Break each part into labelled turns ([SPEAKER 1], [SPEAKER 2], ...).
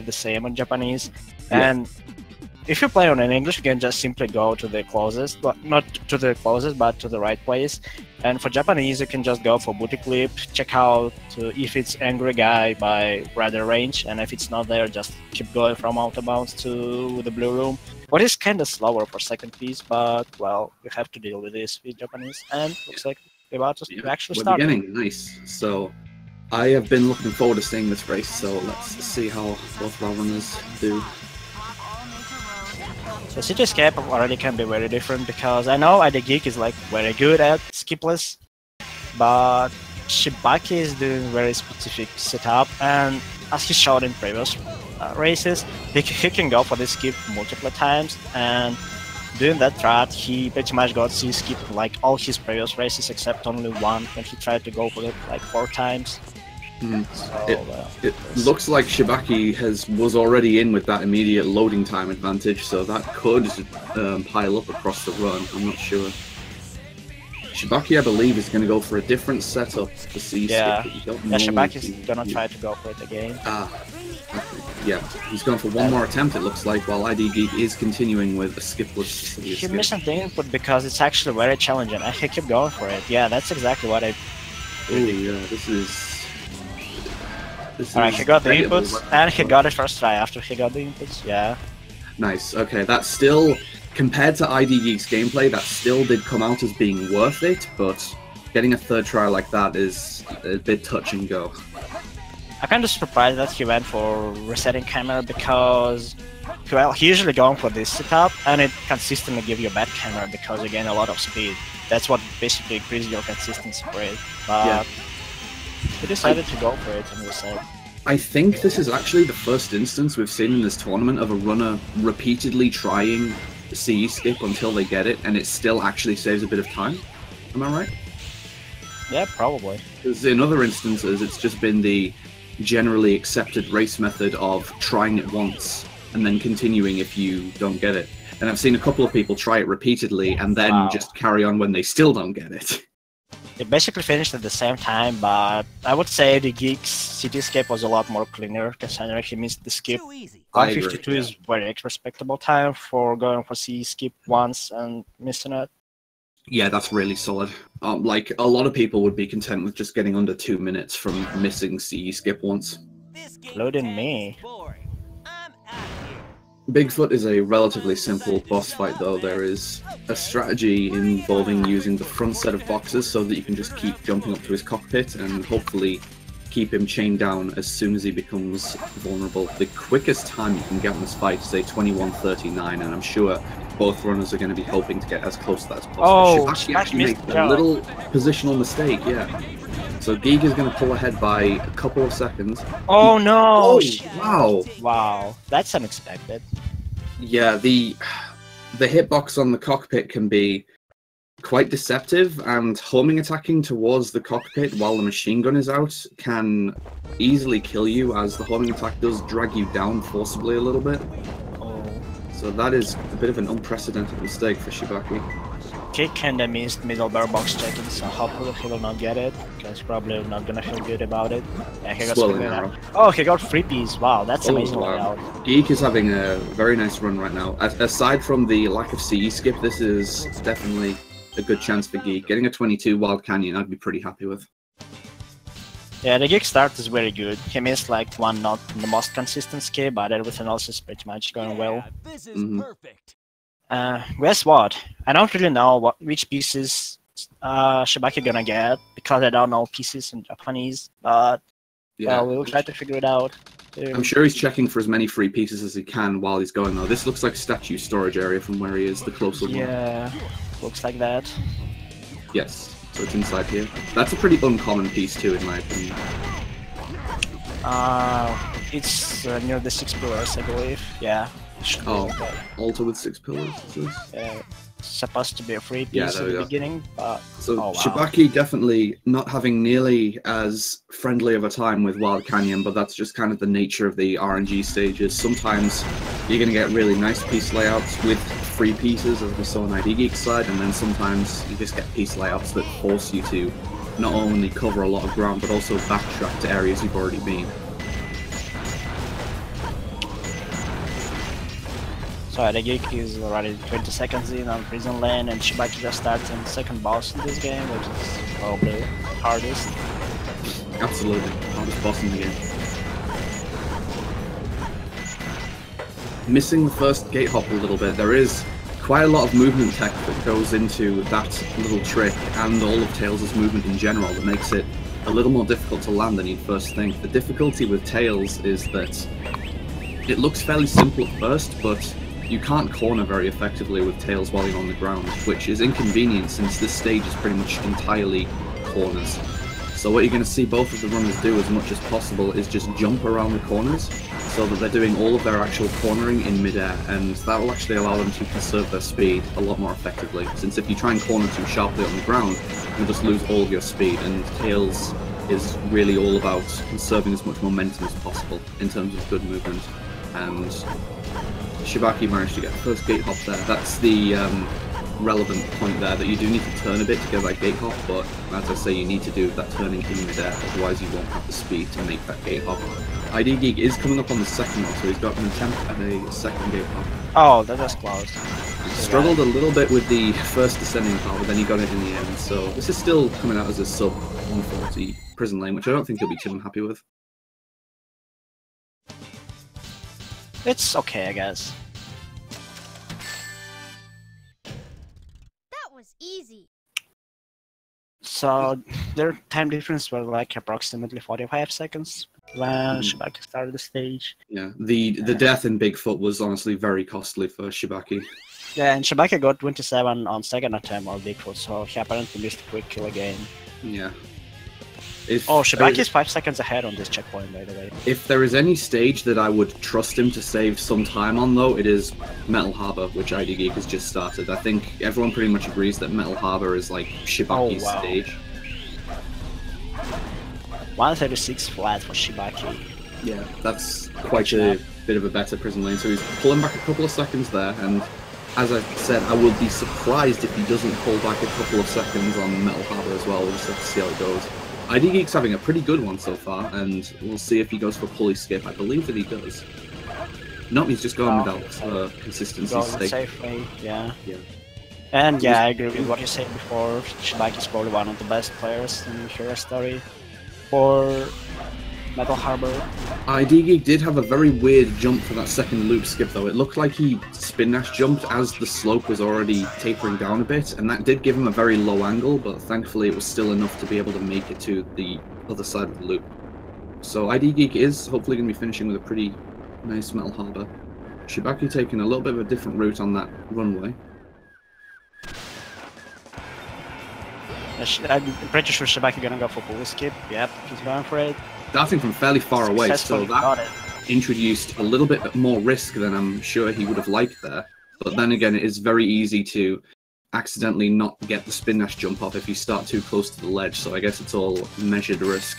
[SPEAKER 1] the same on Japanese. And if you play on an English, you can just simply go to the closest, but not to the closest, but to the right place. And for Japanese, you can just go for booty clip, check out if it's angry guy by radar range, and if it's not there, just keep going from out of bounds to the blue room. What is kind of slower for second piece, but well, you have to deal with this with Japanese, and looks like we're about to actually start.
[SPEAKER 2] We're beginning, nice. So I have been looking forward to seeing this race, so let's see how both our runners do.
[SPEAKER 1] So Cityscape already can be very different because I know IDGeek is like very good at skipless, but Shibakee is doing very specific setup, and as he showed in previous races, he can go for this skip multiple times, and doing that strat, he pretty much got C-skip like all his previous races except only one when he tried to go for it like 4 times. So,
[SPEAKER 2] it looks like Shibakee was already in with that immediate loading time advantage, so that could pile up across the run. I'm not sure. Shibakee, I believe, is going to go for a different setup to see.
[SPEAKER 1] Yeah, Shibakee's going to try to go for it again.
[SPEAKER 2] Yeah, he's going for one more attempt, it looks like, while IDGeek is continuing with a skipless.
[SPEAKER 1] He missed the input because it's actually very challenging. I keep going for it. Yeah, that's exactly what I.
[SPEAKER 2] Oh yeah, this is.
[SPEAKER 1] Alright, he got the inputs, and he got it first try after he got the inputs, yeah.
[SPEAKER 2] Nice, okay, that's still, compared to IDGeek's gameplay, that still did come out as being worth it, but getting a third try like that is a bit touch and go.
[SPEAKER 1] I'm kind of surprised that he went for resetting camera because, well, he's usually going for this setup, and it consistently gives you a bad camera because you gain a lot of speed. That's what basically increases your consistency rate, but he decided to go for it and reset.
[SPEAKER 2] I think this is actually the first instance we've seen in this tournament of a runner repeatedly trying CE skip until they get it, and it still actually saves a bit of time. Am I right?
[SPEAKER 1] Yeah, probably.
[SPEAKER 2] Because in other instances, it's just been the generally accepted race method of trying it once and then continuing if you don't get it. And I've seen a couple of people try it repeatedly and then just carry on when they still don't get it.
[SPEAKER 1] It basically finished at the same time, but I would say the Geek's Cityscape was a lot more cleaner considering he missed the skip. 152 is very respectable time for going for CE skip once and missing it.
[SPEAKER 2] Yeah, that's really solid. Like, a lot of people would be content with just getting under 2 minutes from missing CE skip once.
[SPEAKER 1] Including me.
[SPEAKER 2] Bigfoot is a relatively simple boss fight, though. There is a strategy involving using the front set of boxes so that you can just keep jumping up to his cockpit and hopefully keep him chained down as soon as he becomes vulnerable. The quickest time you can get on this fight is a 21:39, and I'm sure both runners are going to be hoping to get as close to that as possible.
[SPEAKER 1] Oh,
[SPEAKER 2] Shibakee actually made a little positional mistake, yeah. So Geek is going to pull ahead by a couple of seconds.
[SPEAKER 1] Oh no!
[SPEAKER 2] Oh, wow!
[SPEAKER 1] Wow, that's unexpected.
[SPEAKER 2] Yeah, the hitbox on the cockpit can be quite deceptive, and homing attacking towards the cockpit while the machine gun is out can easily kill you, as the homing attack does drag you down forcibly a little bit. So that is a bit of an unprecedented mistake for Shibakee.
[SPEAKER 1] He kinda missed middle bar box checking, so hopefully he will not get it, because probably not gonna feel good about it. Yeah, he got Oh, he got 3 piece. Wow, that's amazing.
[SPEAKER 2] Wow. Geek is having a very nice run right now. Aside from the lack of CE skip, this is definitely a good chance for Geek. Getting a 22 Wild Canyon, I'd be pretty happy with.
[SPEAKER 1] Yeah, the Geek start is very good. He missed like one not the most consistent skip, but everything else is pretty much going well.
[SPEAKER 3] This is perfect.
[SPEAKER 1] Guess what? I don't really know which pieces Shibakee gonna get, because I don't know pieces in Japanese, but well, we'll try to figure it out.
[SPEAKER 2] I'm sure he's checking for as many free pieces as he can while he's going though. This looks like statue storage area from where he is, the closer one.
[SPEAKER 1] Yeah, looks like that.
[SPEAKER 2] Yes, so it's inside here. That's a pretty uncommon piece too, in my opinion.
[SPEAKER 1] It's near the 6 pillars, I believe. Yeah.
[SPEAKER 2] Oh, altar with 6 pillars, is this?
[SPEAKER 1] It's supposed to be a free piece at the beginning, but...
[SPEAKER 2] So Shibakee definitely not having nearly as friendly of a time with Wild Canyon, but that's just kind of the nature of the RNG stages. Sometimes you're going to get really nice piece layouts with free pieces, as we saw on IDGeek's side, and then sometimes you just get piece layouts that force you to not only cover a lot of ground, but also backtrack to areas you've already been.
[SPEAKER 1] So IDGeek is already 20 seconds in on Prison Lane, and Shibakee just starts in second boss in this game, which is probably hardest.
[SPEAKER 2] Absolutely, hardest boss in the game. Missing the first gate hop a little bit. There is quite a lot of movement tech that goes into that little trick, and all of Tails' movement in general, that makes it a little more difficult to land than you'd first think. The difficulty with Tails is that it looks fairly simple at first, but you can't corner very effectively with Tails while you're on the ground, which is inconvenient since this stage is pretty much entirely corners. So what you're going to see both of the runners do as much as possible is just jump around the corners, so that they're doing all of their actual cornering in midair, and that will actually allow them to conserve their speed a lot more effectively, since if you try and corner too sharply on the ground, you'll just lose all of your speed, and Tails is really all about conserving as much momentum as possible in terms of good movement. And Shibakee managed to get the first gate hop there. That's the relevant point there, that you do need to turn a bit to get that gate hop, but as I say, you need to do that turning in midair, otherwise you won't have the speed to make that gate hop. IDGeek is coming up on the second one, so he's got an attempt at a second gate hop.
[SPEAKER 1] Oh, that was close.
[SPEAKER 2] Struggled a little bit with the first descending part, but then he got it in the end, so this is still coming out as a sub 140 Prison Lane, which I don't think he'll be too unhappy with.
[SPEAKER 1] It's okay, I guess.
[SPEAKER 3] That was easy.
[SPEAKER 1] So their time difference was like approximately 45 seconds when Shibakee started the stage.
[SPEAKER 2] Yeah, the death in Bigfoot was honestly very costly for Shibakee.
[SPEAKER 1] Yeah, and Shibakee got 27 on second attempt on Bigfoot, so he apparently missed a quick kill again.
[SPEAKER 2] Yeah.
[SPEAKER 1] Shibakee is 5 seconds ahead on this checkpoint, by the way.
[SPEAKER 2] If there is any stage that I would trust him to save some time on, though, it is Metal Harbor, which IDGeek has just started. I think everyone pretty much agrees that Metal Harbor is like Shibakee's stage.
[SPEAKER 1] 136 flat for Shibakee.
[SPEAKER 2] Yeah, that's quite a bit of a better Prison Lane. So he's pulling back a couple of seconds there, and as I said, I would be surprised if he doesn't pull back a couple of seconds on Metal Harbor as well. We'll just have to see how it goes. IDGeek's having a pretty good one so far, and we'll see if he goes for pulley skip. I believe that he does. Nope, he's just going without consistency.
[SPEAKER 1] Safely, yeah. And yeah, I agree with what you said before. Shibakee is probably one of the best players in Hero Story for Metal Harbor.
[SPEAKER 2] IDGeek did have a very weird jump for that second loop skip, though. It looked like he spin dash jumped as the slope was already tapering down a bit, and that did give him a very low angle, but thankfully it was still enough to be able to make it to the other side of the loop. So IDGeek is hopefully going to be finishing with a pretty nice Metal Harbor. Shibakee taking a little bit of a different route on that runway.
[SPEAKER 1] I'm pretty sure Shibakee gonna go for pulley skip. Yep, he's going for it.
[SPEAKER 2] Starting from fairly far away, so that introduced a little bit more risk than I'm sure he would have liked there. But then again, it is very easy to accidentally not get the spin dash jump off if you start too close to the ledge, so I guess it's all measured risk.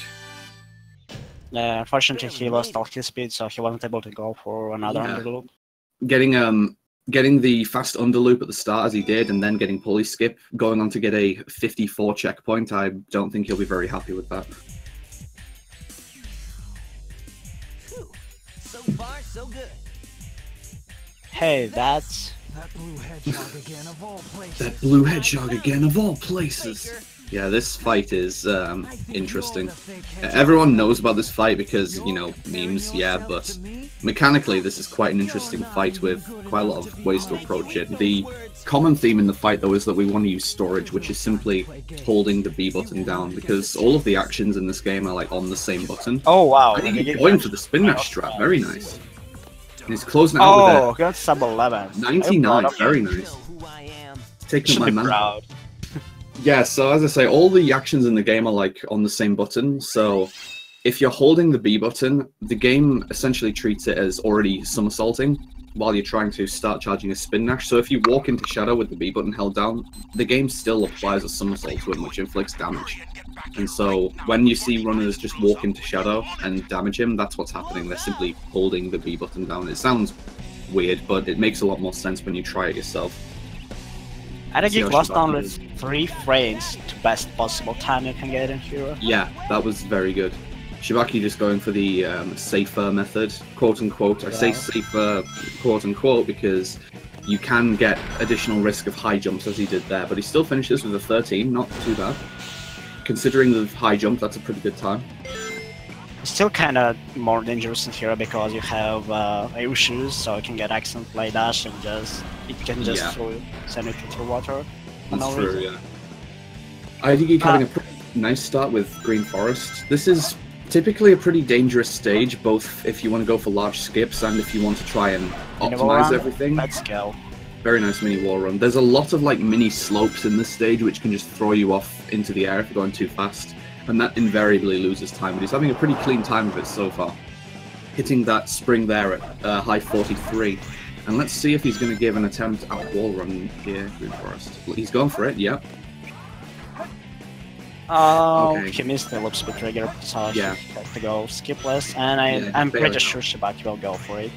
[SPEAKER 1] Yeah, unfortunately he lost all his speed, so he wasn't able to go for another underloop.
[SPEAKER 2] Getting the fast underloop at the start as he did, and then getting pulley skip, going on to get a 54 checkpoint, I don't think he'll be very happy with that.
[SPEAKER 4] So far, so good.
[SPEAKER 1] Hey, that's...
[SPEAKER 4] That blue hedgehog again of all places.
[SPEAKER 2] That blue hedgehog again of all places. Yeah, this fight is interesting. Everyone knows about this fight because, you know, memes, yeah, but mechanically this is quite an interesting fight with quite a lot of ways to approach it. The common theme in the fight, though, is that we want to use storage, which is simply holding the B button down, because all of the actions in this game are like on the same button.
[SPEAKER 1] Oh, wow.
[SPEAKER 2] I think he's going for the spin dash strap, very nice. And he's closing out with
[SPEAKER 1] good sub 11.
[SPEAKER 2] 99, very nice. Taking my man.
[SPEAKER 1] Proud.
[SPEAKER 2] Yeah, so as I say, all the actions in the game are like on the same button, so if you're holding the B button, the game essentially treats it as already somersaulting while you're trying to start charging a spin dash. So if you walk into shadow with the B button held down, the game still applies a somersault to it, which inflicts damage. And so when you see runners just walk into shadow and damage him, that's what's happening. They're simply holding the B button down. It sounds weird, but it makes a lot more sense when you try it yourself.
[SPEAKER 1] IDGeek lost only 3 frames to best possible time you can get in Hero.
[SPEAKER 2] Yeah, that was very good. Shibakee just going for the safer method, quote unquote. I say safer, quote unquote, because you can get additional risk of high jumps as he did there, but he still finishes with a 13, not too bad. Considering the high jump, that's a pretty good time.
[SPEAKER 1] It's still kind of more dangerous in here because you have air shoes, so you can get accent play dash and it can just send it into water.
[SPEAKER 2] That's true, yeah. IDGeek having a pretty nice start with Green Forest. This is typically a pretty dangerous stage, both if you want to go for large skips and if you want to try and optimize everything.
[SPEAKER 1] Let's go.
[SPEAKER 2] Very nice mini wall run. There's a lot of like mini slopes in this stage which can just throw you off into the air if you're going too fast, and that invariably loses time, but he's having a pretty clean time of it so far. Hitting that spring there at high 43. And let's see if he's going to give an attempt at wall run here, Green Forest. He's going for it, yep.
[SPEAKER 1] Oh,
[SPEAKER 2] okay.
[SPEAKER 1] He missed the loop speed trigger, so he had to go skipless, and I'm pretty sure Shibakee will go for it.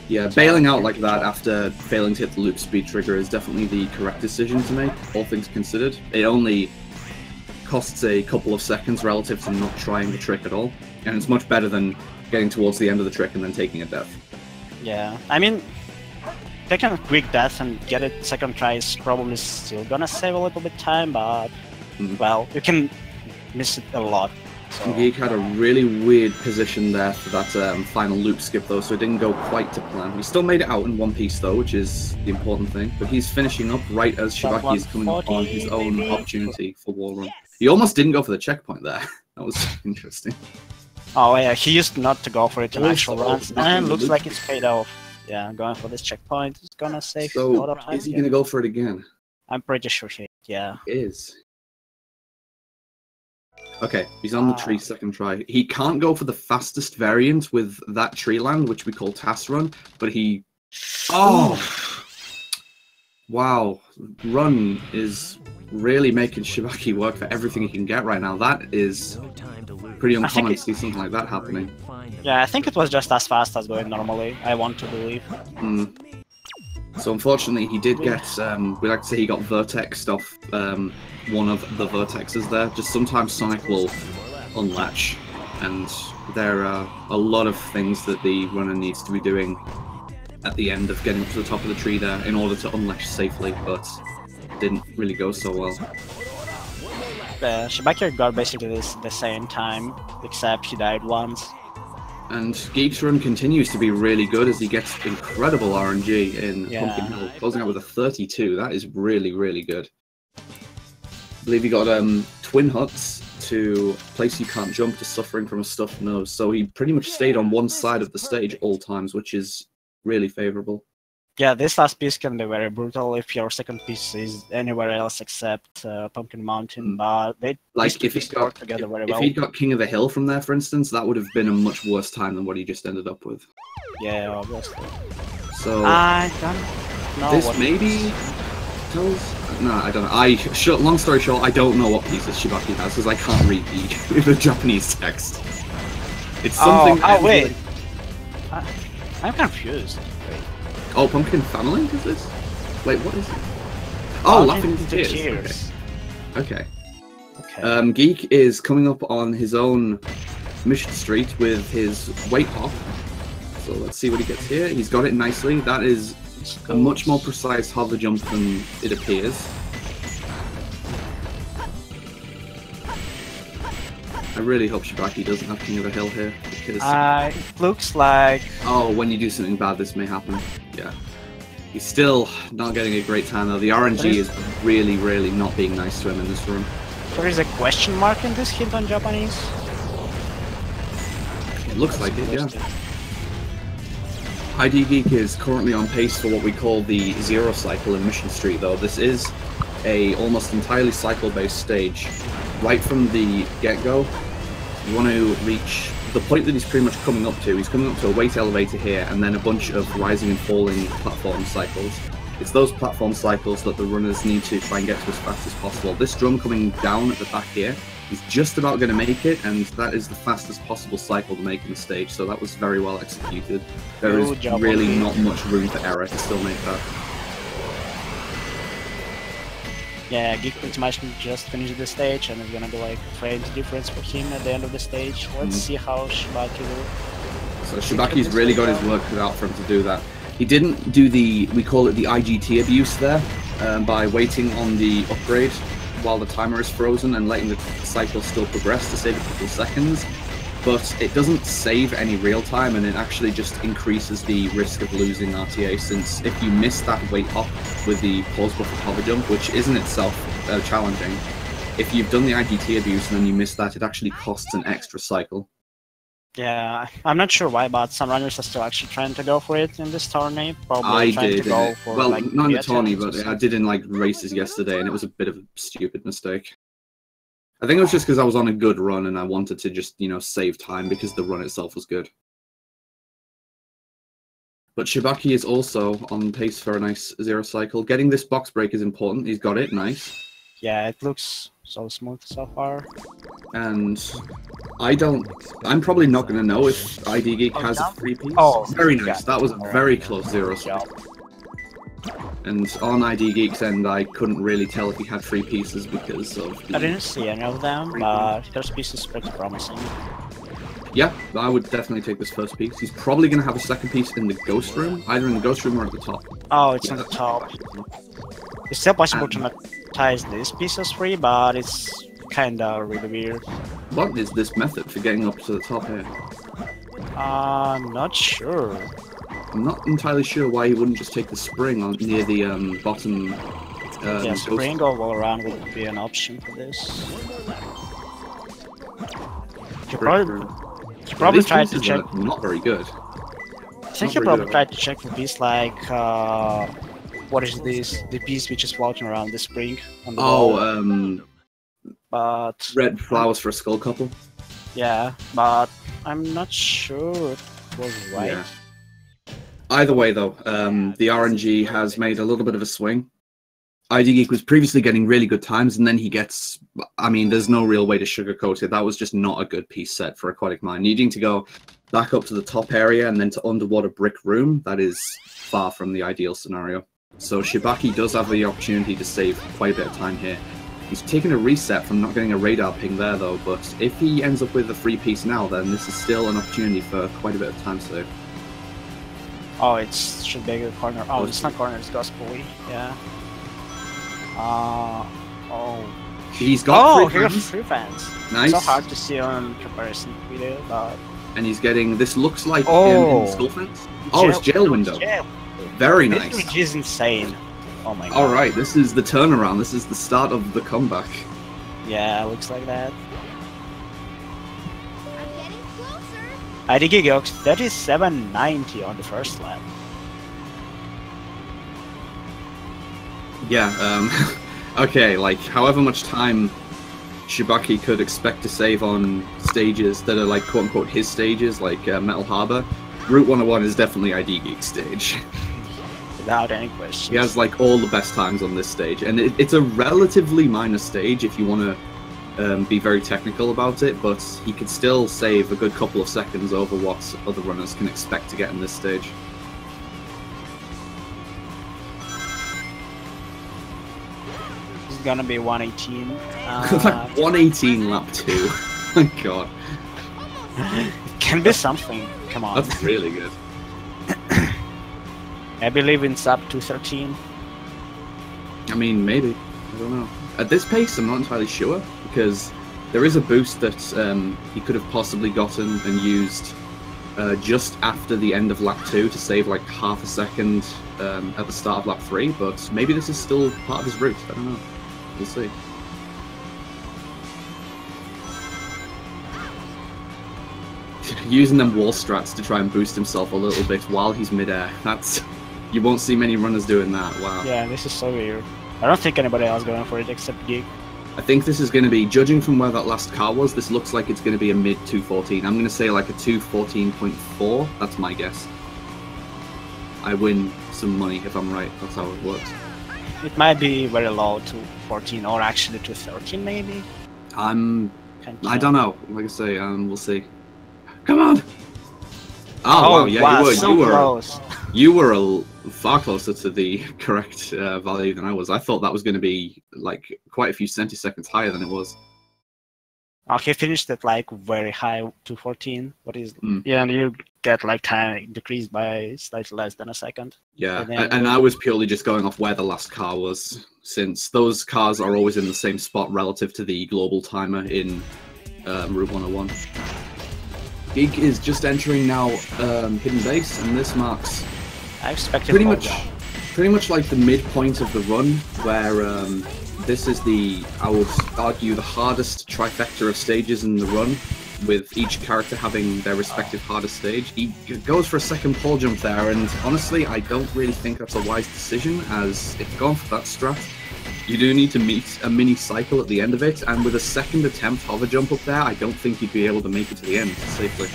[SPEAKER 2] Yeah, bailing out like that after failing to hit the loop speed trigger is definitely the correct decision to make, all things considered. It only costs a couple of seconds relative to not trying the trick at all, and it's much better than getting towards the end of the trick and then taking a death.
[SPEAKER 1] Yeah, I mean, taking a quick death and get it second try is probably still gonna save a little bit time, but well, you can miss it a lot. So.
[SPEAKER 2] Geek had a really weird position there for that final loop skip though, so it didn't go quite to plan. He still made it out in one piece though, which is the important thing. But he's finishing up right as Shibakee is coming up on his own opportunity for wall run. He almost didn't go for the checkpoint there. That was interesting.
[SPEAKER 1] Oh yeah, he used not to go for it in actual runs, and looks like it's paid off. Yeah, going for this checkpoint is gonna save a lot of time.
[SPEAKER 2] Is he gonna go for it again?
[SPEAKER 1] I'm pretty sure he
[SPEAKER 2] is. Okay, he's on the tree second try. He can't go for the fastest variant with that tree land, which we call Task Run, but he... Oh! Wow. Run is really making Shibakee work for everything he can get right now. That is pretty uncommon to see something like that happening.
[SPEAKER 1] Yeah, I think it was just as fast as going normally, I want to believe.
[SPEAKER 2] So unfortunately, he did get, we like to say he got vertexed off one of the vertexes there. Just sometimes Sonic will unlatch, and there are a lot of things that the runner needs to be doing at the end of getting up to the top of the tree there in order to unlatch safely, but it didn't really go so well.
[SPEAKER 1] Shibakee got basically the same time, except he died once.
[SPEAKER 2] And Geek's run continues to be really good as he gets incredible RNG in Pumpkin Hill, closing out with a 32. That is really, really good. I believe he got twin huts to place you can't jump to suffering from a stuffed nose, so he pretty much stayed on one side of the stage all times, which is really favorable.
[SPEAKER 1] Yeah, this last piece can be very brutal if your second piece is anywhere else except Pumpkin Mountain, but they
[SPEAKER 2] if he got
[SPEAKER 1] together very well.
[SPEAKER 2] If he'd got King of the Hill from there, for instance, that would have been a much worse time than what he just ended up with.
[SPEAKER 1] Yeah, obviously.
[SPEAKER 2] So
[SPEAKER 1] I don't know.
[SPEAKER 2] This maybe tells. No, I don't know. Long story short, I don't know what pieces Shibakee has because I can't read the Japanese text. It's something.
[SPEAKER 1] Oh wait. I'm confused.
[SPEAKER 2] Oh, Pumpkin Family is this? Wait, what is it? Oh, Laughing Tears. Okay. Geek is coming up on his own mission street with his weight hop. So let's see what he gets here. He's got it nicely. That is a much more precise hover jump than it appears. I really hope Shibakee doesn't have King of the Hill here, because...
[SPEAKER 1] it looks like...
[SPEAKER 2] Oh, when you do something bad, this may happen. Yeah. He's still not getting a great time, though. The RNG is really, really not being nice to him in this room.
[SPEAKER 1] There is a question mark in this hint on Japanese?
[SPEAKER 2] It looks like it, yeah. IDGeek is currently on pace for what we call the Zero Cycle in Mission Street, though. This is a almost entirely cycle-based stage. Right from the get-go, you want to reach the point that he's pretty much coming up to. He's coming up to a weight elevator here, and then a bunch of rising and falling platform cycles. It's those platform cycles that the runners need to try and get to as fast as possible. This drum coming down at the back here is just about going to make it, and that is the fastest possible cycle to make in the stage, so that was very well executed. There is really not much room for error to still make that.
[SPEAKER 1] Yeah, Geek pretty much just finished the stage, and it's gonna be like a frames difference for him at the end of the stage. Let's see how Shibakee will.
[SPEAKER 2] So Shibakee's really got his work cut out for him to do that. He didn't do the, we call it the IGT abuse there, by waiting on the upgrade while the timer is frozen and letting the cycle still progress to save a couple of seconds. But it doesn't save any real time, and it actually just increases the risk of losing RTA, since if you miss that wait hop with the pause buffer hover jump, which isn't itself challenging, if you've done the IGT abuse and then you miss that, it actually costs an extra cycle.
[SPEAKER 1] Yeah, I'm not sure why, but some runners are still actually trying to go for it in this tourney. Probably
[SPEAKER 2] I
[SPEAKER 1] trying
[SPEAKER 2] did,
[SPEAKER 1] to go for,
[SPEAKER 2] well,
[SPEAKER 1] like,
[SPEAKER 2] not in the tourney, but I did in like races yesterday, and it was a bit of a stupid mistake. I think it was just because I was on a good run and I wanted to just, you know, save time because the run itself was good. But Shibakee is also on pace for a nice 0 cycle. Getting this box break is important. He's got it, nice.
[SPEAKER 1] Yeah, it looks so smooth so far.
[SPEAKER 2] And I'm probably not going to know if IDGeek has a free piece.
[SPEAKER 1] Oh,
[SPEAKER 2] very nice.
[SPEAKER 1] yeah.
[SPEAKER 2] That was a very close 0 cycle. And on IDGeek's end, I couldn't really tell if he had 3 pieces because of
[SPEAKER 1] I didn't see any of them, but first piece is pretty promising.
[SPEAKER 2] Yeah, I would definitely take this first piece. He's probably going to have a second piece in the ghost room, either in the ghost room or at the top.
[SPEAKER 1] Oh, it's on the top. It's still possible to monetize this piece as free, but it's kinda really weird.
[SPEAKER 2] What is this method for getting up to the top here?
[SPEAKER 1] I'm not sure.
[SPEAKER 2] I'm not entirely sure why he wouldn't just take the spring on near the bottom.
[SPEAKER 1] Yeah, spring or wall around would be an option for this. You probably tried to check.
[SPEAKER 2] Not very good.
[SPEAKER 1] I think you probably tried to check for piece like what is this? The piece which is floating around the spring on the wall. But
[SPEAKER 2] red flowers for a skull couple.
[SPEAKER 1] Yeah, but I'm not sure it was right.
[SPEAKER 2] Yeah. Either way, though, the RNG has made a little bit of a swing. IDGeek was previously getting really good times, and then he gets... I mean, there's no real way to sugarcoat it. That was just not a good piece set for Aquatic Mine. Needing to go back up to the top area and then to underwater brick room, that is far from the ideal scenario. So Shibakee does have the opportunity to save quite a bit of time here. He's taken a reset from not getting a radar ping there, though, but if he ends up with a free piece now, then this is still an opportunity for quite a bit of time save.
[SPEAKER 1] Oh, it should be a good corner. Oh, it's not corner, it's gospel-y. Yeah. Oh.
[SPEAKER 2] He's got
[SPEAKER 1] free fans.
[SPEAKER 2] Nice.
[SPEAKER 1] So hard to see on comparison video, but...
[SPEAKER 2] And he's getting... This looks like in the skull fence. Oh, it's jail window. Very nice.
[SPEAKER 1] This is insane. Oh my god.
[SPEAKER 2] Alright, this is the turnaround. This is the start of the comeback.
[SPEAKER 1] Yeah, looks like that.
[SPEAKER 3] I'm getting closer.
[SPEAKER 1] IDGeek 3790 on the first lap.
[SPEAKER 2] Yeah, okay, like, however much time Shibakee could expect to save on stages that are, like, quote-unquote his stages, like Metal Harbor, Route 101 is definitely IDGeek's stage.
[SPEAKER 1] Without any question.
[SPEAKER 2] He has, like, all the best times on this stage, and it's a relatively minor stage if you want to be very technical about it, but he could still save a good couple of seconds over what other runners can expect to get in this stage.
[SPEAKER 1] It's gonna be 118.
[SPEAKER 2] Like 118 lap 2. My god.
[SPEAKER 1] It can be something. Come on.
[SPEAKER 2] That's really good.
[SPEAKER 1] I believe it's up to 13.
[SPEAKER 2] I mean, maybe. I don't know. At this pace, I'm not entirely sure, because there is a boost that he could have possibly gotten and used just after the end of lap 2 to save like half a second at the start of lap 3, but maybe this is still part of his route. I don't know. We'll see. Using them wall strats to try and boost himself a little bit while he's midair. That's... You won't see many runners doing that. Wow.
[SPEAKER 1] Yeah, this is so weird. I don't think anybody else going for it except Geek.
[SPEAKER 2] I think this is going to be, judging from where that last car was, this looks like it's going to be a mid 214. I'm going to say like a 214.4. That's my guess. I win some money if I'm right. That's how it works.
[SPEAKER 1] It might be very low to 14 or actually to 13 maybe.
[SPEAKER 2] I don't know. Like I say, we'll see. Come on! Oh, wow, yeah,
[SPEAKER 1] so close.
[SPEAKER 2] you were far closer to the correct value than I was. I thought that was going to be like quite a few centiseconds higher than it was.
[SPEAKER 1] Oh, he finished at like very high 214. What is?
[SPEAKER 2] Mm.
[SPEAKER 1] Yeah, and you get like time decreased by slightly less than a second.
[SPEAKER 2] Yeah,
[SPEAKER 1] then
[SPEAKER 2] and I was purely just going off where the last car was, since those cars are always in the same spot relative to the global timer in Route 101. Geek is just entering now hidden base, and this marks
[SPEAKER 1] I expected
[SPEAKER 2] pretty much like the midpoint of the run, where this is I would argue, the hardest trifecta of stages in the run, with each character having their respective hardest stage. He goes for a second pole jump there, and honestly, I don't really think that's a wise decision, as if going for that strat, you do need to meet a mini cycle at the end of it, and with a second attempt hover jump up there, I don't think you'd be able to make it to the end safely.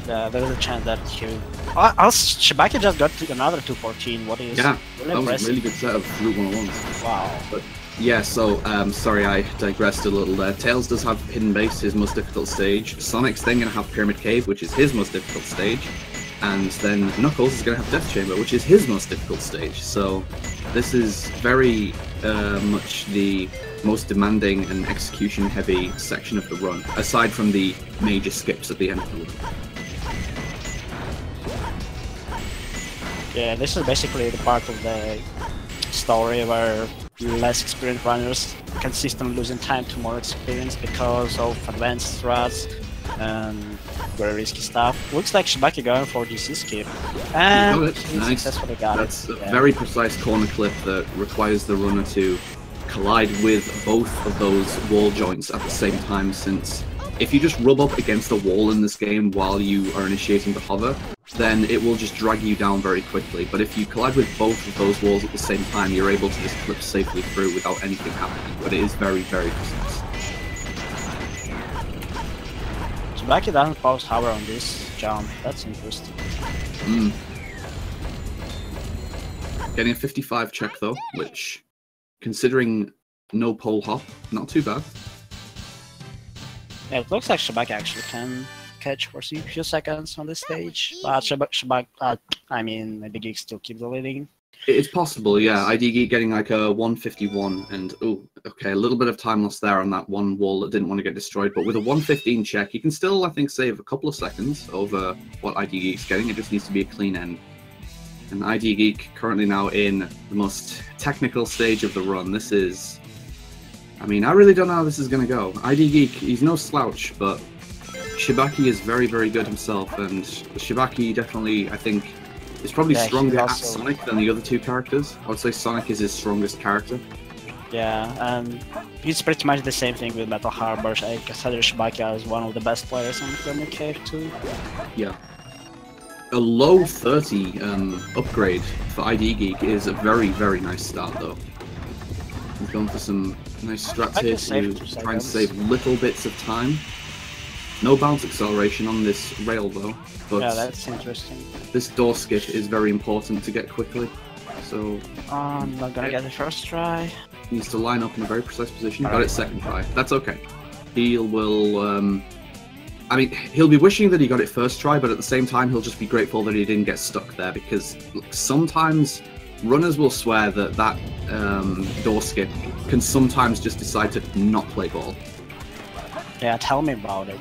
[SPEAKER 1] Yeah, there is a chance that he... Shibakee just got to another 214. What is...
[SPEAKER 2] Yeah,
[SPEAKER 1] really
[SPEAKER 2] that was
[SPEAKER 1] impressive.
[SPEAKER 2] a really good set of Route 101s.
[SPEAKER 1] Wow.
[SPEAKER 2] But yeah, so, sorry I digressed a little there. Tails does have Hidden Base, his most difficult stage. Sonic's then going to have Pyramid Cave, which is his most difficult stage. And then Knuckles is going to have Death Chamber, which is his most difficult stage. So this is very much the most demanding and execution-heavy section of the run, aside from the major skips at the end of the run.
[SPEAKER 1] Yeah, this is basically the part of the story where less experienced runners consistently losing time to more experienced because of advanced strats and very risky stuff. Looks like Shibakee going for GC skip, and he
[SPEAKER 2] nice.
[SPEAKER 1] successfully got
[SPEAKER 2] That's
[SPEAKER 1] it.
[SPEAKER 2] a very precise corner clip that requires the runner to collide with both of those wall joints at the same time, since if you just rub up against a wall in this game while you are initiating the hover, then it will just drag you down very quickly. But if you collide with both of those walls at the same time, you're able to just clip safely through without anything happening. But it is very, very precise.
[SPEAKER 1] Shibakee doesn't post hover on this jump. That's interesting.
[SPEAKER 2] Getting a 55 check though, which, considering no pole hop, not too bad.
[SPEAKER 1] Yeah, it looks like Shibakee actually can catch for a few seconds on this stage, but Shibakee, I mean, IDGeek still keeps the leading.
[SPEAKER 2] It's possible, yeah. IDGeek getting like a 151, and oh, okay, a little bit of time lost there on that one wall that didn't want to get destroyed, but with a 115 check, he can still, I think, save a couple of seconds over what IDGeek's getting. It just needs to be a clean end. And IDGeek currently now in the most technical stage of the run. This is... I mean, I really don't know how this is going to go. IDGeek, he's no slouch, but Shibakee is very, very good himself, and Shibakee definitely, I think, is probably stronger at Sonic than the other two characters. I would say Sonic is his strongest character.
[SPEAKER 1] Yeah, and it's pretty much the same thing with Metal Harbor. I consider Shibakee as one of the best players on Pyramid Cave too.
[SPEAKER 2] Yeah. A low 30 upgrade for IDGeek is a very, very nice start, though. He's going for some nice strats here to try and save little bits of time. No bounce acceleration on this rail, though. But
[SPEAKER 1] yeah, that's interesting.
[SPEAKER 2] This door skip is very important to get quickly. So
[SPEAKER 1] I'm not gonna get the first try.
[SPEAKER 2] He needs to line up in a very precise position. Got it second try. That's okay. He will... I mean, he'll be wishing that he got it first try, but at the same time, he'll just be grateful that he didn't get stuck there, because sometimes runners will swear that that door skip can sometimes just decide to not play ball.
[SPEAKER 1] Yeah, tell me about it.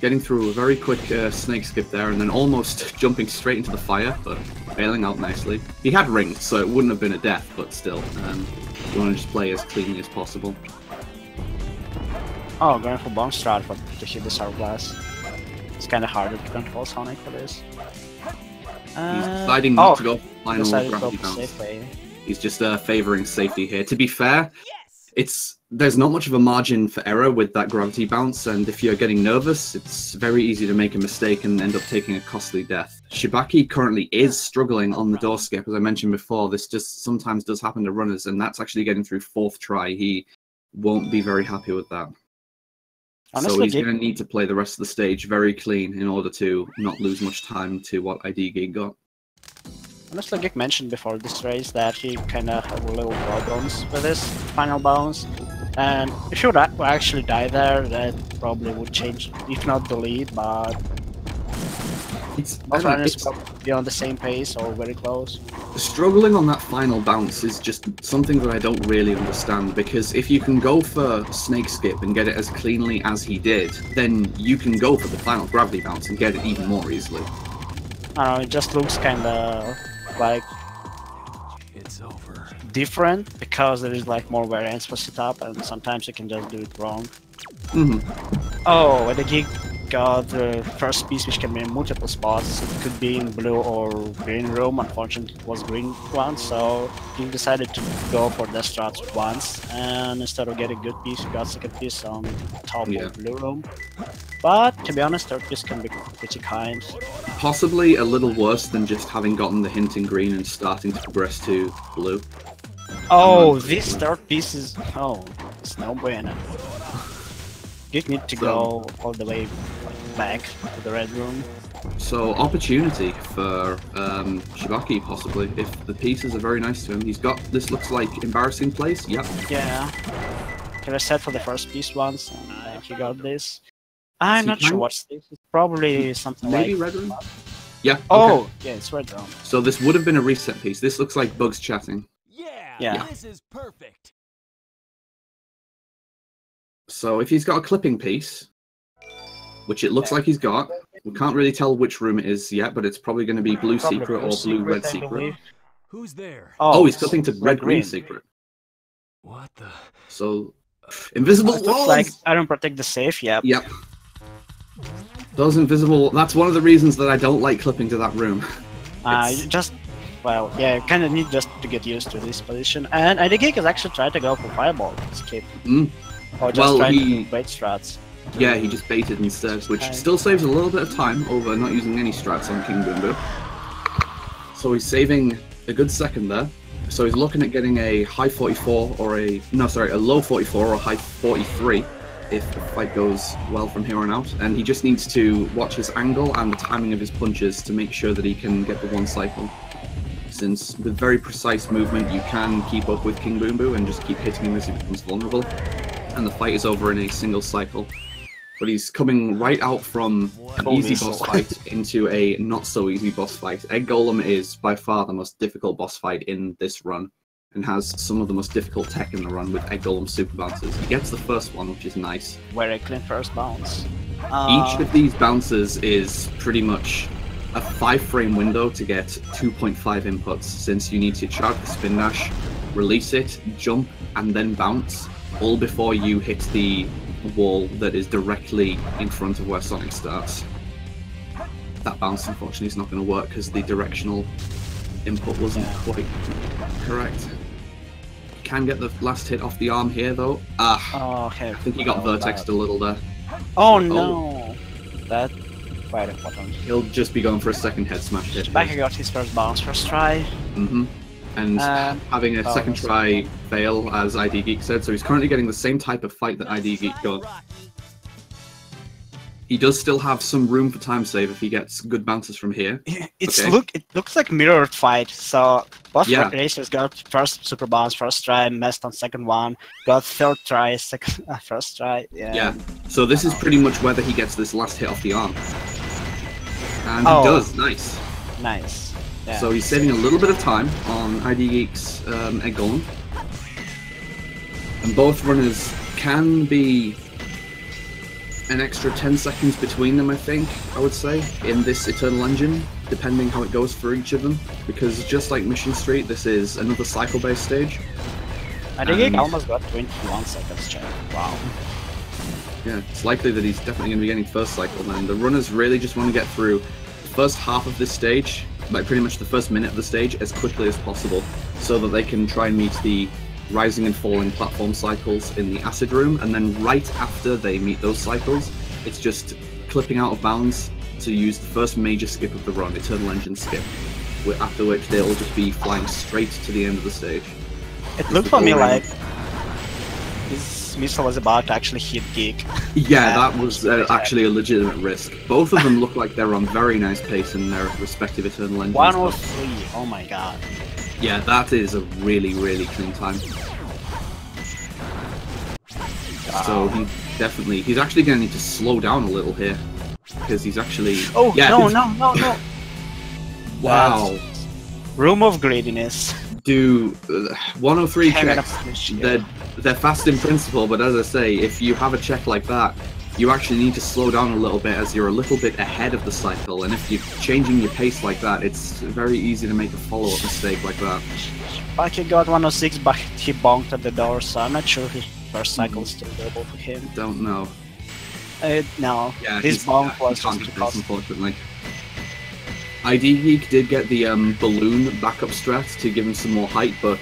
[SPEAKER 2] Getting through a very quick snake skip there, and then almost jumping straight into the fire, but bailing out nicely. He had rings, so it wouldn't have been a death, but still, you want to just play as cleanly as possible.
[SPEAKER 1] Oh, going for bomb strat to hit the Hourglass. It's kind of harder to control Sonic for this.
[SPEAKER 2] He's deciding not to go for final gravity bounce.
[SPEAKER 1] Safely.
[SPEAKER 2] He's just favouring safety here. To be fair, there's not much of a margin for error with that gravity bounce, and if you're getting nervous, it's very easy to make a mistake and end up taking a costly death. Shibakee currently is struggling on the door skip, as I mentioned before. This just sometimes does happen to runners, and that's actually getting through fourth try. He won't be very happy with that. Honestly, so he's going to need to play the rest of the stage very clean in order to not lose much time to what IDGeek got.
[SPEAKER 1] Honestly, Geek mentioned before this race that he kind of had little problems with his final bounce, And if you actually die there, that probably would change, if not the lead, but both runners probably be on the same pace or very close.
[SPEAKER 2] Struggling on that final bounce is just something that I don't really understand, because if you can go for snake skip and get it as cleanly as he did, then you can go for the final gravity bounce and get it even more easily.
[SPEAKER 1] I don't know, it just looks kinda like
[SPEAKER 4] It's over.
[SPEAKER 1] different because there is like more variance for setup and sometimes you can just do it wrong. Oh, IDGeek got the first piece which can be in multiple spots. It could be in blue or green room. Unfortunately it was green one, so he decided to go for the strats once, and instead of getting good piece, he got second piece on top of blue room. But to be honest, third piece can be pretty kind.
[SPEAKER 2] Possibly a little worse than just having gotten the hint in green and starting to progress to blue.
[SPEAKER 1] Oh, this third piece is... oh, it's no bueno. You need to go all the way back to the red room.
[SPEAKER 2] So opportunity for Shibakee possibly, if the pieces are very nice to him. He's got, this looks like embarrassing place, yep.
[SPEAKER 1] Yeah. He was set for the first piece once, and he got this. I'm not sure what's this. It's probably something
[SPEAKER 2] maybe
[SPEAKER 1] like...
[SPEAKER 2] red room? Yeah.
[SPEAKER 1] Oh,
[SPEAKER 2] okay.
[SPEAKER 1] yeah, it's red room.
[SPEAKER 2] So this would have been a reset piece. This looks like Bugs chatting.
[SPEAKER 1] Yeah.
[SPEAKER 4] This is perfect.
[SPEAKER 2] So if he's got a clipping piece, which it looks like he's got, we can't really tell which room it is yet, but it's probably going to be blue
[SPEAKER 1] Probably
[SPEAKER 2] secret or blue red secret.
[SPEAKER 4] Who's there?
[SPEAKER 2] Oh, he's clipping to red green secret.
[SPEAKER 4] What the?
[SPEAKER 2] So invisible
[SPEAKER 1] It looks
[SPEAKER 2] walls.
[SPEAKER 1] like I don't protect the safe, yep.
[SPEAKER 2] Yep. Those invisible. That's one of the reasons that I don't like clipping to that room.
[SPEAKER 1] You just... well, yeah, you kind of need just to get used to this position. And IDGeek has actually tried to go for fireball escape. Or just trying to do bait strats.
[SPEAKER 2] Yeah, he just baited instead, which still saves a little bit of time over not using any strats on King Boom Boom. So he's saving a good second there. So he's looking at getting a high 44 or a... no, sorry, a low 44 or a high 43 if the fight goes well from here on out. And he just needs to watch his angle and the timing of his punches to make sure that he can get the one cycle. Since with very precise movement you can keep up with King Boom Boom and just keep hitting him as he becomes vulnerable. And the fight is over in a single cycle. But he's coming right out from an easy boss fight into a not so easy boss fight. Egg Golem is by far the most difficult boss fight in this run, and has some of the most difficult tech in the run with Egg Golem super bounces. He gets the first one, which is nice.
[SPEAKER 1] Very clean first bounce.
[SPEAKER 2] Each of these bounces is pretty much a 5-frame window to get 2.5 inputs, since you need to charge the spin dash, release it, jump, and then bounce, all before you hit the wall that is directly in front of where Sonic starts. That bounce, unfortunately, is not going to work because the directional input wasn't quite correct. Can get the last hit off the arm here, though.
[SPEAKER 1] Okay.
[SPEAKER 2] I think he got vertexed a little there.
[SPEAKER 1] Oh no! That's quite important.
[SPEAKER 2] He'll just be going for a second head smash hit.
[SPEAKER 1] Shibakee got his first bounce first try.
[SPEAKER 2] And having a second try fail, as IDGeek said, so he's currently getting the same type of fight that IDGeek got. He does still have some room for time save if he gets good bounces from here.
[SPEAKER 1] It looks like mirrored fight. So both racers got first super bounce first try, messed on second one, got third try, second first try. Yeah.
[SPEAKER 2] So this is pretty much whether he gets this last hit off the arm, and he does. Nice.
[SPEAKER 1] Yeah.
[SPEAKER 2] So he's saving a little bit of time on IDGeek's Egg Golem. And both runners can be an extra 10 seconds between them, I think, I would say, in this Eternal Engine, depending how it goes for each of them. Because just like Mission Street, this is another cycle-based stage.
[SPEAKER 1] IDGeek almost got 21 seconds, check. Wow.
[SPEAKER 2] Yeah, it's likely that he's definitely going to be getting first cycle, then. The runners really just want to get through the first half of this stage, like pretty much the first minute of the stage, as quickly as possible, so that they can try and meet the rising and falling platform cycles in the acid room, and then right after they meet those cycles, it's just clipping out of bounds to use the first major skip of the run, Eternal Engine skip, after which they'll just be flying straight to the end of the stage.
[SPEAKER 1] It looked for me like his missile was about to actually hit Geek.
[SPEAKER 2] Yeah, that was actually a legitimate risk. Both of them look like they're on very nice pace in their respective Eternal Engines.
[SPEAKER 1] 103, oh my god.
[SPEAKER 2] Yeah, that is a really, really clean time. So he's actually going to need to slow down a little here. Because he's actually...
[SPEAKER 1] Oh,
[SPEAKER 2] yeah,
[SPEAKER 1] no.
[SPEAKER 2] Wow.
[SPEAKER 1] That's room of greediness.
[SPEAKER 2] Do 103
[SPEAKER 1] Hang
[SPEAKER 2] checks,
[SPEAKER 1] on a minute.
[SPEAKER 2] they're fast in principle, but as I say, if you have a check like that, you actually need to slow down a little bit as you're a little bit ahead of the cycle, and if you're changing your pace like that, it's very easy to make a follow-up mistake like that.
[SPEAKER 1] Shibakee got 106, but he bonked at the door, so I'm not sure his first cycle is still available for him.
[SPEAKER 2] Don't know.
[SPEAKER 1] No,
[SPEAKER 2] Yeah,
[SPEAKER 1] this bonk was
[SPEAKER 2] he can't
[SPEAKER 1] just
[SPEAKER 2] get this, unfortunately. IDGeek did get the balloon backup strat to give him some more height, but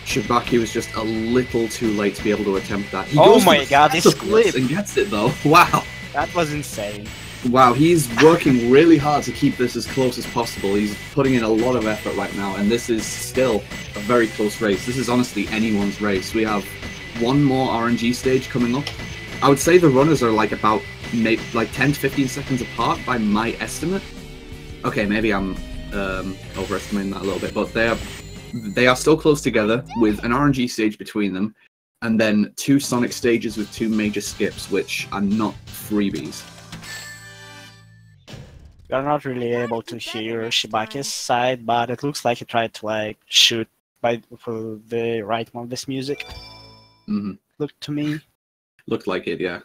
[SPEAKER 2] Shibakee was just a little too late to be able to attempt that. He
[SPEAKER 1] Oh
[SPEAKER 2] goes
[SPEAKER 1] my god, this clip!
[SPEAKER 2] and gets it though. Wow.
[SPEAKER 1] That was insane.
[SPEAKER 2] Wow, he's working really hard to keep this as close as possible. He's putting in a lot of effort right now, and this is still a very close race. This is honestly anyone's race. We have one more RNG stage coming up. I would say the runners are like about like 10 to 15 seconds apart by my estimate. Okay, maybe I'm overestimating that a little bit, but they are still close together with an RNG stage between them, and then 2 Sonic stages with 2 major skips, which are not freebies.
[SPEAKER 1] We're not really able to hear Shibakee's side, but it looks like he tried to like shoot for the rhythm of this music. Looked to me.
[SPEAKER 2] Looked like it, yeah.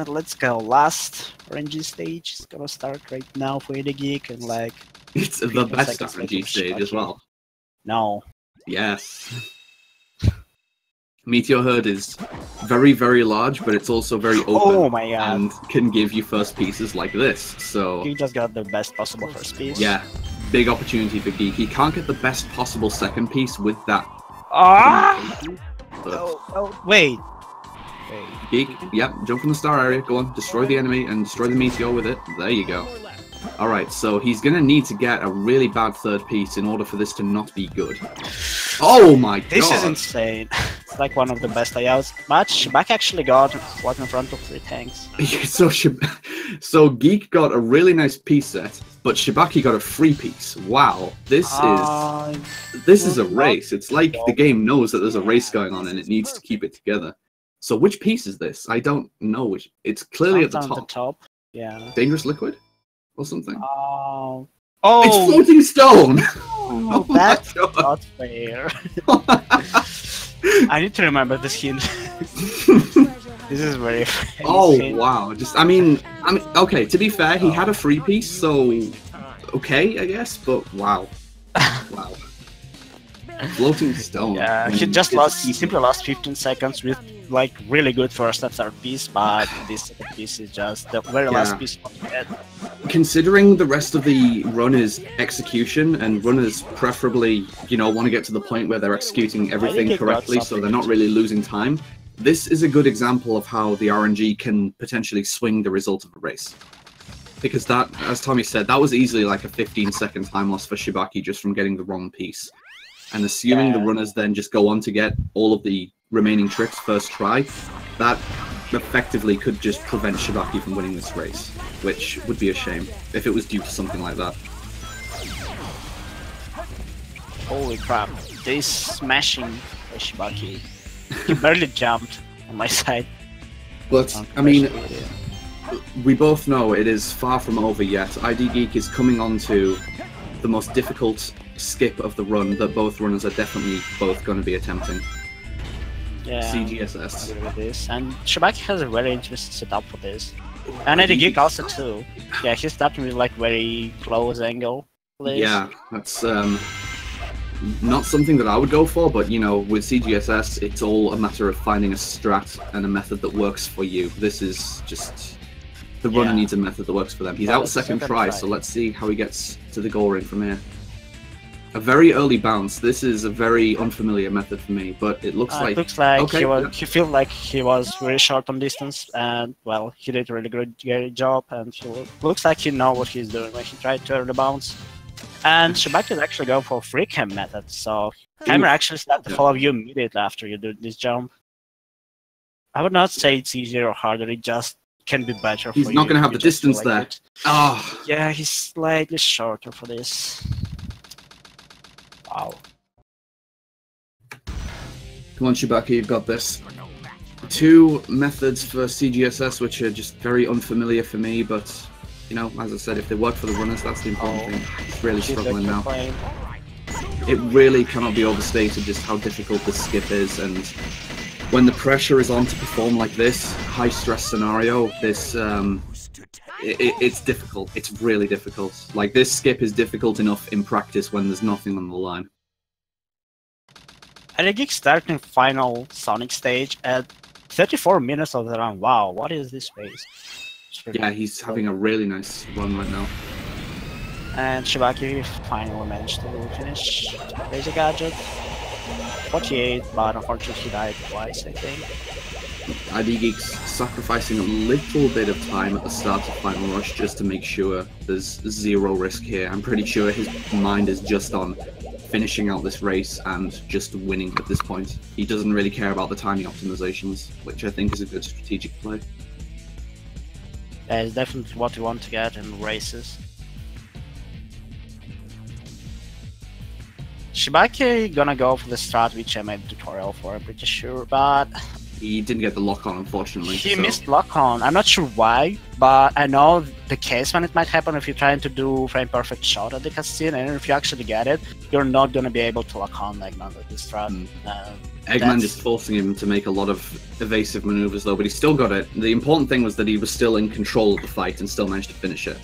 [SPEAKER 1] Let's go. Last RNG stage is gonna start right now for IDGeek, and like
[SPEAKER 2] it's the best RNG stage as well.
[SPEAKER 1] No.
[SPEAKER 2] Yes. Meteor Herd is very, very large, but it's also very open.
[SPEAKER 1] Oh my god.
[SPEAKER 2] And can give you first pieces like this. So
[SPEAKER 1] He just got the best possible first piece.
[SPEAKER 2] yeah, big opportunity for Geek. He can't get the best possible second piece with that.
[SPEAKER 1] Ah!
[SPEAKER 2] But
[SPEAKER 1] Oh, wait.
[SPEAKER 2] Geek, yep, jump from the star area, go on, destroy the enemy and destroy the meteor with it. There you go. Alright, so he's gonna need to get a really bad third piece in order for this to not be good. Oh my god!
[SPEAKER 1] This is insane. It's like one of the best layouts. But Shibakee actually got what in front of 3 tanks.
[SPEAKER 2] So Geek got a really nice piece set, but Shibakee got a free piece. Wow, this is a race. It's like the game knows that there's a race going on and it needs to keep it together. So which piece is this? I don't know which. It's clearly at the top.
[SPEAKER 1] Yeah.
[SPEAKER 2] Dangerous liquid or something.
[SPEAKER 1] Oh,
[SPEAKER 2] it's floating stone.
[SPEAKER 1] Oh, that's not fair. I need to remember this hint. This is very insane.
[SPEAKER 2] Oh wow! I mean, okay. To be fair, he had a free piece, so okay, I guess. But wow, wow. Floating stone.
[SPEAKER 1] Yeah, he just simply lost 15 seconds with like really good first and third piece, but this second piece is just the very last piece of the head.
[SPEAKER 2] Considering the rest of the run is execution, and runners preferably, want to get to the point where they're executing everything correctly, so they're not really losing time. This is a good example of how the RNG can potentially swing the result of a race. Because that, as Tommy said, that was easily like a 15-second time loss for Shibakee just from getting the wrong piece. And assuming the runners then just go on to get all of the remaining tricks first try, that effectively could just prevent Shibakee from winning this race, which would be a shame if it was due to something like that.
[SPEAKER 1] Holy crap, this smashing by Shibakee. He barely jumped on my side.
[SPEAKER 2] But, I mean, we both know it is far from over yet. IDGeek is coming on to the most difficult skip of the run that both runners are definitely both going to be attempting.
[SPEAKER 1] Yeah,
[SPEAKER 2] CGSS.
[SPEAKER 1] I agree with this. And Shibakee has a very interesting setup for this. And IDGeek also too. Yeah, he's starting with like very close angle plays.
[SPEAKER 2] Yeah, that's not something that I would go for, but with CGSS, it's all a matter of finding a strat and a method that works for you. This is just the runner needs a method that works for them. He's out second try, so let's see how he gets to the goal ring from here. A very early bounce. This is a very unfamiliar method for me, but it looks like...
[SPEAKER 1] It looks like he felt like he was very short on distance, and well, he did a really good job, and he looks like he knows what he's doing when he tried to early bounce. And Shibakee is actually going for free cam method, so camera actually starts to follow you immediately after you do this jump. I would not say it's easier or harder, it just can be better for you.
[SPEAKER 2] He's not going to have the distance there. Oh.
[SPEAKER 1] Yeah, he's slightly shorter for this. Wow.
[SPEAKER 2] Come on, Shibakee, you've got this. Two methods for CGSS which are just very unfamiliar for me, but you know, as I said, if they work for the runners, that's the important thing. It's really struggling now. It really cannot be overstated just how difficult this skip is, and when the pressure is on to perform like this, high stress scenario, this it's difficult. It's really difficult. Like, this skip is difficult enough in practice when there's nothing on the line.
[SPEAKER 1] IDGeek starting final Sonic stage at 34 minutes of the run. Wow, what is this pace?
[SPEAKER 2] Yeah, he's having a really nice run right now.
[SPEAKER 1] And Shibakee finally managed to finish Laser Gadget. 48, but unfortunately he died twice, I think.
[SPEAKER 2] IDGeek's sacrificing a little bit of time at the start of Final Rush just to make sure there's zero risk here. I'm pretty sure his mind is just on finishing out this race and just winning at this point. He doesn't really care about the timing optimizations, which I think is a good strategic play.
[SPEAKER 1] That is definitely what you want to get in races. Shibakee gonna go for the strat, which I made a tutorial for, I'm pretty sure, but
[SPEAKER 2] he didn't get the lock on, unfortunately.
[SPEAKER 1] He missed lock on. I'm not sure why, but I know the case when it might happen if you're trying to do frame perfect shot at the cutscene, and if you actually get it, you're not gonna be able to lock on like none of this strat.
[SPEAKER 2] Eggman just forcing him to make a lot of evasive maneuvers though, but he still got it. The important thing was that he was still in control of the fight and still managed to finish it.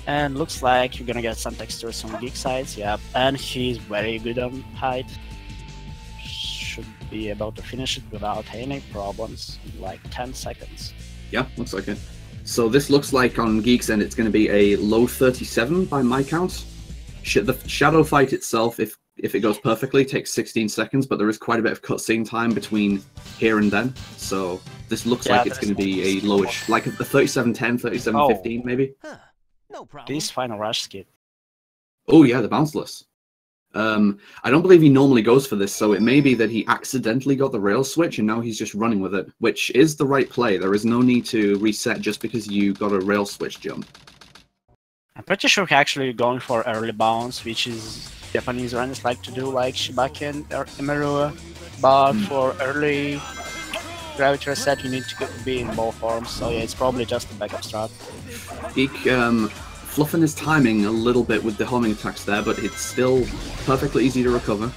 [SPEAKER 1] And looks like you're gonna get some textures on Geek sides, yeah. And he's very good on height. Should be able to finish it without any problems in like 10 seconds.
[SPEAKER 2] Yeah, looks like it. So this looks like on Geek's end it's going to be a low 37 by my count. The shadow fight itself, if it goes perfectly, takes 16 seconds, but there is quite a bit of cutscene time between here and then. So this looks like it's going to be a lowish, like a 37-10, 37-15 maybe.
[SPEAKER 4] Huh. No problem.
[SPEAKER 1] This final rush skip.
[SPEAKER 2] Oh yeah, the bounceless. I don't believe he normally goes for this, so it may be that he accidentally got the rail switch and now he's just running with it, which is the right play. There is no need to reset just because you got a rail switch jump.
[SPEAKER 1] I'm pretty sure he's actually going for early bounce, which is Japanese runners like to do, like Shibakee and Emerua. But for early gravity reset, you need to be in both forms, so yeah, it's probably just a backup strat.
[SPEAKER 2] Geek fluffing his timing a little bit with the homing attacks there, but it's still perfectly easy to recover.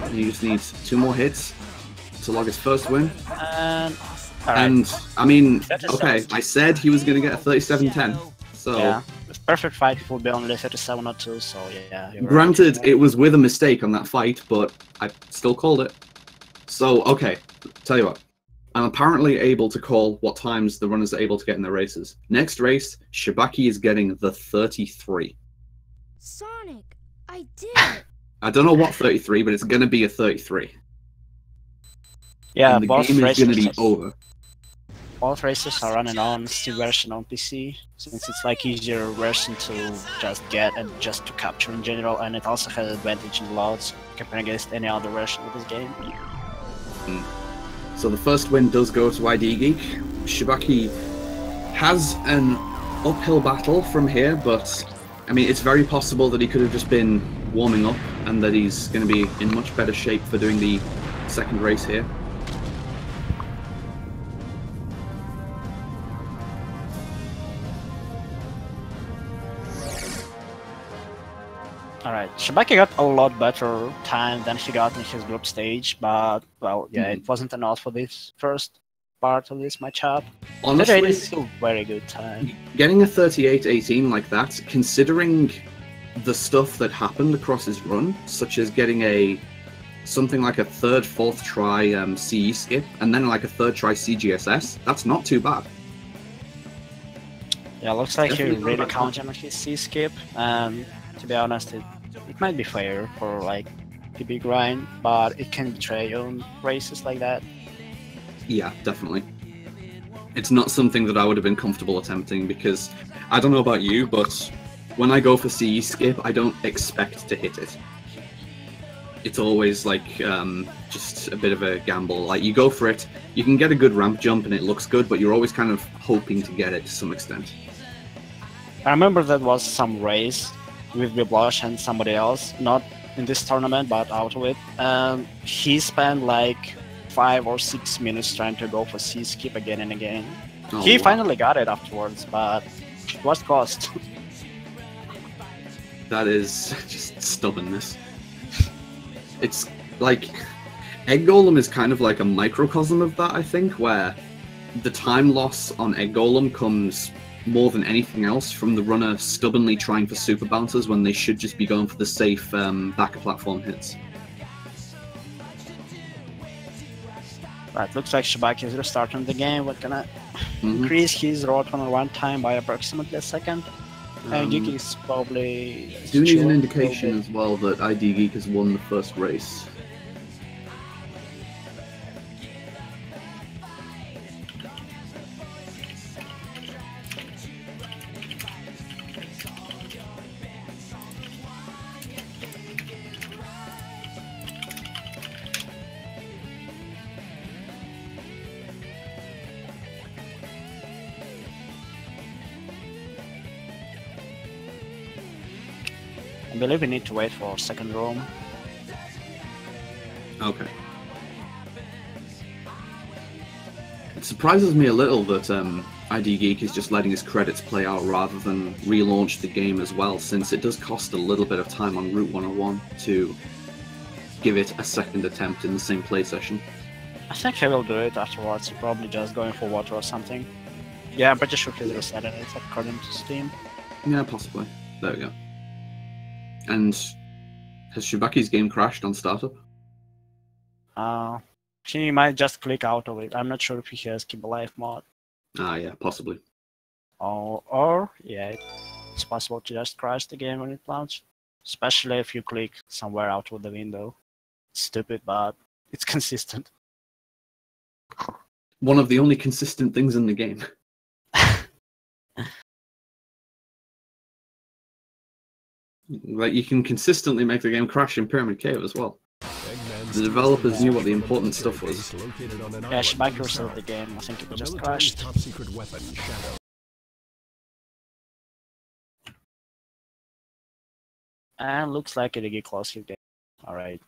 [SPEAKER 2] And he just needs 2 more hits to log his first win.
[SPEAKER 1] And
[SPEAKER 2] I mean, okay, I said he was going to get a 37-10, so...
[SPEAKER 1] Yeah, with perfect fight it will be only 37-2, so yeah.
[SPEAKER 2] Granted, it was with a mistake on that fight, but I still called it. So, okay, tell you what. I'm apparently able to call what times the runners are able to get in their races. Next race, Shibakee is getting the 33.
[SPEAKER 3] Sonic, I did it!
[SPEAKER 2] I don't know what 33, but it's going to be a 33.
[SPEAKER 1] Yeah,
[SPEAKER 2] and the game is going to be over.
[SPEAKER 1] Both races are running on Steam version on PC, since it's like easier version to just get and just to capture in general, and it also has advantage in loads compared against any other version of this game.
[SPEAKER 2] So the first win does go to IDGeek. Shibakee has an uphill battle from here, but I mean, it's very possible that he could have just been warming up and that he's going to be in much better shape for doing the second race here.
[SPEAKER 1] Alright, Shibakee got a lot better time than he got in his group stage, but, well, yeah, it wasn't enough for this first part of this matchup.
[SPEAKER 2] Honestly,
[SPEAKER 1] it's still very good time.
[SPEAKER 2] Getting a 38-18 like that, considering the stuff that happened across his run, such as getting something like a 3rd, 4th try CE skip, and then like a 3rd try CGSS, that's not too bad.
[SPEAKER 1] Yeah, looks like he
[SPEAKER 2] Definitely
[SPEAKER 1] really counted on his C skip, and to be honest, it might be fair for like PB grind, but it can betray you on races like that.
[SPEAKER 2] Yeah, definitely. It's not something that I would have been comfortable attempting because I don't know about you, but when I go for CE skip, I don't expect to hit it. It's always like just a bit of a gamble. Like, you go for it, you can get a good ramp jump and it looks good, but you're always kind of hoping to get it to some extent.
[SPEAKER 1] I remember there was some race with Blush and somebody else, not in this tournament, but out of it. He spent like 5 or 6 minutes trying to go for C skip again and again.
[SPEAKER 2] Oh,
[SPEAKER 1] He
[SPEAKER 2] wow.
[SPEAKER 1] finally got it afterwards, but what cost?
[SPEAKER 2] That is just stubbornness. It's like Egg Golem is kind of like a microcosm of that, I think, where the time loss on Egg Golem comes more than anything else from the runner stubbornly trying for super bouncers when they should just be going for the safe back platform hits.
[SPEAKER 1] Right, looks like Shibakee is restarting the game. We're gonna increase his roadrunner one time by approximately a second. Geek is probably...
[SPEAKER 2] Do need
[SPEAKER 1] chill
[SPEAKER 2] an
[SPEAKER 1] a
[SPEAKER 2] indication
[SPEAKER 1] little bit.
[SPEAKER 2] as well that IDGeek has won the first race.
[SPEAKER 1] I believe we need to wait for second room.
[SPEAKER 2] Okay. It surprises me a little that IDGeek is just letting his credits play out rather than relaunch the game as well, since it does cost a little bit of time on Route 101 to give it a second attempt in the same play session.
[SPEAKER 1] I think he will do it afterwards. He's probably just going for water or something. Yeah, I'm pretty sure he's resetting it according to Steam.
[SPEAKER 2] Yeah, possibly. There we go. And has Shibakee's game crashed on startup?
[SPEAKER 1] He might just click out of it. I'm not sure if he has Keep Alive mod.
[SPEAKER 2] Ah, yeah, possibly.
[SPEAKER 1] Or yeah, it's possible to just crash the game when it launches. Especially if you click somewhere out of the window. It's stupid, but it's consistent.
[SPEAKER 2] One of the only consistent things in the game. Like, you can consistently make the game crash in Pyramid Cave as well. The developers knew what the important stuff was.
[SPEAKER 1] Yeah, Shibakee reset the game. I think it just crashed.
[SPEAKER 4] Top secret weapon, Shadow.
[SPEAKER 1] And looks like it'll get close to the game. Alright.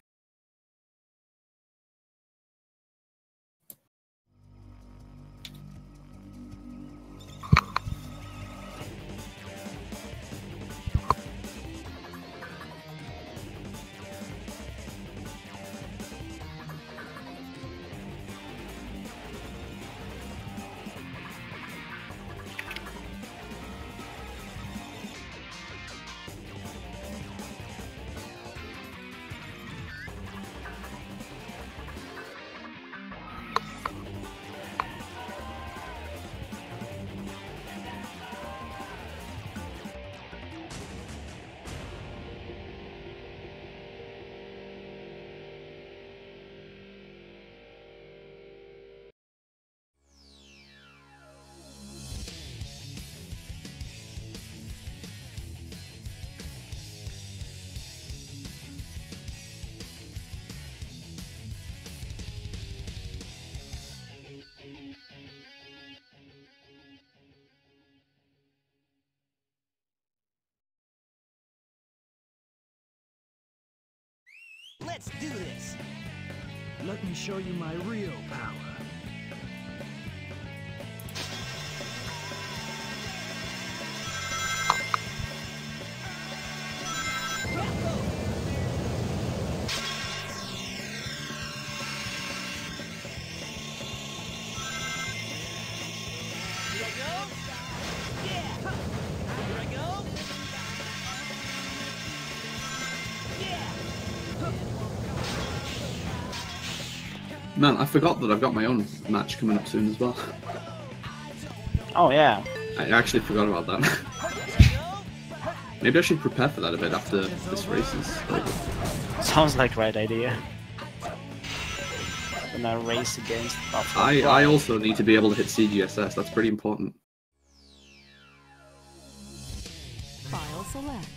[SPEAKER 5] Let's do this! Let me show you my real power. Here I go! Yeah! Here I go!
[SPEAKER 2] Man, I forgot that I've got my own match coming up soon as well.
[SPEAKER 1] Oh yeah.
[SPEAKER 2] I actually forgot about that. Maybe I should prepare for that a bit after this race is over.
[SPEAKER 1] Sounds like right idea. Gonna race against Buffalo.
[SPEAKER 2] I also need to be able to hit CGSS, that's pretty important.
[SPEAKER 6] File select.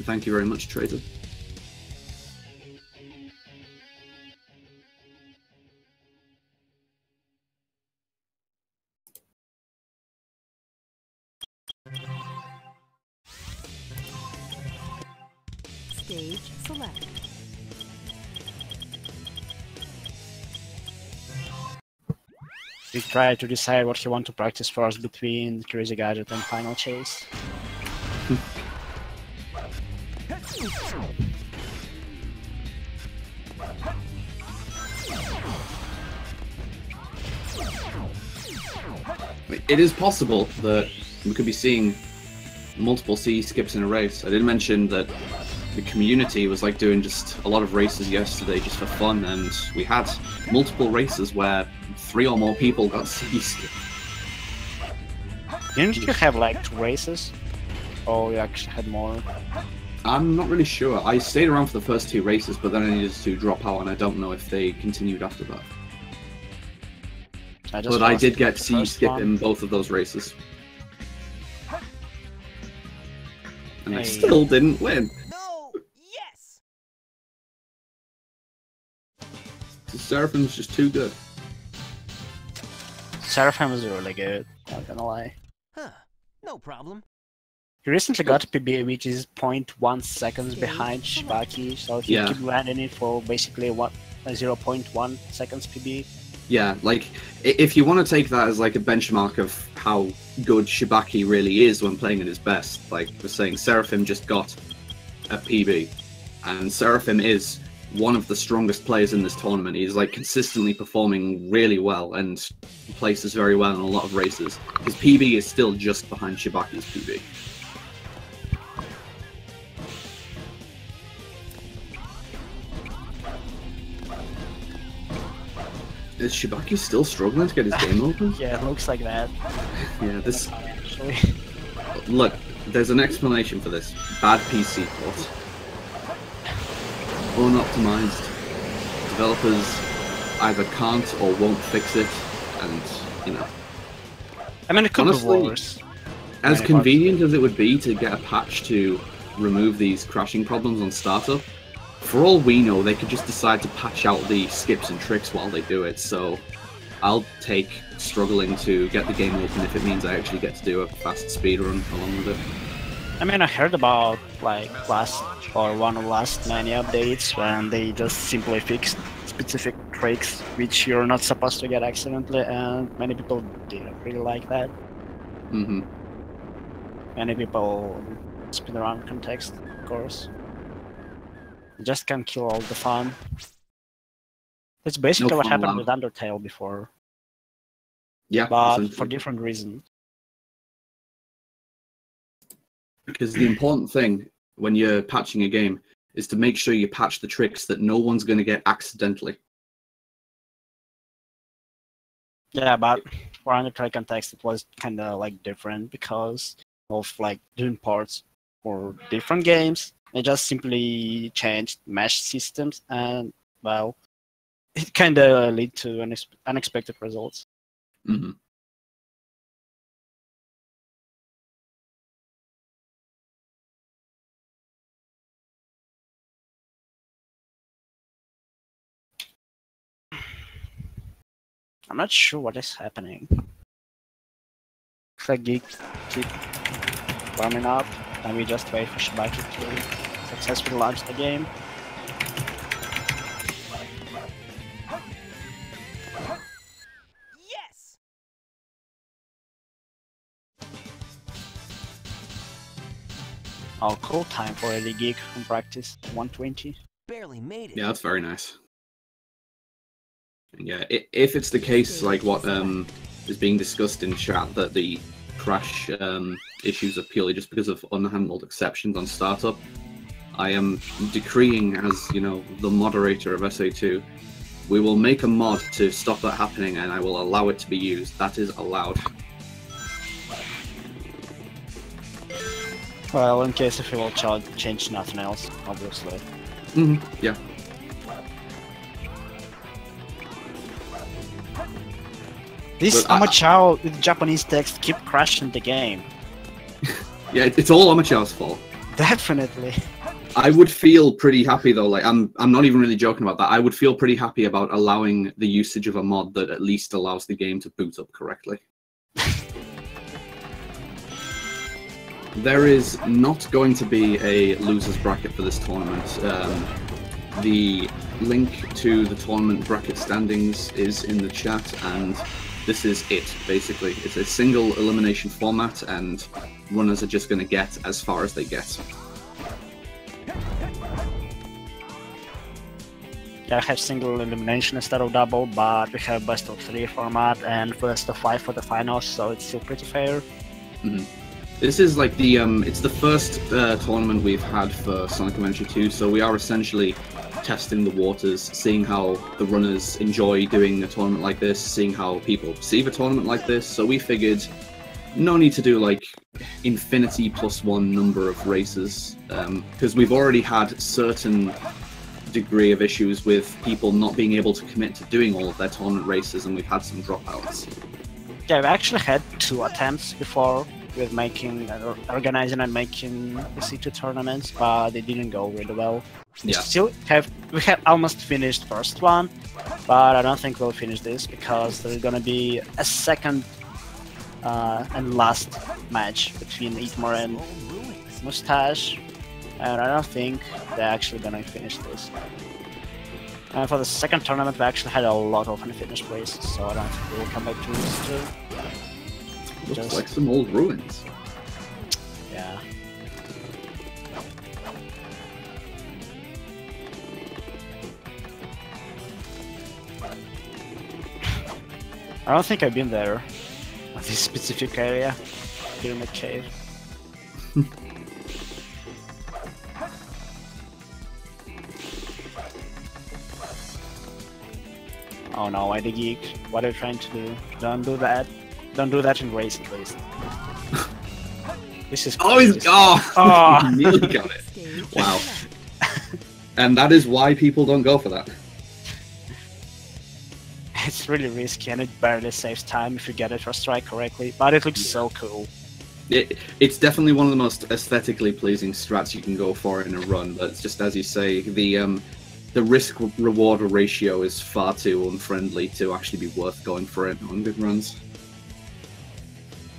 [SPEAKER 2] Thank you very much, Traitor.
[SPEAKER 6] Stage select.
[SPEAKER 1] We try to decide what you want to practice first between Crazy Gadget and Final Chase.
[SPEAKER 2] It is possible that we could be seeing multiple C skips in a race. I did mention that the community was like doing just a lot of races yesterday just for fun, and we had multiple races where 3 or more people got C skip.
[SPEAKER 1] Didn't you have like 2 races? Or you actually had more?
[SPEAKER 2] I'm not really sure. I stayed around for the first 2 races, but then I needed to drop out, and I don't know if they continued after that. But I did get C skip in both of those races. And I still didn't win.
[SPEAKER 5] No! Yes!
[SPEAKER 2] Seraphim's just too good.
[SPEAKER 1] Seraphim is really good, not gonna lie.
[SPEAKER 5] Huh. No problem.
[SPEAKER 1] He recently got a PB which is 0.1 seconds behind Shibakee, so he keep landing it for basically 0.1 seconds PB.
[SPEAKER 2] Yeah, like, if you want to take that as like a benchmark of how good Shibakee really is when playing at his best, like we're saying, Seraphim just got a PB, and Seraphim is one of the strongest players in this tournament. He's like consistently performing really well and places very well in a lot of races. His PB is still just behind Shibakee's PB. Is Shibakee still struggling to get his game open?
[SPEAKER 1] Yeah, it looks like that.
[SPEAKER 2] Yeah, this...
[SPEAKER 1] Actually.
[SPEAKER 2] Look, there's an explanation for this. Bad PC port. Unoptimized. Developers either can't or won't fix it, and, you know.
[SPEAKER 1] I mean, it could
[SPEAKER 2] honestly,
[SPEAKER 1] be worse.
[SPEAKER 2] As convenient as it would be to get a patch to remove these crashing problems on startup, for all we know, they could just decide to patch out the skips and tricks while they do it, so I'll take struggling to get the game open if it means I actually get to do a fast speedrun along with it.
[SPEAKER 1] I mean, I heard about like one of the last many updates when they just simply fixed specific tricks which you're not supposed to get accidentally, and many people didn't really like that.
[SPEAKER 2] Mm-hmm.
[SPEAKER 1] Many people speedrun context, of course. You just can kill all the fun. It's basically what happened with Undertale before.
[SPEAKER 2] Yeah,
[SPEAKER 1] but for different reasons.
[SPEAKER 2] Because the important thing when you're patching a game is to make sure you patch the tricks that no one's going to get accidentally.
[SPEAKER 1] Yeah, but for Undertale context, it was kind of like different because of like doing parts for different games. They just simply changed mesh systems, and well, it kind of led to unexpected results.
[SPEAKER 2] Mm-hmm.
[SPEAKER 1] I'm not sure what is happening. Looks like Geek keep warming up, and we just wait for Shibakee to successfully launch the game.
[SPEAKER 5] Yes!
[SPEAKER 1] Oh, cool time for IDGeek on practice 120.
[SPEAKER 5] Barely made it.
[SPEAKER 2] Yeah, that's very nice. And yeah, if it's the case, like what is being discussed in chat, that the crash issues are purely just because of unhandled exceptions on startup, I am decreeing, as you know, the moderator of SA2, we will make a mod to stop that happening, and I will allow it to be used. That is allowed.
[SPEAKER 1] Well, in case if you will change nothing else, obviously.
[SPEAKER 2] Mm-hmm. Yeah.
[SPEAKER 1] This Amachao with Japanese text keep crashing the game.
[SPEAKER 2] Yeah, it's all Amachao's fault.
[SPEAKER 1] Definitely.
[SPEAKER 2] I would feel pretty happy though, like I'm not even really joking about that. I would feel pretty happy about allowing the usage of a mod that at least allows the game to boot up correctly. There is not going to be a loser's bracket for this tournament. The link to the tournament bracket standings is in the chat, and this is it, basically. It's a single elimination format, and runners are just going to get as far as they get.
[SPEAKER 7] Yeah, I have single elimination instead of double, but we have best of 3 format and best of 5 for the finals, so it's still pretty fair.
[SPEAKER 2] Mm-hmm. This is like the it's the first tournament we've had for Sonic Adventure 2, so we are essentially testing the waters, seeing how the runners enjoy doing a tournament like this, seeing how people perceive a tournament like this. So we figured no need to do like infinity +1 number of races, because we've already had certain degree of issues with people not being able to commit to doing all of their tournament races, and we've had some dropouts.
[SPEAKER 7] Yeah, we actually had 2 attempts before with organizing and making the C2 tournaments, but they didn't go really well.
[SPEAKER 2] Yeah.
[SPEAKER 7] We have almost finished first one, but I don't think we'll finish this because there's gonna be a second and last match between Eatmore and Mustache, and I don't think they're actually gonna finish this. And for the second tournament, we actually had a lot of unfinished races, so I don't think we'll come back to this too.
[SPEAKER 2] Looks like some old ruins.
[SPEAKER 7] Yeah. I don't think I've been there, at this specific area, here in the cave. Oh no, IDGeek, what are you trying to do? Don't do that. Don't do that in race, at least. This is
[SPEAKER 2] Oh, he's
[SPEAKER 7] Oh.
[SPEAKER 2] nearly got it. Wow. And that is why people don't go for that.
[SPEAKER 7] It's really risky and it barely saves time if you get it first strike correctly, but it looks so cool.
[SPEAKER 2] It's definitely one of the most aesthetically pleasing strats you can go for in a run, but it's just as you say, the risk-reward ratio is far too unfriendly to actually be worth going for it on good runs.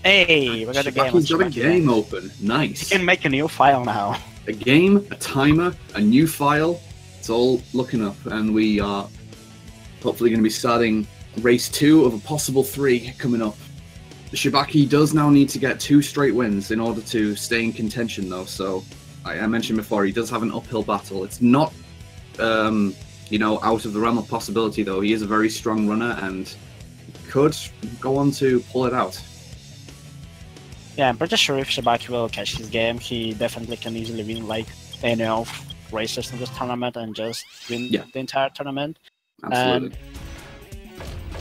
[SPEAKER 7] Hey, we got a game.
[SPEAKER 2] Shibakee's got a game open. Nice.
[SPEAKER 7] You can make a new file now.
[SPEAKER 2] A game, a timer, a new file. It's all looking up, and we are hopefully going to be starting race 2 of a possible 3 coming up. Shibakee does now need to get 2 straight wins in order to stay in contention, though. So I mentioned before, he does have an uphill battle. It's not, you know, out of the realm of possibility, though. He is a very strong runner and could go on to pull it out.
[SPEAKER 7] Yeah, I'm pretty sure if Shibakee will catch his game, he definitely can easily win like any of races in this tournament and just win the entire tournament.
[SPEAKER 2] Absolutely.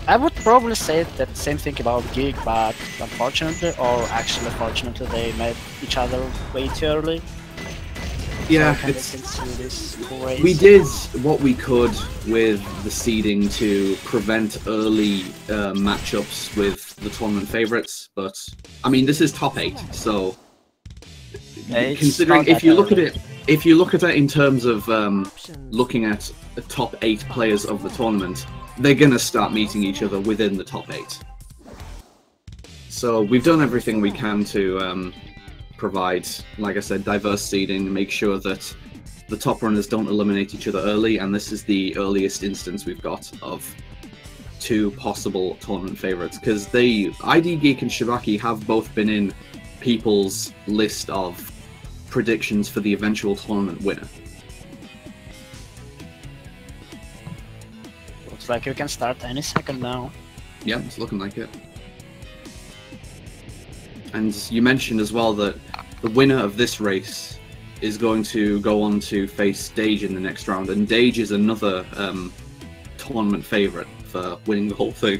[SPEAKER 7] I would probably say that same thing about Geek, but unfortunately, or actually fortunately, they met each other way too early.
[SPEAKER 2] Yeah,
[SPEAKER 7] so
[SPEAKER 2] we did what we could with the seeding to prevent early matchups with the tournament favorites, but I mean this is top 8, so considering if you look at it in terms of looking at the top 8 players of the tournament, they're gonna start meeting each other within the top 8. So we've done everything we can to provide, like I said, diverse seeding, make sure that the top runners don't eliminate each other early, and this is the earliest instance we've got of 2 possible tournament favorites, because IDGeek and Shibakee have both been in people's list of predictions for the eventual tournament winner.
[SPEAKER 7] Looks like you can start any second now.
[SPEAKER 2] Yeah, it's looking like it. And you mentioned as well that the winner of this race is going to go on to face Dage in the next round, and Dage is another tournament favorite for winning the whole thing.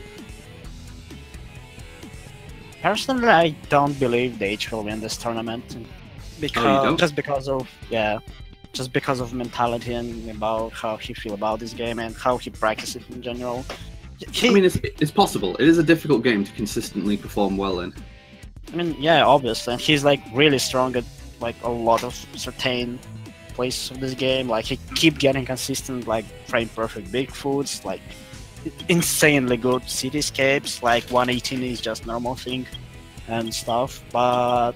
[SPEAKER 7] Personally, I don't believe Dage will win this tournament because just because of mentality and about how he feels about this game and how he practices it in general.
[SPEAKER 2] I mean, it's possible. It is a difficult game to consistently perform well in.
[SPEAKER 7] I mean, yeah, obviously, and he's like really strong at like a lot of certain places of this game. Like he keep getting consistent, like frame perfect Bigfoots, like insanely good cityscapes. Like 118 is just normal thing and stuff. But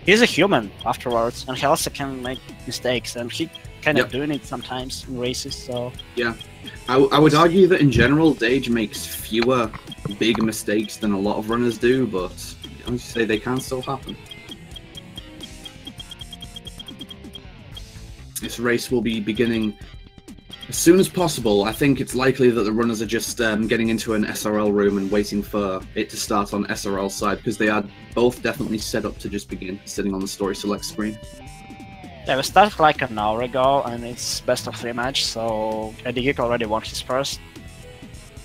[SPEAKER 7] he's a human afterwards, and he also can make mistakes, and he kind of doing it sometimes in races. So
[SPEAKER 2] yeah, I would argue that in general, Dage makes fewer big mistakes than a lot of runners do, but I would say they can still happen. This race will be beginning as soon as possible. I think it's likely that the runners are just getting into an SRL room and waiting for it to start on SRL side, because they are both definitely set up to just begin, sitting on the story select screen.
[SPEAKER 7] yeah, we started like an hour ago, and it's best of 3 match, so IDGeek already won his first.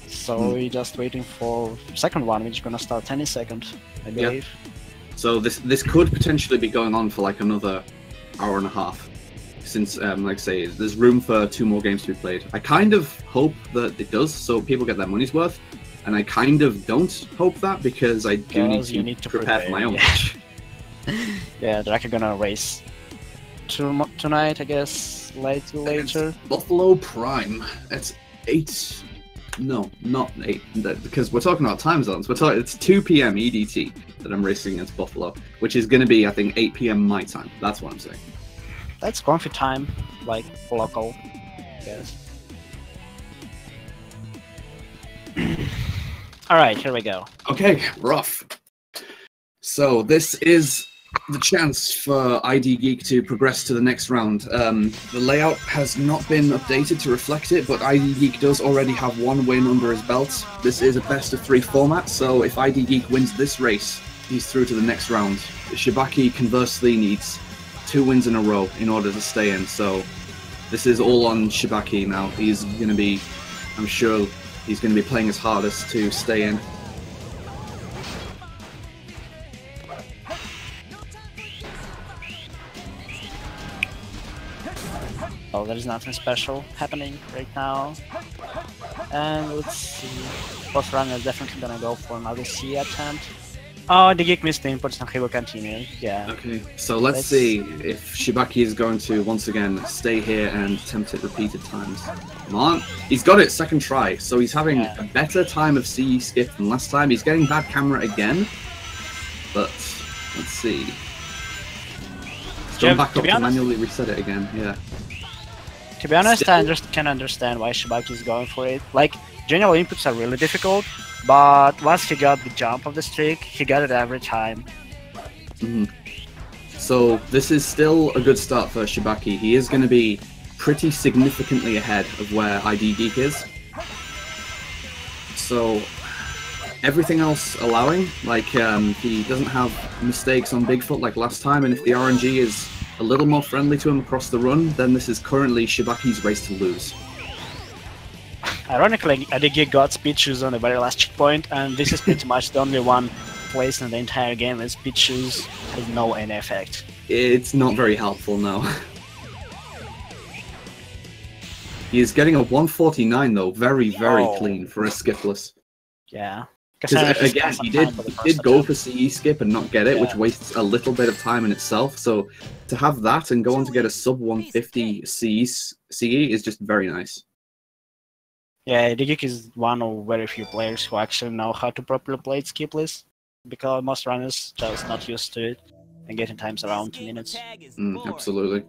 [SPEAKER 7] So we're just waiting for second one, which is gonna start any second, I believe.
[SPEAKER 2] Yeah. So this could potentially be going on for like another hour and a half. Since, like I say, there's room for 2 more games to be played. I kind of hope that it does, so people get their money's worth, and I kind of don't hope that, because I do need to prepare for my own match.
[SPEAKER 7] Yeah, they're actually gonna race tonight, I guess, later.
[SPEAKER 2] Buffalo Prime. That's 8. No, not 8, because we're talking about time zones. It's 2 p.m. EDT that I'm racing against Buffalo, which is going to be, I think, 8 p.m. my time. That's what I'm saying.
[SPEAKER 7] That's comfy time, like local, yes. Alright, here we go.
[SPEAKER 2] Okay, rough. So this is the chance for IDGeek to progress to the next round. The layout has not been updated to reflect it, but IDGeek does already have 1 win under his belt. This is a best of 3 format, so if IDGeek wins this race, he's through to the next round. Shibakee conversely needs 2 wins in a row in order to stay in, so this is all on Shibakee now. He's going to be, I'm sure he's going to be playing his hardest to stay in.
[SPEAKER 7] Oh, there's nothing special happening right now. And let's see, both runners definitely gonna go for another C attempt. Oh, the geek missed the inputs and he will continue. Yeah.
[SPEAKER 2] Okay, so let's see if Shibakee is going to once again stay here and attempt it repeated times. Come on, he's got it, second try. So he's having a better time of CE skip than last time. He's getting bad camera again, but let's see. Jump back up to manually reset it again. Yeah.
[SPEAKER 7] To be honest, I just can understand why Shibakee is going for it. Like, general inputs are really difficult, but once he got the jump of the streak, he got it every time.
[SPEAKER 2] So this is still a good start for Shibakee. He is going to be pretty significantly ahead of where IDGeek is. So everything else allowing, like he doesn't have mistakes on Bigfoot like last time, and if the RNG is a little more friendly to him across the run, then this is currently Shibakee's race to lose.
[SPEAKER 7] Ironically, IDGeek got speed shoes on the very last checkpoint, and this is pretty much the only one place in the entire game where speed shoes has no any effect.
[SPEAKER 2] It's not very helpful now. He is getting a 149 though, very clean for a skipless.
[SPEAKER 7] Yeah.
[SPEAKER 2] Because again, he did go for CE skip and not get it, which wastes a little bit of time in itself. So to have that and go on to get a sub 150 CE is just very nice.
[SPEAKER 7] Yeah, IDGeek is one of very few players who actually know how to properly play skipless, because most runners just not used to it and getting times around 2 minutes.
[SPEAKER 2] Absolutely.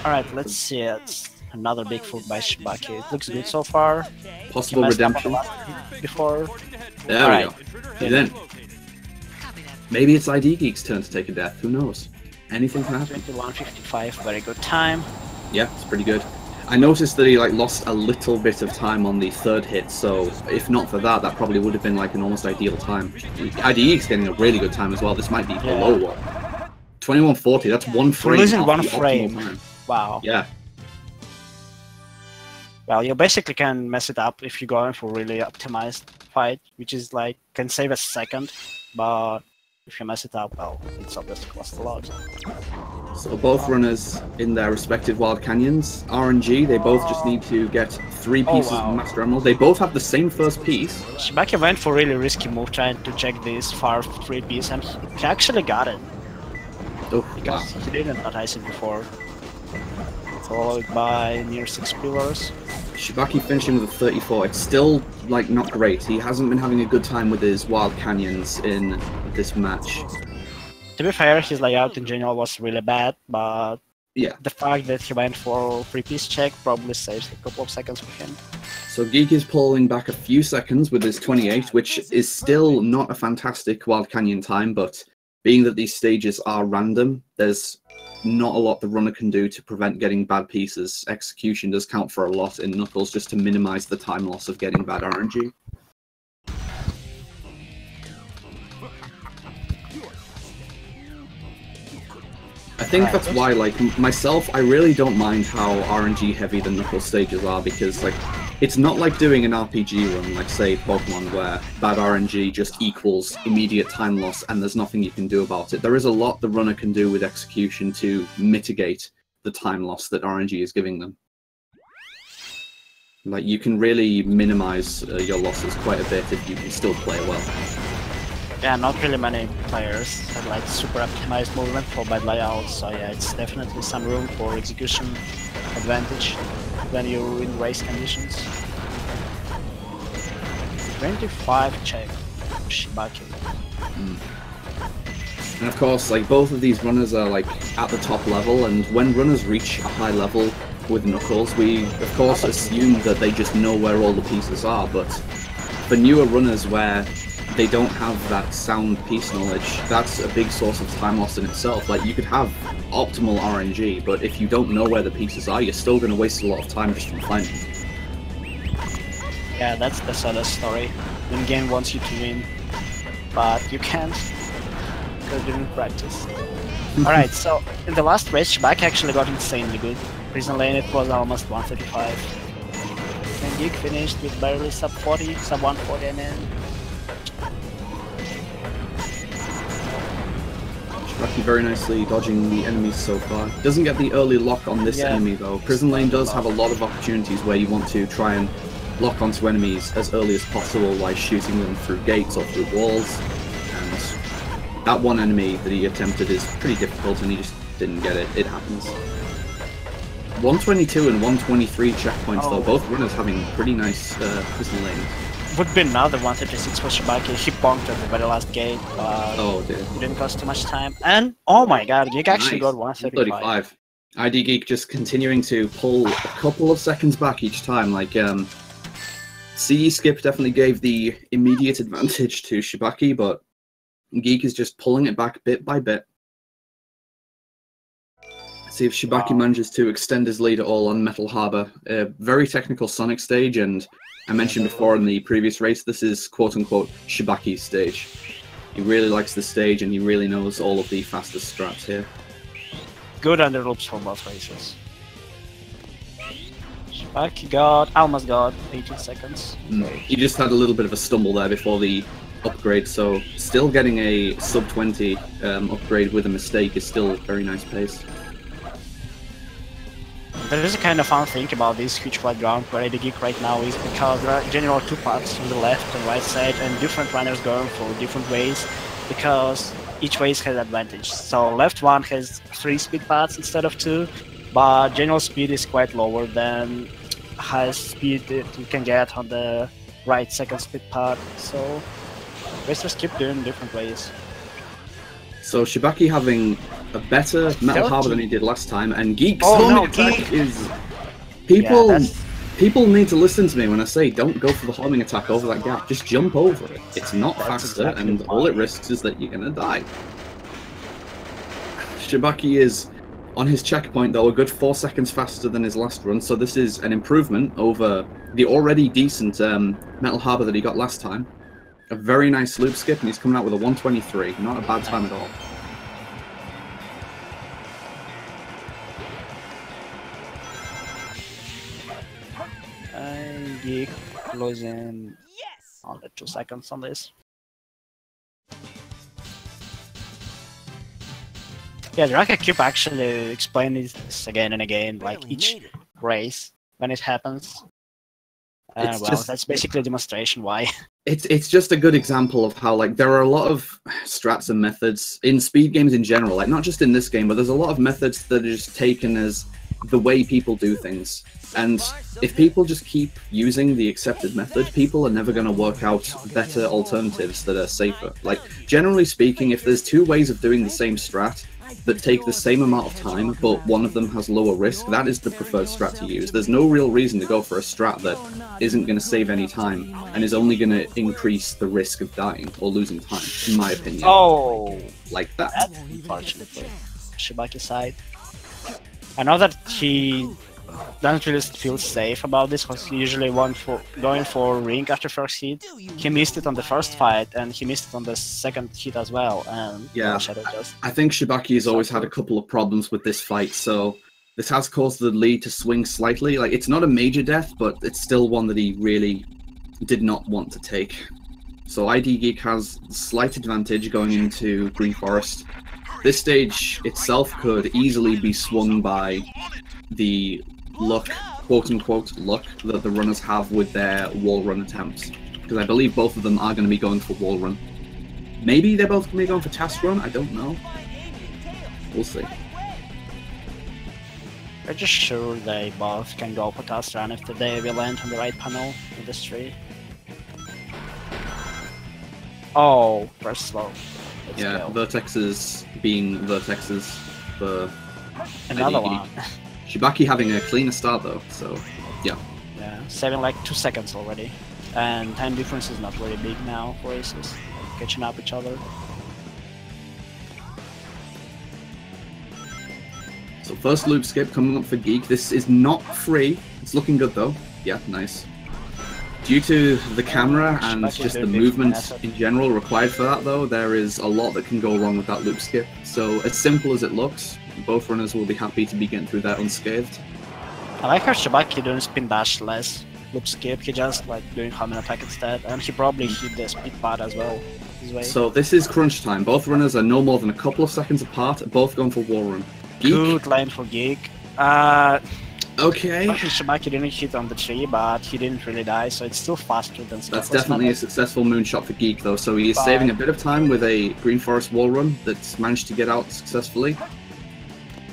[SPEAKER 7] Alright, let's see it. Another Bigfoot by Shibakee. It looks good so far.
[SPEAKER 2] Possible redemption.
[SPEAKER 7] Before.
[SPEAKER 2] There we go. He's in. Maybe it's IDGeek's turn to take a death. Who knows? Anything can happen.
[SPEAKER 7] 21:55, very good time.
[SPEAKER 2] Yeah, it's pretty good. I noticed that he lost a little bit of time on the 3rd hit, so if not for that, that probably would have been like an almost ideal time. IDGeek's getting a really good time as well. This might be below one. 21:40. That's 1 frame.
[SPEAKER 7] We're losing 1 frame. Wow.
[SPEAKER 2] Yeah.
[SPEAKER 7] Well, you basically can mess it up if you're going for really optimized fight, which is like, can save a second, but if you mess it up, well, it's obviously cost a lot.
[SPEAKER 2] So both runners in their respective Wild Canyons, RNG, they both just need to get 3 pieces of Master Emerald. They both have the same first piece.
[SPEAKER 7] Shibakee went for a really risky move trying to check this far 3 piece, and he actually got it.
[SPEAKER 2] Oh,
[SPEAKER 7] because he didn't notice it before. Followed by near 6 pillars.
[SPEAKER 2] Shibakee finishing with a 34. It's still not great. He hasn't been having a good time with his Wild Canyons in this match.
[SPEAKER 7] To be fair, his layout in general was really bad, but
[SPEAKER 2] Yeah.
[SPEAKER 7] the fact that he went for three-piece check probably saves a couple of seconds for him.
[SPEAKER 2] So Geek is pulling back a few seconds with his 28, which is still not a fantastic Wild Canyon time, but being that these stages are random, there's not a lot the runner can do to prevent getting bad pieces. Execution does count for a lot in Knuckles, just to minimize the time loss of getting bad RNG. I think that's why, like, myself, I really don't mind how RNG heavy the Knuckles stages are, because, like, it's not like doing an RPG run, like, say, Pokemon, where bad RNG just equals immediate time loss and there's nothing you can do about it. There is a lot the runner can do with execution to mitigate the time loss that RNG is giving them. Like, you can really minimize your losses quite a bit if you can still play well.
[SPEAKER 7] Yeah, not really many players have like super optimized movement for bad layouts, so yeah, it's definitely some room for execution advantage when you're in race conditions. 25 check, Shibakee.
[SPEAKER 2] And of course, like, both of these runners are like at the top level, and when runners reach a high level with Knuckles, we of course assume that they just know where all the pieces are, but for newer runners where they don't have that sound piece knowledge, that's a big source of time loss in itself. Like, you could have optimal RNG, but if you don't know where the pieces are, you're still going to waste a lot of time just from finding them.
[SPEAKER 7] Yeah, that's the saddest story. The game wants you to win, but you can't because you didn't practice. Alright, so in the last race, Shibakee actually got insanely good. Prison lane, it was almost 135. And Geek finished with barely sub 40, sub 140, I mean.
[SPEAKER 2] Shibakee very nicely dodging the enemies so far. Doesn't get the early lock on this enemy though. Prison lane does have a lot of opportunities where you want to try and lock onto enemies as early as possible by shooting them through gates or through walls. And that one enemy that he attempted is pretty difficult and he just didn't get it. It happens. 122 and 123 checkpoints though, both runners having pretty nice prison lanes.
[SPEAKER 7] Would be another 136 for Shibakee. He bonked at the very last gate, but it didn't cost too much time. And oh my god, Geek actually got 135.
[SPEAKER 2] IDGeek just continuing to pull a couple of seconds back each time. Like, CE skip definitely gave the immediate advantage to Shibakee, but Geek is just pulling it back bit by bit. See if Shibakee manages to extend his lead at all on Metal Harbor. A very technical Sonic stage, and I mentioned before in the previous race, this is quote-unquote Shibakee's stage. He really likes the stage and he really knows all of the fastest strats here.
[SPEAKER 7] Good under loops for both races. Shibakee almost got 18 seconds.
[SPEAKER 2] He just had a little bit of a stumble there before the upgrade, so still getting a sub 20 upgrade with a mistake is still a very nice pace.
[SPEAKER 7] There is a kind of fun thing about this huge flat ground where IDGeek right now is because there are in general two paths on the left and right side and different runners going for different ways because each race has advantage. So left one has 3 speed paths instead of 2, but general speed is quite lower than highest speed that you can get on the right second speed path. So racers keep doing different ways. So
[SPEAKER 2] Shibakee having a better Metal Harbor than he did last time, and Geek's
[SPEAKER 7] Geek
[SPEAKER 2] is... People need to listen to me when I say don't go for the homing attack over that gap, just jump over it. It's not faster, and all it risks is that you're gonna die. Shibakee is on his checkpoint though, a good 4 seconds faster than his last run, so this is an improvement over the already decent Metal Harbor that he got last time. A very nice loop skip, and he's coming out with a 123. Not a bad time at all.
[SPEAKER 7] And Geek losing under 2 seconds on this. Yeah, the Rocket Cube actually explains this again and again, like each race when it happens. And well, that's basically a demonstration why.
[SPEAKER 2] It's just a good example of how, like, there are a lot of strats and methods in speed games in general, like not just in this game, but there's a lot of methods that are just taken as the way people do things. And if people just keep using the accepted method, people are never going to work out better alternatives that are safer. Like, generally speaking, if there's two ways of doing the same strat that take the same amount of time, but one of them has lower risk, that is the preferred strat to use. There's no real reason to go for a strat that isn't going to save any time and is only going to increase the risk of dying or losing time, in my opinion.
[SPEAKER 7] Oh,
[SPEAKER 2] Like that.
[SPEAKER 7] that's unfortunately Shibakee side. I know that he doesn't really feel safe about this because he usually going for ring after first hit. He missed it on the first fight and he missed it on the second hit as well. And
[SPEAKER 2] Yeah,
[SPEAKER 7] Shadow just
[SPEAKER 2] I think Shibakee has always had a couple of problems with this fight, so this has caused the lead to swing slightly. Like, it's not a major death, but it's still one that he really did not want to take. So IDGeek has slight advantage going into Green Forest. This stage itself could easily be swung by the luck, quote-unquote luck, that the runners have with their wall run attempts. Because I believe both of them are going to be going for wall run. Maybe they're both going to be going for task run, I don't know. We'll see.
[SPEAKER 7] I'm just sure they both can go for task run if they will land on the right panel with this tree. Oh, press slow. Let's
[SPEAKER 2] Yeah,
[SPEAKER 7] go.
[SPEAKER 2] vertexes being vertexes for
[SPEAKER 7] Another
[SPEAKER 2] IDGeek.
[SPEAKER 7] one.
[SPEAKER 2] Shibakee having a cleaner start though, so yeah.
[SPEAKER 7] Yeah, saving like 2 seconds already. And time difference is not very big now for aces. Catching up each other.
[SPEAKER 2] So first loop skip coming up for Geek. This is not free. It's looking good though. Yeah, nice. Due to the camera and
[SPEAKER 7] Shibakee's
[SPEAKER 2] just the
[SPEAKER 7] very big
[SPEAKER 2] movement
[SPEAKER 7] asset.
[SPEAKER 2] in general required for that though, there is a lot that can go wrong with that loop skip. So as simple as it looks, both runners will be happy to be getting through that unscathed.
[SPEAKER 7] I like how Shibakee doing spin dash less loop skip. He just like doing common attack instead, and he probably hit the speed pad as well. His way.
[SPEAKER 2] So this is crunch time. Both runners are no more than a couple of seconds apart, both going for wall run. Geek,
[SPEAKER 7] Good line for Geek.
[SPEAKER 2] okay.
[SPEAKER 7] Shibakee didn't hit on the tree, but he didn't really die, so it's still faster than Skip.
[SPEAKER 2] That's definitely a successful moonshot for Geek though, so he is saving a bit of time with a Green Forest wall run that's managed to get out successfully.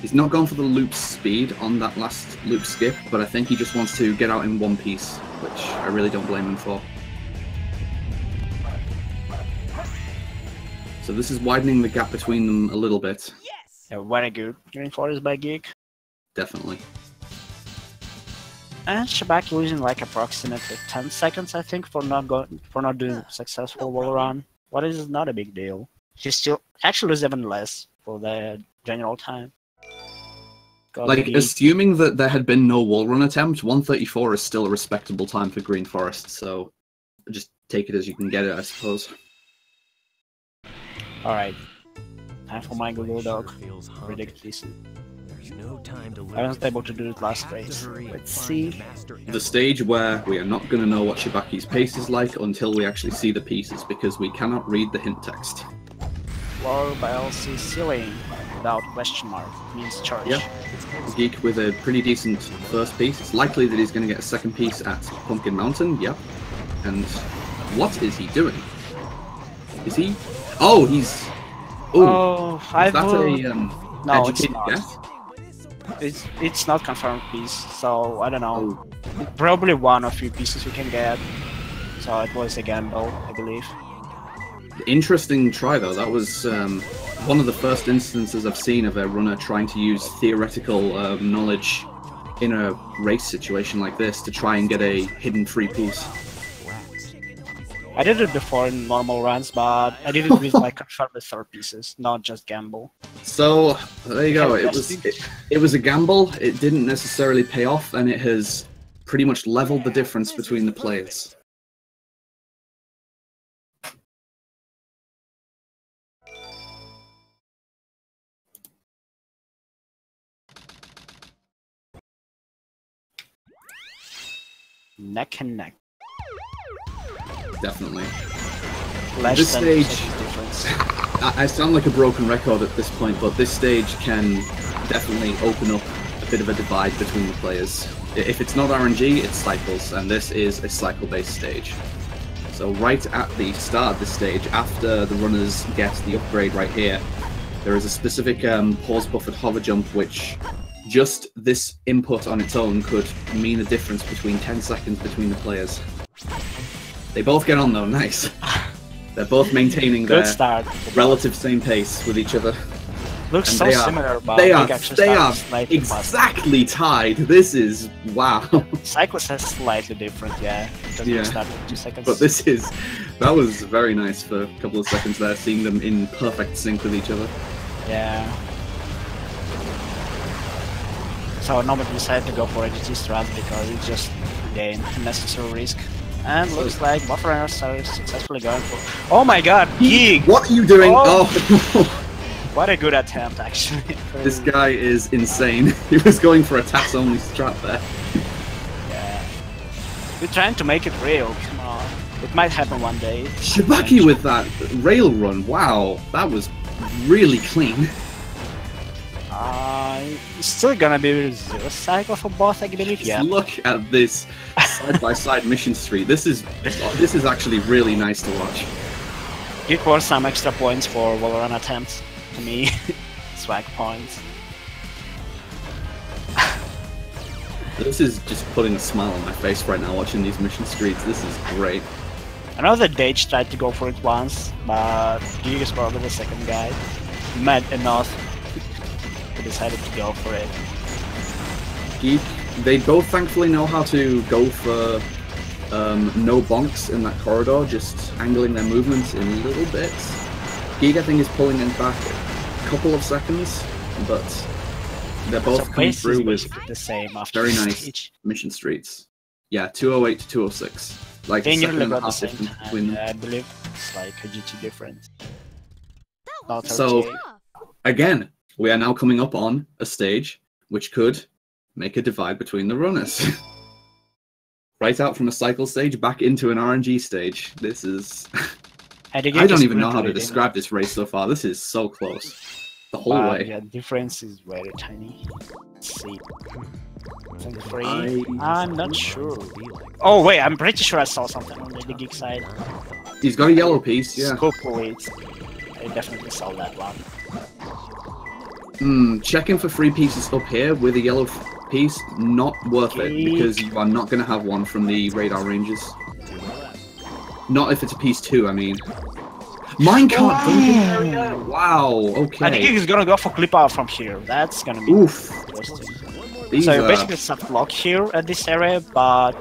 [SPEAKER 2] He's not gone for the loop speed on that last loop skip, but I think he just wants to get out in one piece, which I really don't blame him for. So this is widening the gap between them a little bit,
[SPEAKER 7] Yeah, very good. Green Forest by Geek.
[SPEAKER 2] definitely.
[SPEAKER 7] And Shibakee losing like approximately 10 seconds, I think, for not doing successful wall run. What is not a big deal. He still actually loses even less for the general time.
[SPEAKER 2] Like, assuming that there had been no wall run attempt, 134 is still a respectable time for Green Forest, so just take it as you can get it, I suppose.
[SPEAKER 7] Alright. Time for my Google Dog.
[SPEAKER 4] Feels haunted.
[SPEAKER 7] Ridiculous.
[SPEAKER 4] There's no time to
[SPEAKER 7] I wasn't able to do it last race. Let's see.
[SPEAKER 2] The stage where we are not going to know what Shibakee's pace is like until we actually see the pieces, because we cannot read the hint text.
[SPEAKER 7] Floor by LC ceiling without question mark means charge.
[SPEAKER 2] Yeah. Geek with a pretty decent first piece. It's likely that he's going to get a second piece at Pumpkin Mountain, yep. And what is he doing? Is he... Oh, he's... Ooh,
[SPEAKER 7] Oh, I
[SPEAKER 2] is that
[SPEAKER 7] will...
[SPEAKER 2] a
[SPEAKER 7] No, it's
[SPEAKER 2] educated
[SPEAKER 7] not.
[SPEAKER 2] guess?
[SPEAKER 7] It's not confirmed piece, so I don't know.
[SPEAKER 2] Oh,
[SPEAKER 7] Probably one or few pieces we can get. So it was a gamble, I believe.
[SPEAKER 2] interesting try though. That was one of the first instances I've seen of a runner trying to use theoretical knowledge in a race situation like this to try and get a hidden free piece.
[SPEAKER 7] I did it before in normal runs, but I did it with like confirmed third pieces, not just gamble.
[SPEAKER 2] So there you go. It was a gamble. It didn't necessarily pay off, and it has pretty much leveled the difference between the players.
[SPEAKER 7] Neck and neck.
[SPEAKER 2] Definitely.
[SPEAKER 7] Less
[SPEAKER 2] This
[SPEAKER 7] than
[SPEAKER 2] stage-
[SPEAKER 7] seconds difference.
[SPEAKER 2] I sound like a broken record at this point, but this stage can definitely open up a bit of a divide between the players. If it's not RNG, it's cycles, and this is a cycle-based stage. So right at the start of this stage, after the runners get the upgrade right here, there is a specific pause buffered hover jump which just this input on its own could mean a difference between 10 seconds between the players. They both get on though, nice. They're both maintaining their relative same pace with each other.
[SPEAKER 1] Looks
[SPEAKER 2] And
[SPEAKER 1] so
[SPEAKER 2] they are-
[SPEAKER 1] similar, but
[SPEAKER 2] They are
[SPEAKER 1] slightly faster.
[SPEAKER 2] exactly tied. This is wow.
[SPEAKER 1] Cyclist is slightly different, yeah. It doesn't start in 2 seconds.
[SPEAKER 2] But that was very nice for a couple of seconds there, seeing them in perfect sync with each other.
[SPEAKER 1] Yeah. So nobody decided to go for AGT strat because it's just, again, unnecessary risk. And looks like both runners are successfully going for... Oh my god, Geek!
[SPEAKER 2] What are you doing? Oh.
[SPEAKER 1] What a good attempt, actually.
[SPEAKER 2] This guy is insane. He was going for a tax-only strat there.
[SPEAKER 1] Yeah. We're trying to make it real, come on. It might happen one day.
[SPEAKER 2] Shibakee with that rail run, wow, that was really clean.
[SPEAKER 1] It's still gonna be 0 cycle for both, I believe.
[SPEAKER 2] Just
[SPEAKER 1] Yeah.
[SPEAKER 2] look at this side-by-side mission streak. This is actually really nice to watch.
[SPEAKER 1] Geek won some extra points for wall run attempts. To me, swag points.
[SPEAKER 2] This is just putting a smile on my face right now watching these mission streaks. This is great.
[SPEAKER 1] I know that Dage tried to go for it once, but Geek is probably the second guy. Mad enough. He decided to go for it.
[SPEAKER 2] Geek, they both thankfully know how to go for no bonks in that corridor, just angling their movements in little bits. Geek, I think, is pulling it back a couple of seconds, but they're both coming through with
[SPEAKER 1] the same after
[SPEAKER 2] very
[SPEAKER 1] the
[SPEAKER 2] nice
[SPEAKER 1] stage.
[SPEAKER 2] mission streets. Yeah, 208 to 206. Like
[SPEAKER 1] They
[SPEAKER 2] a second
[SPEAKER 1] nearly
[SPEAKER 2] and a
[SPEAKER 1] got the
[SPEAKER 2] half
[SPEAKER 1] same
[SPEAKER 2] difference
[SPEAKER 1] time.
[SPEAKER 2] between them.
[SPEAKER 1] Yeah, I believe it's like a GT difference. Not
[SPEAKER 2] So-
[SPEAKER 1] 38.
[SPEAKER 2] Again, we are now coming up on a stage which could make a divide between the runners. Right out from a cycle stage back into an RNG stage. This is... I don't even know how to describe this race so far. This is so close. The whole way.
[SPEAKER 1] Yeah, difference is very tiny. Let's see. Free?
[SPEAKER 2] I-
[SPEAKER 1] I'm not sure. Oh wait, I'm pretty sure I saw something on the IDGeek side.
[SPEAKER 2] He's got a yellow piece, yeah.
[SPEAKER 1] Scope weights. I definitely saw that one.
[SPEAKER 2] Checking for free pieces up here with a yellow piece, not worth it, because you are not going to have one from the radar ranges. Not if it's a piece 2, I mean. Minecart dunking area? Wow, okay.
[SPEAKER 1] I think he's gonna go for clip out from here. That's gonna be
[SPEAKER 2] Oof.
[SPEAKER 1] interesting.
[SPEAKER 2] These
[SPEAKER 1] So
[SPEAKER 2] are-
[SPEAKER 1] basically it's a block here at this area, but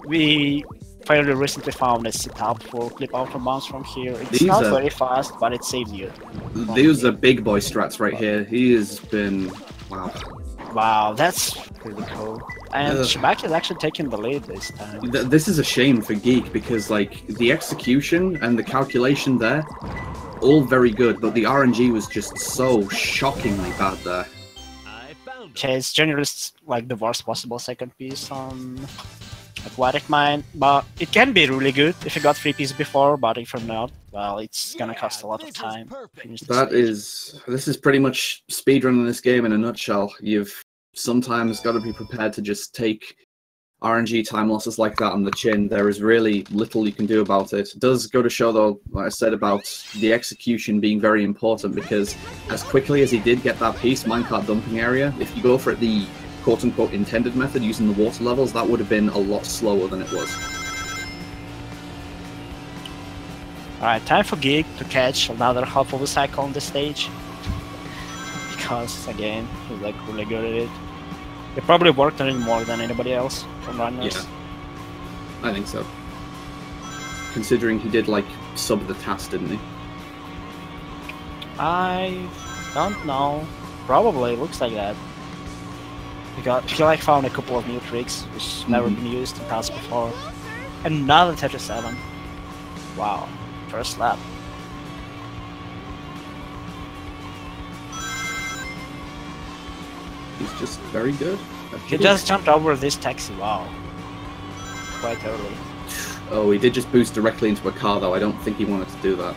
[SPEAKER 1] we fairly recently found a setup for clip out from bounce from here. It's
[SPEAKER 2] These
[SPEAKER 1] not
[SPEAKER 2] are-
[SPEAKER 1] very fast, but it saves you.
[SPEAKER 2] These are big boy strats right here. He has been... Wow.
[SPEAKER 1] Wow, that's pretty cool. And
[SPEAKER 2] Yeah.
[SPEAKER 1] Shibakee is actually taking the lead this time.
[SPEAKER 2] This is a shame for Geek, because like the execution and the calculation there, all very good, but the RNG was just so shockingly bad there.
[SPEAKER 5] I found him.
[SPEAKER 1] Okay, it's generally like the worst possible second piece on Aquatic Mine, but it can be really good if you got 3 pieces before, but if you're not, well, it's gonna cost a lot of time. to finish the stage.
[SPEAKER 2] This is pretty much speedrunning this game in a nutshell. You've sometimes got to be prepared to just take RNG time losses like that on the chin. There is really little you can do about it. It does go to show, though, like I said, about the execution being very important, because as quickly as he did get that piece, minecart dumping area, if you go for it the quote-unquote intended method using the water levels, that would have been a lot slower than it was.
[SPEAKER 1] Alright, time for Geek to catch another half of a cycle on the stage. Because, again, he's like really good at it. He probably worked on it more than anybody else from runners.
[SPEAKER 2] Yeah, I think so. Considering he did, like, sub the task, didn't he?
[SPEAKER 1] I don't know. Probably looks like that. Because he like found a couple of new tricks which never been used in tasks before. Another 37. Wow. First lap.
[SPEAKER 2] He's just very good.
[SPEAKER 1] He just jumped over this taxi. Wow. Quite early.
[SPEAKER 2] Oh, he did just boost directly into a car, though. I don't think he wanted to do that.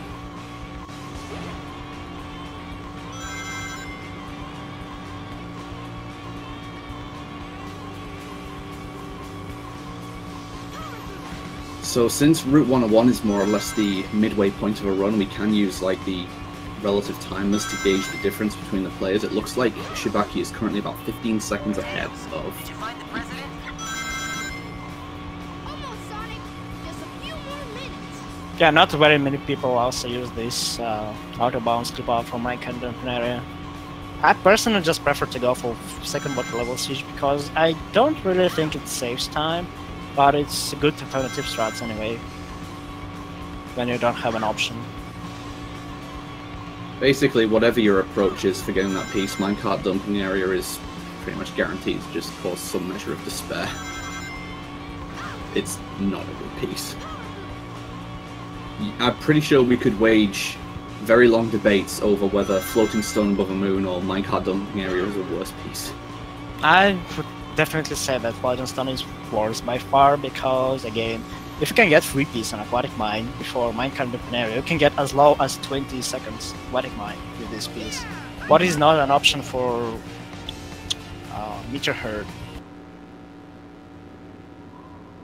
[SPEAKER 2] So since Route 101 is more or less the midway point of a run, we can use like the relative timers to gauge the difference between the players. It looks like Shibakee is currently about 15 seconds ahead of...
[SPEAKER 3] Almost, Sonic. Just a few more minutes.
[SPEAKER 1] Yeah, not very many people also use this auto bounce clip out from my content area. I personally just prefer to go for second water level siege because I don't really think it saves time, but it's a good alternative strats anyway when you don't have an option.
[SPEAKER 2] Basically, whatever your approach is for getting that piece, minecart dumping area is pretty much guaranteed to just cause some measure of despair. It's not a good piece. I'm pretty sure we could wage very long debates over whether floating stone above a moon or minecart dumping area is a worse piece.
[SPEAKER 1] I would definitely say that floating stone is worse by far because, again, if you can get 3 pieces on aquatic mine before minecart dumping area, you can get as low as 20 seconds aquatic mine with this piece. What is not an option for meteor herd.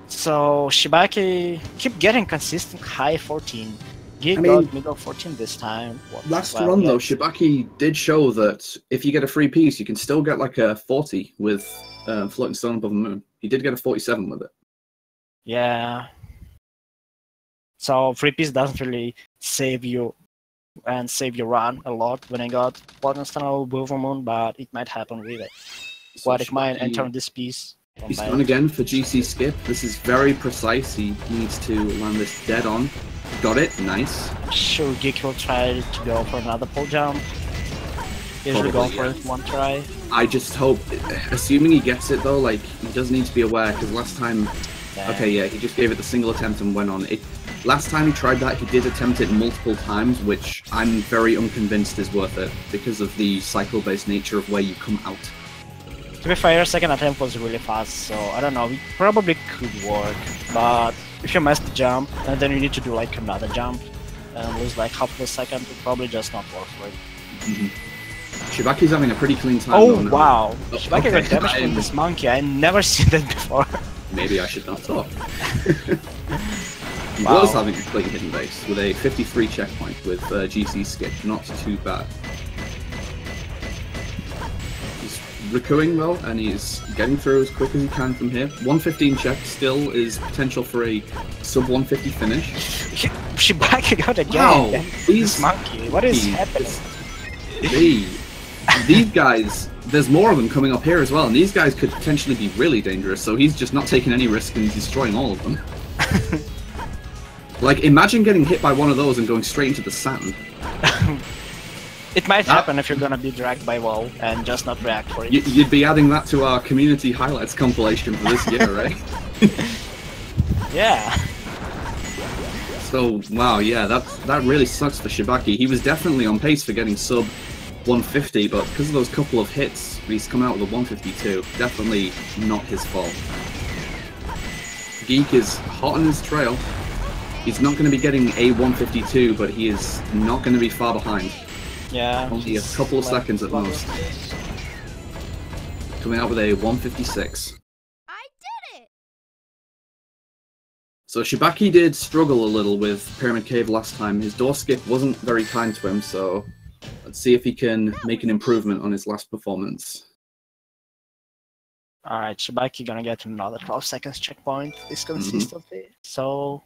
[SPEAKER 1] So Shibakee keep getting consistent high 14. Geek got middle 14 this time.
[SPEAKER 2] Last run though, Shibakee did show that if you get a free piece, you can still get like a 40 with floating stone above the moon. He did get a 47 with it.
[SPEAKER 1] Yeah. So free piece doesn't really save you and save your run a lot when I got floating stone above the moon, but it might happen with it. Aquatic mine and turn this piece.
[SPEAKER 2] He's gone again for GC skip. This is very precise. He needs to land this dead on. Got it. Nice.
[SPEAKER 1] Sure, Geek will try to go for another pull jump. Usually go for it one try.
[SPEAKER 2] I just hope, assuming he gets it though, like, he does need to be aware, because last time... Yeah. Okay, yeah, he just gave it the single attempt and went on. Last time he tried that, he did attempt it multiple times, which I'm very unconvinced is worth it, because of the cycle-based nature of where you come out.
[SPEAKER 1] To be fair, second attempt was really fast, so I don't know, it probably could work, but if you miss the jump, and then you need to do like another jump, and lose like half of a second, it probably just not worth it.
[SPEAKER 2] Shibakee's having a pretty clean time.
[SPEAKER 1] Oh wow! Shibakee got damage from this monkey, I never seen that before.
[SPEAKER 2] Maybe I should not talk. He was having a clean hidden base with a 53 checkpoint with GC skip, not too bad. Recurring though, and he's getting through as quick as he can from here. 115 check still is potential for a sub 150 finish.
[SPEAKER 1] Shibakee got again.
[SPEAKER 2] Wow,
[SPEAKER 1] this monkey, what is happening?
[SPEAKER 2] These guys, there's more of them coming up here as well, and these guys could potentially be really dangerous, so he's just not taking any risk and he's destroying all of them. Like, imagine getting hit by one of those and going straight into the sand.
[SPEAKER 1] It might happen if you're gonna be dragged by wall and just not react for it.
[SPEAKER 2] You'd be adding that to our community highlights compilation for this year, right?
[SPEAKER 1] Yeah.
[SPEAKER 2] So, wow, yeah, that really sucks for Shibakee. He was definitely on pace for getting sub 150, but because of those couple of hits, he's come out with a 152. Definitely not his fault. Geek is hot on his trail. He's not going to be getting a 152, but he is not going to be far behind.
[SPEAKER 1] Yeah.
[SPEAKER 2] Only a couple of seconds at most. Coming out with a 156.
[SPEAKER 3] I did it!
[SPEAKER 2] So Shibakee did struggle a little with Pyramid Cave last time. His door skip wasn't very kind to him, so let's see if he can make an improvement on his last performance.
[SPEAKER 1] Alright, Shibakee gonna get another 12 seconds checkpoint this consistently, so...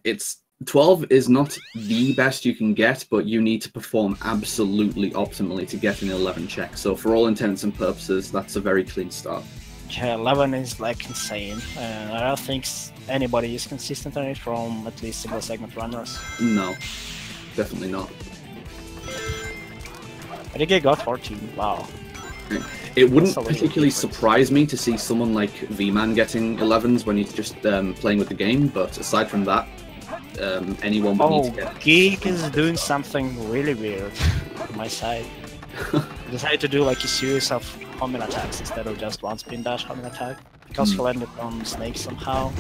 [SPEAKER 2] It's 12 is not the best you can get, but you need to perform absolutely optimally to get an 11 check. So for all intents and purposes, that's a very clean start.
[SPEAKER 1] Yeah, 11 is like insane. I don't think anybody is consistent on it from at least single segment runners.
[SPEAKER 2] No, definitely not.
[SPEAKER 1] I think I got 14, wow.
[SPEAKER 2] It wouldn't particularly surprise me to see someone like V-Man getting 11s when he's just playing with the game, but aside from that, anyone would need to get...
[SPEAKER 1] Geek is doing something really weird on my side. He decided to do like a series of homing attacks instead of just one spin dash homing attack, because he landed on Snake somehow.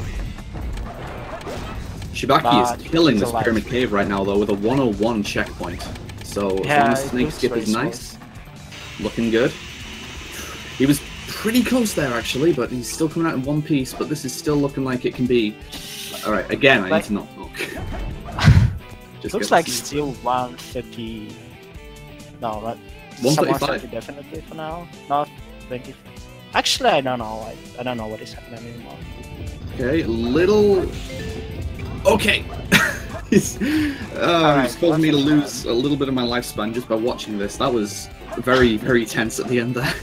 [SPEAKER 2] Shibakee is killing this Pyramid Cave right now though with a 101 checkpoint. So as long as Snake skip is nice, looking good. He was pretty close there actually, but he's still coming out in one piece, but this is still looking like it can be... Alright, again, I need to not talk. Just
[SPEAKER 1] Looks
[SPEAKER 2] get
[SPEAKER 1] like
[SPEAKER 2] the-
[SPEAKER 1] still 130. No, not
[SPEAKER 2] 135.
[SPEAKER 1] 130 definitely for now. Not 20. Actually, I don't know. I don't know what is happening anymore.
[SPEAKER 2] Okay, little. Okay. It's
[SPEAKER 1] Alright,
[SPEAKER 2] causing me to
[SPEAKER 1] what's
[SPEAKER 2] lose a little bit of my lifespan just by watching this. That was very, very tense at the end there.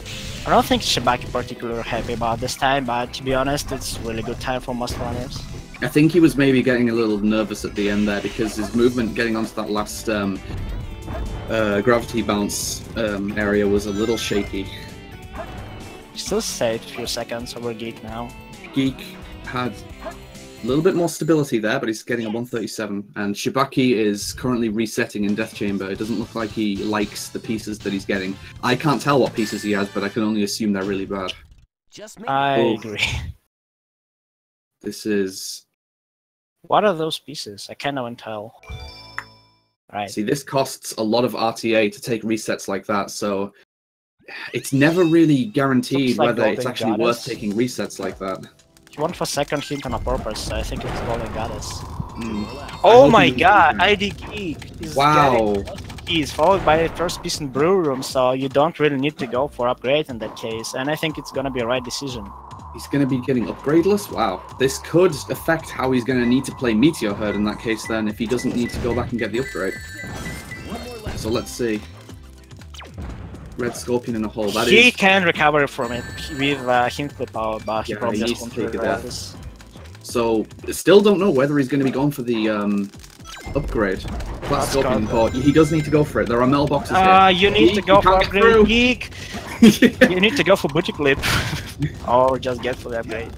[SPEAKER 1] I don't think Shibakee particularly happy about this time, but to be honest, it's really good time for most runners.
[SPEAKER 2] I think he was maybe getting a little nervous at the end there because his movement getting onto that last gravity bounce area was a little shaky.
[SPEAKER 1] Still saved a few seconds over Geek now.
[SPEAKER 2] Geek had a little bit more stability there, but he's getting a 137. And Shibakee is currently resetting in Death Chamber. It doesn't look like he likes the pieces that he's getting. I can't tell what pieces he has, but I can only assume they're really bad.
[SPEAKER 5] Just make
[SPEAKER 1] I
[SPEAKER 2] Oh.
[SPEAKER 1] agree.
[SPEAKER 2] This is...
[SPEAKER 1] What are those pieces? I can't even tell. Right.
[SPEAKER 2] See, this costs a lot of RTA to take resets like that, so it's never really guaranteed
[SPEAKER 1] Looks like
[SPEAKER 2] whether it's
[SPEAKER 1] Golden
[SPEAKER 2] actually
[SPEAKER 1] Goddess.
[SPEAKER 2] worth taking resets like that.
[SPEAKER 1] He went for second hint on a purpose. I think it's Golden Goddess.
[SPEAKER 2] Mm.
[SPEAKER 1] Oh
[SPEAKER 2] hope
[SPEAKER 1] my
[SPEAKER 2] he was
[SPEAKER 1] god!
[SPEAKER 2] different.
[SPEAKER 1] ID Geek is
[SPEAKER 2] Wow.
[SPEAKER 1] getting keys followed by the first piece in Brew Room, so you don't really need to go for upgrade in that case. And I think it's gonna be a right decision.
[SPEAKER 2] He's going to be getting upgradeless? Wow. This could affect how he's going to need to play Meteor Herd in that case then, if he doesn't need to go back and get the upgrade. So let's see. Red Scorpion in a hole. That
[SPEAKER 1] He
[SPEAKER 2] is...
[SPEAKER 1] can recover from it with hint clip out, but he
[SPEAKER 2] Yeah,
[SPEAKER 1] probably
[SPEAKER 2] he
[SPEAKER 1] just
[SPEAKER 2] needs
[SPEAKER 1] won't
[SPEAKER 2] to take a
[SPEAKER 1] regret
[SPEAKER 2] death.
[SPEAKER 1] this.
[SPEAKER 2] So, still don't know whether he's going to be going for the upgrade. Black
[SPEAKER 1] Let's
[SPEAKER 2] Scorpion,
[SPEAKER 1] go.
[SPEAKER 2] but he does need to go for it. There are mailboxes
[SPEAKER 1] You need to
[SPEAKER 2] Geek,
[SPEAKER 1] go
[SPEAKER 2] you
[SPEAKER 1] for
[SPEAKER 2] can't get
[SPEAKER 1] upgrade,
[SPEAKER 2] through.
[SPEAKER 1] Geek!
[SPEAKER 2] here.
[SPEAKER 1] You need to go for booty clip. Or just get for the upgrade.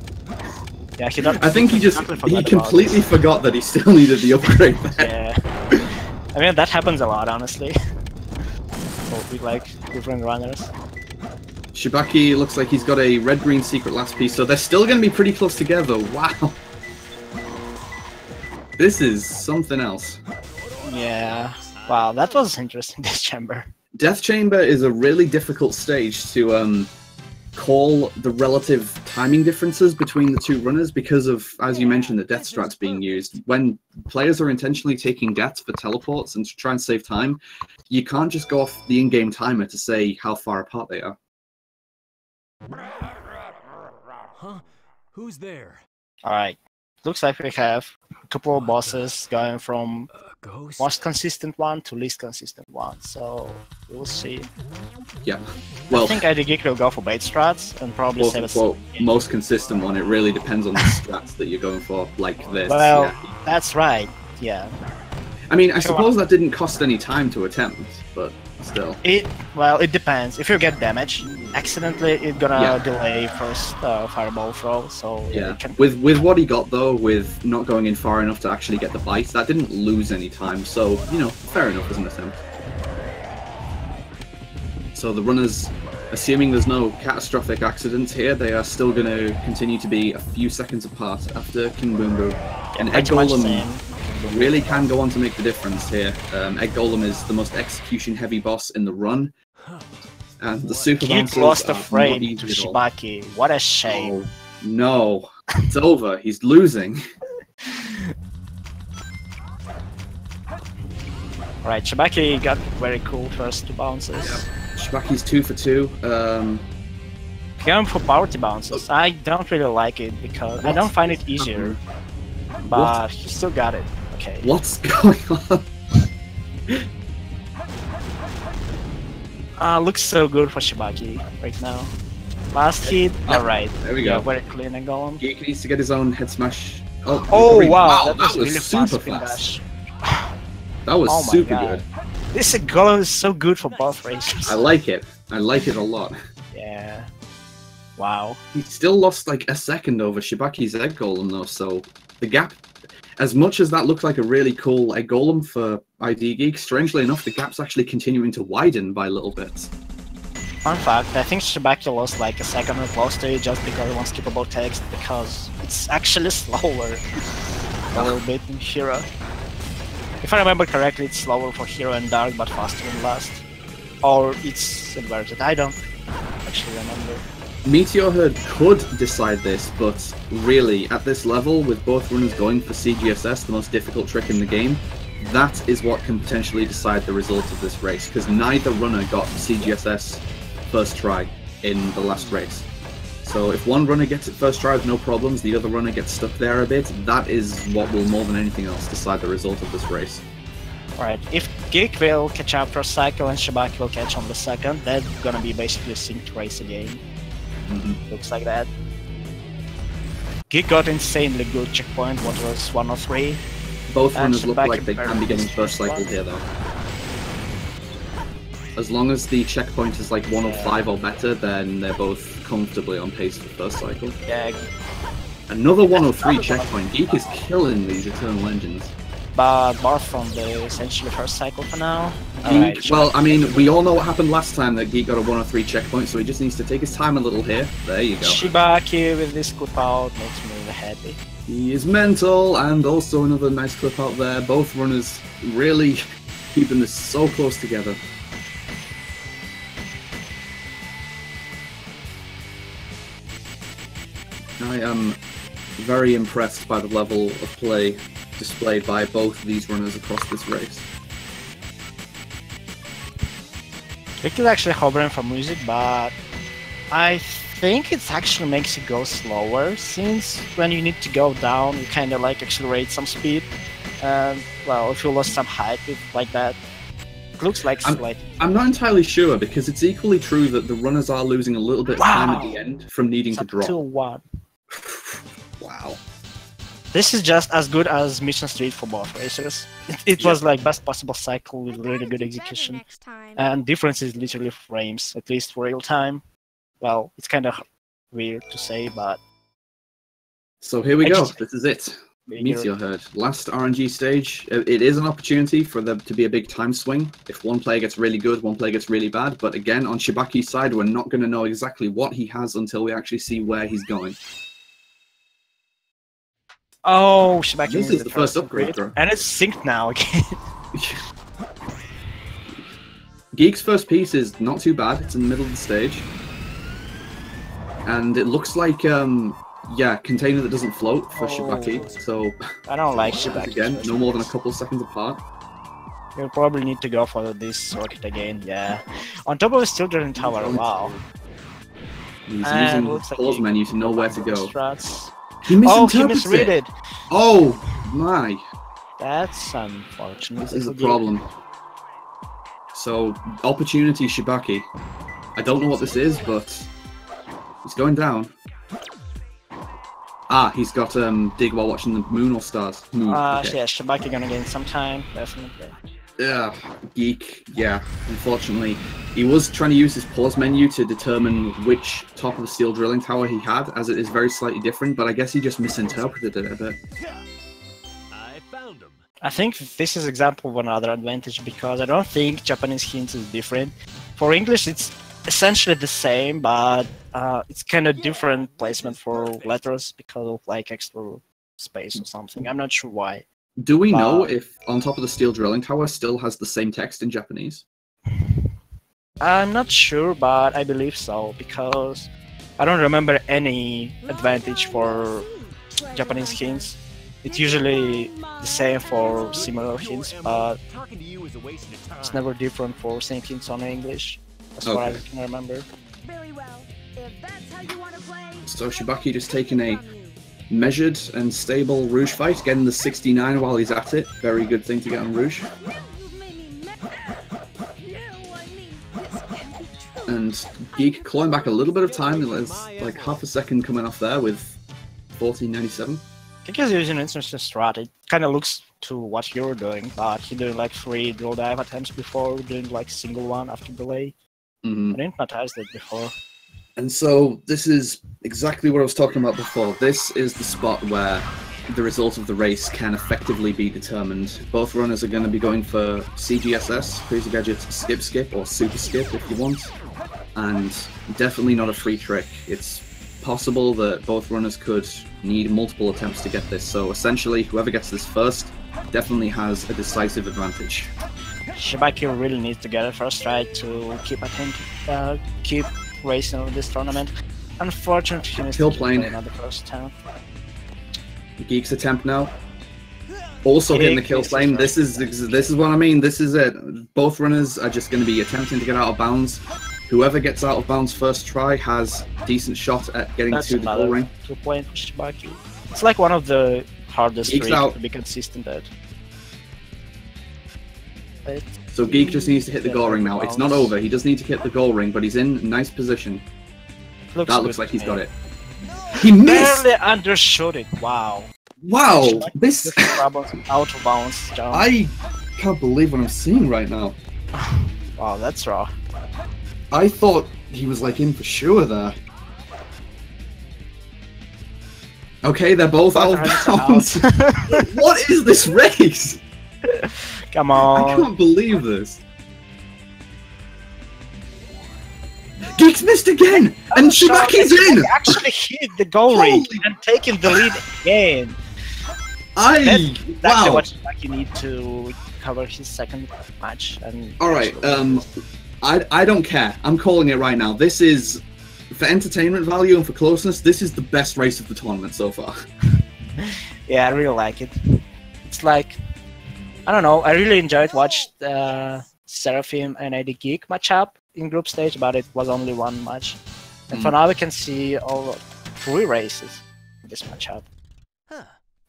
[SPEAKER 1] Yeah, he don't,
[SPEAKER 2] I think he
[SPEAKER 1] totally forgot about
[SPEAKER 2] completely
[SPEAKER 1] this.
[SPEAKER 2] forgot that he still needed the upgrade there.
[SPEAKER 1] Yeah. I mean, that happens a lot, honestly. With like different runners.
[SPEAKER 2] Shibakee looks like he's got a red-green secret last piece, so they're still going to be pretty close together. Wow. This is something else.
[SPEAKER 1] Yeah. Wow, that was interesting, this chamber.
[SPEAKER 2] Death Chamber is a really difficult stage to call the relative timing differences between the two runners because of, as you mentioned, the death strats being used. When players are intentionally taking deaths for teleports and to try and save time, you can't just go off the in-game timer to say how far apart they are.
[SPEAKER 5] Huh? Who's there?
[SPEAKER 1] Alright. Looks like we have a couple of bosses going from
[SPEAKER 5] Ghost?
[SPEAKER 1] most consistent one to least consistent one, so we'll see.
[SPEAKER 2] Yeah.
[SPEAKER 1] I
[SPEAKER 2] Well,
[SPEAKER 1] think IDGeek will go for bait strats and probably
[SPEAKER 2] quote
[SPEAKER 1] save
[SPEAKER 2] unquote,
[SPEAKER 1] us.
[SPEAKER 2] most consistent one. It really depends on the strats that you're going for, like this.
[SPEAKER 1] Well,
[SPEAKER 2] yeah.
[SPEAKER 1] that's right, yeah.
[SPEAKER 2] I mean, I
[SPEAKER 1] come
[SPEAKER 2] suppose that didn't cost any time to attempt, but still.
[SPEAKER 1] It depends. If you get damage accidentally, it's gonna
[SPEAKER 2] Yeah.
[SPEAKER 1] delay first fireball throw. So
[SPEAKER 2] Yeah.
[SPEAKER 1] it can,
[SPEAKER 2] With what he got though, with not going in far enough to actually get the bite, that didn't lose any time. So you know, fair enough as an attempt. So the runners, assuming there's no catastrophic accidents here, they are still going to continue to be a few seconds apart after King Boom Boom. And Egg
[SPEAKER 1] pretty much
[SPEAKER 2] Golem
[SPEAKER 1] same.
[SPEAKER 2] really can go on to make the difference here. Egg Golem is the most execution-heavy boss in the run, and the super
[SPEAKER 1] Geek
[SPEAKER 2] bouncers
[SPEAKER 1] lost
[SPEAKER 2] are
[SPEAKER 1] a frame
[SPEAKER 2] not
[SPEAKER 1] to
[SPEAKER 2] easy at all.
[SPEAKER 1] Shibakee. What a shame.
[SPEAKER 2] Oh no, it's over. He's losing.
[SPEAKER 1] Right, Shibakee got very cool first two bounces.
[SPEAKER 2] Shibakee's 2 for 2.
[SPEAKER 1] Going for poverty bounces. I don't really like it because I don't find it easier. But he still got it. Okay.
[SPEAKER 2] What's going on?
[SPEAKER 1] Looks so good for Shibakee right now. Last hit, alright.
[SPEAKER 2] There we
[SPEAKER 1] Yeah,
[SPEAKER 2] go.
[SPEAKER 1] very clean and golem.
[SPEAKER 2] Geek needs to get his own head smash.
[SPEAKER 1] Oh
[SPEAKER 2] recovery.
[SPEAKER 1] wow,
[SPEAKER 2] that was
[SPEAKER 1] really
[SPEAKER 2] super
[SPEAKER 1] fast spin
[SPEAKER 2] fast.
[SPEAKER 1] dash.
[SPEAKER 2] That was
[SPEAKER 1] Oh my
[SPEAKER 2] super
[SPEAKER 1] God.
[SPEAKER 2] good.
[SPEAKER 1] This golem is so good for both races.
[SPEAKER 2] I like it. I like it a lot.
[SPEAKER 1] Yeah. Wow.
[SPEAKER 2] He still lost like a second over Shibakee's Egg Golem though, so the gap, as much as that looked like a really cool Egg Golem for IDGeek, strangely enough, the gap's actually continuing to widen by little bits.
[SPEAKER 1] Fun fact, I think Shibakee lost like a second or close to it just because it wants skippable text, because it's actually slower a little bit in Hero. If I remember correctly, it's slower for Hero and Dark, but faster in Last. Or it's inverted, I don't actually remember.
[SPEAKER 2] Meteor Herd could decide this, but really, at this level, with both runners going for CGSS, the most difficult trick in the game, that is what can potentially decide the result of this race, because neither runner got CGSS first try in the last race. So if one runner gets it first try with no problems, the other runner gets stuck there a bit, that is what will more than anything else decide the result of this race.
[SPEAKER 1] Right, if Geek will catch up first cycle and Shibakee will catch on the second, that's gonna be basically a synced race again. Looks like that. Geek got insanely good checkpoint, what was 103.
[SPEAKER 2] Both runners look
[SPEAKER 1] Shibakee
[SPEAKER 2] like they can be getting first cycle here though. As long as the checkpoint is like 105 or better, then they're both comfortably on pace for first cycle.
[SPEAKER 1] Yeah.
[SPEAKER 2] Another 103 checkpoint. Geek is killing these Eternal Engines.
[SPEAKER 1] But bar from the essentially first cycle for now.
[SPEAKER 2] Geek, well, I mean, we all know what happened last time that Geek got a 103 checkpoint, so he just needs to take his time a little here. There you go.
[SPEAKER 1] Shibakee with this clip out makes me really happy.
[SPEAKER 2] He is mental, and also another nice clip out there. Both runners really keeping this so close together. I am very impressed by the level of play displayed by both of these runners across this race.
[SPEAKER 1] Rick is actually hovering for music, but I think it actually makes it go slower, since when you need to go down, you kind of like accelerate some speed. And well, if you lost some height like that, it looks like slightly.
[SPEAKER 2] I'm not entirely sure, because it's equally true that the runners are losing a little bit of time at the end from needing to drop.
[SPEAKER 1] 2-1.
[SPEAKER 2] Wow.
[SPEAKER 1] This is just as good as Mission Street for both racers. It was like best possible cycle with really good execution. And difference is literally frames, at least for real time. Well, it's kind of weird to say, but...
[SPEAKER 2] So here we go. This is it. Meteor Herd. Last RNG stage. It is an opportunity for there to be a big time swing. If one player gets really good, one player gets really bad. But again, on Shibakee's side, we're not going to know exactly what he has until we actually see where he's going.
[SPEAKER 1] Oh, Shibakee
[SPEAKER 2] this is the first upgrade, bro.
[SPEAKER 1] And it's synced now again.
[SPEAKER 2] Geek's first piece is not too bad. It's in the middle of the stage. And it looks like, yeah, container that doesn't float for Shibakee. So
[SPEAKER 1] I don't like Shibakee.
[SPEAKER 2] Again, no more than a couple of seconds apart.
[SPEAKER 1] You'll probably need to go for this rocket again, yeah. On top of a steel drilling tower, wow.
[SPEAKER 2] He's using the pause menu to know where to go.
[SPEAKER 1] Struts.
[SPEAKER 2] He misread
[SPEAKER 1] it.
[SPEAKER 2] Oh my.
[SPEAKER 1] That's unfortunate.
[SPEAKER 2] This is a problem. So, opportunity Shibakee. I don't know what this is, but he's going down. Ah, he's got dig while watching the moon or stars. Moon. Okay.
[SPEAKER 1] Yeah, Shibakee gonna gain some time, definitely.
[SPEAKER 2] Yeah, Geek, yeah, unfortunately. He was trying to use his pause menu to determine which top of the steel drilling tower he had, as it is very slightly different, but I guess he just misinterpreted it a bit.
[SPEAKER 5] I found him.
[SPEAKER 1] I think this is example of another advantage, because I don't think Japanese hints is different. For English, it's essentially the same, but it's kind of different placement for letters because of like extra space or something. I'm not sure why.
[SPEAKER 2] Do we know if on top of the steel drilling tower still has the same text in Japanese?
[SPEAKER 1] I'm not sure, but I believe so, because I don't remember any advantage for Japanese hints. It's usually the same for similar hints, but it's never different for same hints on English, as far as I can remember.
[SPEAKER 3] Very well. If that's how you want to play.
[SPEAKER 2] So Shibakee just taking a measured and stable Rouge fight, getting the 69 while he's at it. Very good thing to get on Rouge. And Geek clawing back a little bit of time. There's like half a second coming off there with 1497.
[SPEAKER 1] I think he's using an instant strat. It kind of looks to what you're doing, but he's doing like 3 drill dive attempts before doing like single one after delay. I didn't notice that before.
[SPEAKER 2] And so this is exactly what I was talking about before. This is the spot where the result of the race can effectively be determined. Both runners are going to be going for CGSS, Crazy Gadget Skip or Super Skip if you want. And definitely not a free trick. It's possible that both runners could need multiple attempts to get this. So essentially, whoever gets this first definitely has a decisive advantage.
[SPEAKER 1] Shibakee really needs to get it first try to keep, I think, keep racing in this tournament. Unfortunately, he needs to play another first attempt.
[SPEAKER 2] Geek's attempt now. Also getting the kill
[SPEAKER 1] Geek,
[SPEAKER 2] flame. This is what I mean. This is it. Both runners are just going to be attempting to get out of bounds. Whoever gets out of bounds first try has decent shot at getting
[SPEAKER 1] That's
[SPEAKER 2] to the goal
[SPEAKER 1] another
[SPEAKER 2] ring.
[SPEAKER 1] 2-point for Shibakee. It's like one of the hardest
[SPEAKER 2] Geek's
[SPEAKER 1] tricks
[SPEAKER 2] out.
[SPEAKER 1] to be consistent at. But
[SPEAKER 2] So Geek just needs to hit the
[SPEAKER 1] Yeah,
[SPEAKER 2] goal ring now. It's not
[SPEAKER 1] bounce.
[SPEAKER 2] over. He does need to hit the goal ring, but he's in a nice position. That looks
[SPEAKER 1] good
[SPEAKER 2] like
[SPEAKER 1] to
[SPEAKER 2] he's
[SPEAKER 1] me.
[SPEAKER 2] got it. He missed!
[SPEAKER 1] Barely undershot it. Wow.
[SPEAKER 2] Wow!
[SPEAKER 1] Shibakee
[SPEAKER 2] This...
[SPEAKER 1] just troubles out of bounds jump.
[SPEAKER 2] I can't believe what I'm seeing right now.
[SPEAKER 1] Wow, that's raw.
[SPEAKER 2] I thought he was like in for sure there. Okay, they're both out of bounds. What is this race?
[SPEAKER 1] Come
[SPEAKER 2] I
[SPEAKER 1] on.
[SPEAKER 2] can't believe this. Geek's missed again! And Shibakee's in!
[SPEAKER 1] He actually hit the goal ring
[SPEAKER 2] Holy-
[SPEAKER 1] and taking the lead again. That's exactly
[SPEAKER 2] Wow.
[SPEAKER 1] what Shibakee need to cover his second match. And
[SPEAKER 2] Alright, I don't care. I'm calling it right now. This is, for entertainment value and for closeness, this is the best race of the tournament so far.
[SPEAKER 1] Yeah, I really like it. It's like, I don't know, I really enjoyed watching Seraphim and IDGeek matchup in group stage, but it was only one match. And for now we can see all 3 races in this matchup.
[SPEAKER 5] Huh.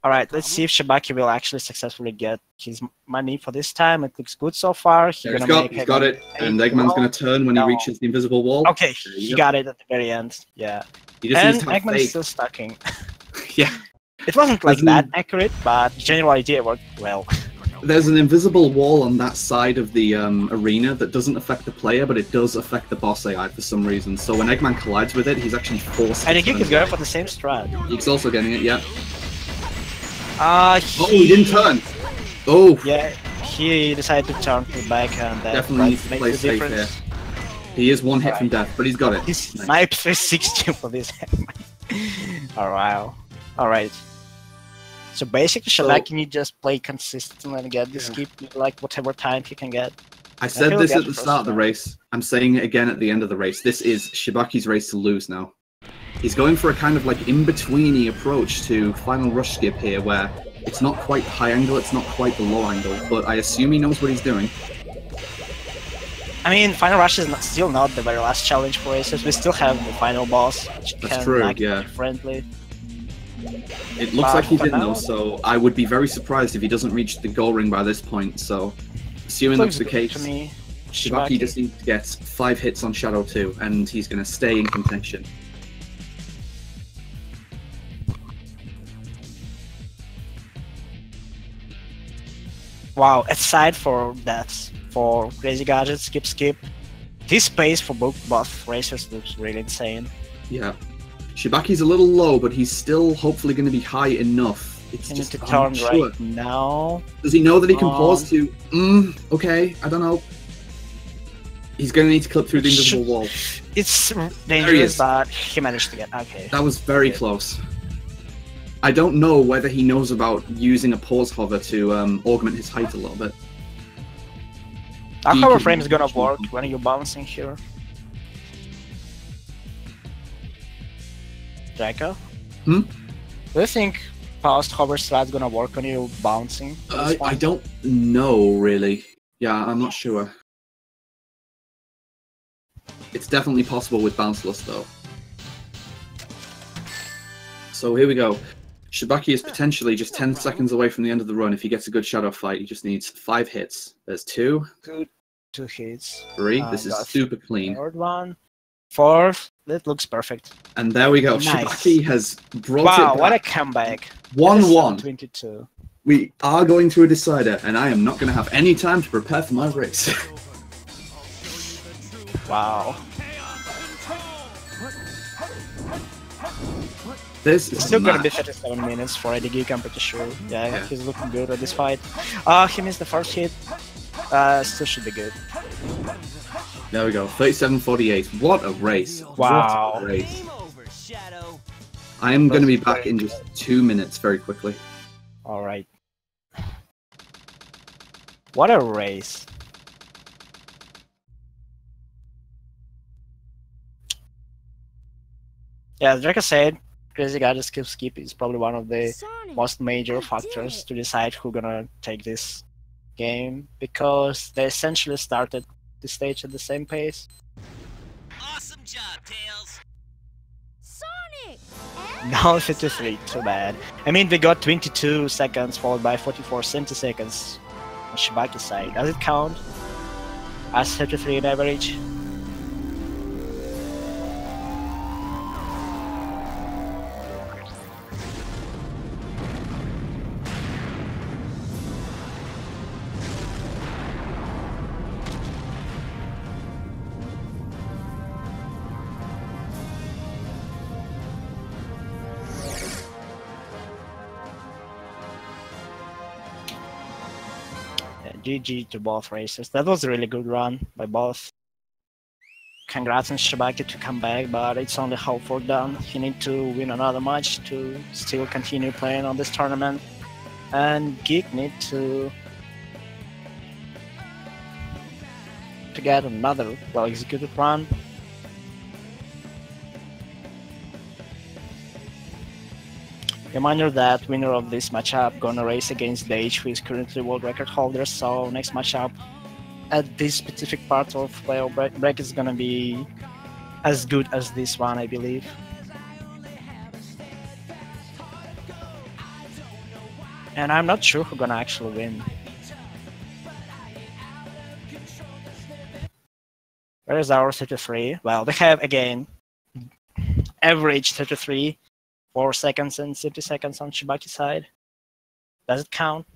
[SPEAKER 1] Alright, let's see if Shibakee will actually successfully get his money for this time. It looks good so far.
[SPEAKER 2] He's got it, and Eggman's going to turn when he reaches the invisible wall.
[SPEAKER 1] Okay,
[SPEAKER 2] There you
[SPEAKER 1] he
[SPEAKER 2] go.
[SPEAKER 1] got it at the very end. Yeah.
[SPEAKER 2] He just
[SPEAKER 1] And
[SPEAKER 2] needs to have
[SPEAKER 1] Eggman is
[SPEAKER 2] faith.
[SPEAKER 1] still stucking.
[SPEAKER 2] Yeah.
[SPEAKER 1] It wasn't like
[SPEAKER 2] Doesn't-
[SPEAKER 1] that accurate, but the general idea worked well.
[SPEAKER 2] There's an invisible wall on that side of the arena that doesn't affect the player, but it does affect the boss AI for some reason. So when Eggman collides with it, he's actually forced to
[SPEAKER 1] IDGeek
[SPEAKER 2] turn
[SPEAKER 1] is going
[SPEAKER 2] away.
[SPEAKER 1] for the same strat.
[SPEAKER 2] Geek's also getting it, yeah.
[SPEAKER 1] Oh,
[SPEAKER 2] He didn't turn! Oh!
[SPEAKER 1] Yeah, he decided to turn to the back and that
[SPEAKER 2] Definitely needs to
[SPEAKER 1] makes
[SPEAKER 2] play
[SPEAKER 1] the
[SPEAKER 2] safe
[SPEAKER 1] difference.
[SPEAKER 2] here. He is one hit from death, but he's got it.
[SPEAKER 1] He
[SPEAKER 2] Nice.
[SPEAKER 1] sniped 360 for this. Oh wow. Alright. So basically Shibakee need just play consistently and get this keep like whatever time he can get.
[SPEAKER 2] I said
[SPEAKER 1] he'll
[SPEAKER 2] this
[SPEAKER 1] get
[SPEAKER 2] at the
[SPEAKER 1] first
[SPEAKER 2] start of the
[SPEAKER 1] round.
[SPEAKER 2] race. I'm saying it again at the end of the race. This is Shibakee's race to lose now. He's going for a kind of like in-betweeny approach to Final Rush Skip here, where it's not quite high angle, it's not quite the low angle, but I assume he knows what he's doing.
[SPEAKER 1] I mean, Final Rush is still not the very last challenge for races. We still have the final boss, which
[SPEAKER 2] That's
[SPEAKER 1] can
[SPEAKER 2] true,
[SPEAKER 1] act
[SPEAKER 2] yeah.
[SPEAKER 1] differently.
[SPEAKER 2] It looks like he
[SPEAKER 1] for
[SPEAKER 2] didn't
[SPEAKER 1] now-
[SPEAKER 2] though, so I would be very surprised if he doesn't reach the goal ring by this point, so assuming
[SPEAKER 1] Looks
[SPEAKER 2] that's the
[SPEAKER 1] good
[SPEAKER 2] case,
[SPEAKER 1] to me.
[SPEAKER 2] Shibakee just needs to get 5 hits on Shadow 2, and he's going to stay in contention.
[SPEAKER 1] Wow, aside for that, for Crazy Gadget, Skip, this pace for both racers looks really insane.
[SPEAKER 2] Yeah. Shibakee's a little low, but he's still hopefully going to be high enough. It's
[SPEAKER 1] You need
[SPEAKER 2] just
[SPEAKER 1] to
[SPEAKER 2] I'm
[SPEAKER 1] turn
[SPEAKER 2] not sure.
[SPEAKER 1] right now.
[SPEAKER 2] Does he know that he can pause
[SPEAKER 1] On.
[SPEAKER 2] to? Okay, I don't know. He's going to need to clip through the invisible wall.
[SPEAKER 1] It's
[SPEAKER 2] is.
[SPEAKER 1] dangerous, but he managed to get. Okay.
[SPEAKER 2] That was very close. I don't know whether he knows about using a pause hover to augment his height a little bit.
[SPEAKER 1] Our
[SPEAKER 2] He
[SPEAKER 1] cover
[SPEAKER 2] can-
[SPEAKER 1] frame is gonna work when you're bouncing here. Draco?
[SPEAKER 2] Hmm?
[SPEAKER 1] Do you think past hover strat's gonna work when you're bouncing? for this
[SPEAKER 2] I
[SPEAKER 1] one?
[SPEAKER 2] don't know, really. Yeah, I'm not sure. It's definitely possible with Bounceless, though. So here we go. Shibakee is potentially just 10 seconds away from the end of the run. If he gets a good shadow fight, he just needs 5 hits. There's 2,
[SPEAKER 1] Good. 2 hits.
[SPEAKER 2] 3. This is
[SPEAKER 1] got
[SPEAKER 2] super clean.
[SPEAKER 1] Third one. Fourth. That looks perfect.
[SPEAKER 2] And there we go.
[SPEAKER 1] Nice.
[SPEAKER 2] Shibakee has brought
[SPEAKER 1] Wow,
[SPEAKER 2] it
[SPEAKER 1] what a
[SPEAKER 2] back.
[SPEAKER 1] comeback.
[SPEAKER 2] 1-1.
[SPEAKER 1] 22.
[SPEAKER 2] We are going to a decider, and I am not going to have any time to prepare for my race.
[SPEAKER 1] Wow.
[SPEAKER 2] This
[SPEAKER 1] It's
[SPEAKER 2] is
[SPEAKER 1] still gonna
[SPEAKER 2] match.
[SPEAKER 1] be 37 minutes for IDGeek, I'm pretty sure. Yeah,
[SPEAKER 2] Yeah.
[SPEAKER 1] he's looking good at this fight. He missed the first hit. Still should be good.
[SPEAKER 2] There we go. 37:48. What a race.
[SPEAKER 1] Wow.
[SPEAKER 2] What a race.
[SPEAKER 5] Game over, Shadow.
[SPEAKER 2] I am going to be
[SPEAKER 1] That's
[SPEAKER 2] back in just 2 minutes very quickly.
[SPEAKER 1] Alright. What a race. Yeah, as Draco said, Crazy Guy skip is probably one of the
[SPEAKER 3] Sonic,
[SPEAKER 1] most major
[SPEAKER 3] I did
[SPEAKER 1] factors
[SPEAKER 3] it.
[SPEAKER 1] to decide who's gonna take this game, because they essentially started the stage at the same pace.
[SPEAKER 5] Awesome job, Tails.
[SPEAKER 3] Sonic!
[SPEAKER 1] No 53, too bad. I mean, we got 22 seconds followed by 44 centiseconds on Shibakee's side. Does it count as 33 in average? GG to both races. That was a really good run by both. Congrats on Shibakee to come back, but it's only half for done. He needs to win another match to still continue playing on this tournament. And Geek need to get another well-executed run. Reminder that winner of this matchup gonna race against Dage, who is currently world record holder, so next matchup at this specific part of playoff break is gonna be as good as this one, I believe. And I'm not sure who's gonna actually win. Where is our 33? Well, they have, again, average 33, 4 seconds and 30 seconds on Shibakee's side. Does it count?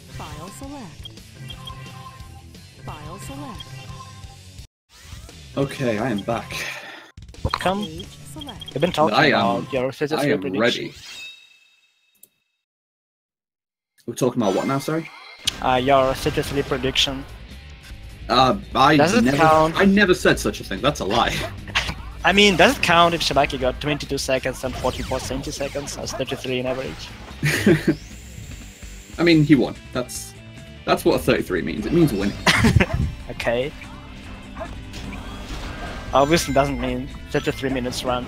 [SPEAKER 6] File select. File select.
[SPEAKER 2] Okay, I am back.
[SPEAKER 1] Welcome.
[SPEAKER 6] Page select.
[SPEAKER 1] We've been talking about your
[SPEAKER 2] I
[SPEAKER 1] 33
[SPEAKER 2] am
[SPEAKER 1] prediction.
[SPEAKER 2] ready. We're talking about what now, sorry?
[SPEAKER 1] Your 33 prediction.
[SPEAKER 2] Does
[SPEAKER 1] it count?
[SPEAKER 2] I never said such a thing. That's a lie.
[SPEAKER 1] I mean, does it count if Shibakee got 22 seconds and 44 centiseconds as 33 in average?
[SPEAKER 2] I mean, he won. That's what a 33 means. It means winning.
[SPEAKER 1] Okay. Obviously doesn't mean 33 minutes run.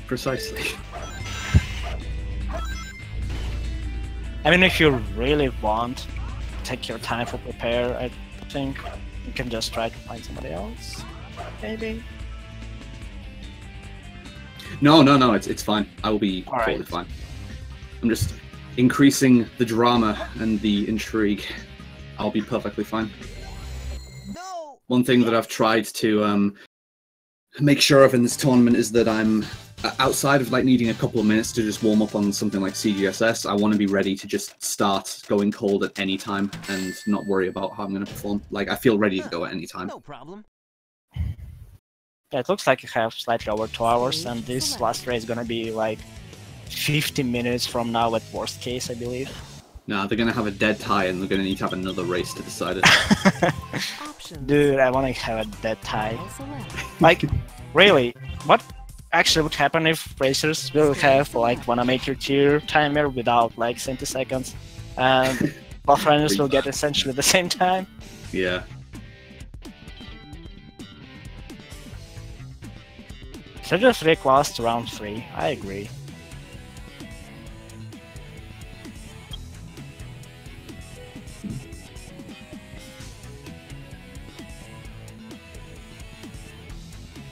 [SPEAKER 2] Precisely.
[SPEAKER 1] I mean, if you really want, take your time for prepare. I think you can just try to find somebody else, maybe.
[SPEAKER 2] No, it's fine. I will be
[SPEAKER 1] All
[SPEAKER 2] totally
[SPEAKER 1] right.
[SPEAKER 2] fine. I'm just increasing the drama and the intrigue. I'll be perfectly fine.
[SPEAKER 5] No!
[SPEAKER 2] One thing that I've tried to make sure of in this tournament is that I'm outside of like needing a couple of minutes to just warm up on something like CGSS. I want to be ready to just start going cold at any time and not worry about how I'm going to perform. Like, I feel ready to go at any time.
[SPEAKER 5] No problem.
[SPEAKER 1] Yeah, it looks like you have slightly over 2 hours, and this last race is gonna be like 15 minutes from now at worst case, I believe.
[SPEAKER 2] Nah, they're going to have a dead tie and they're going to need to have another race to decide it.
[SPEAKER 6] Options.
[SPEAKER 1] Dude, I wanna have a dead tie.
[SPEAKER 6] File select.
[SPEAKER 1] Like, really, what actually would happen if racers will have like 1 major tier timer without like 20 seconds, and both runners will get essentially the same time?
[SPEAKER 2] Yeah.
[SPEAKER 1] 33 class to round 3, I agree.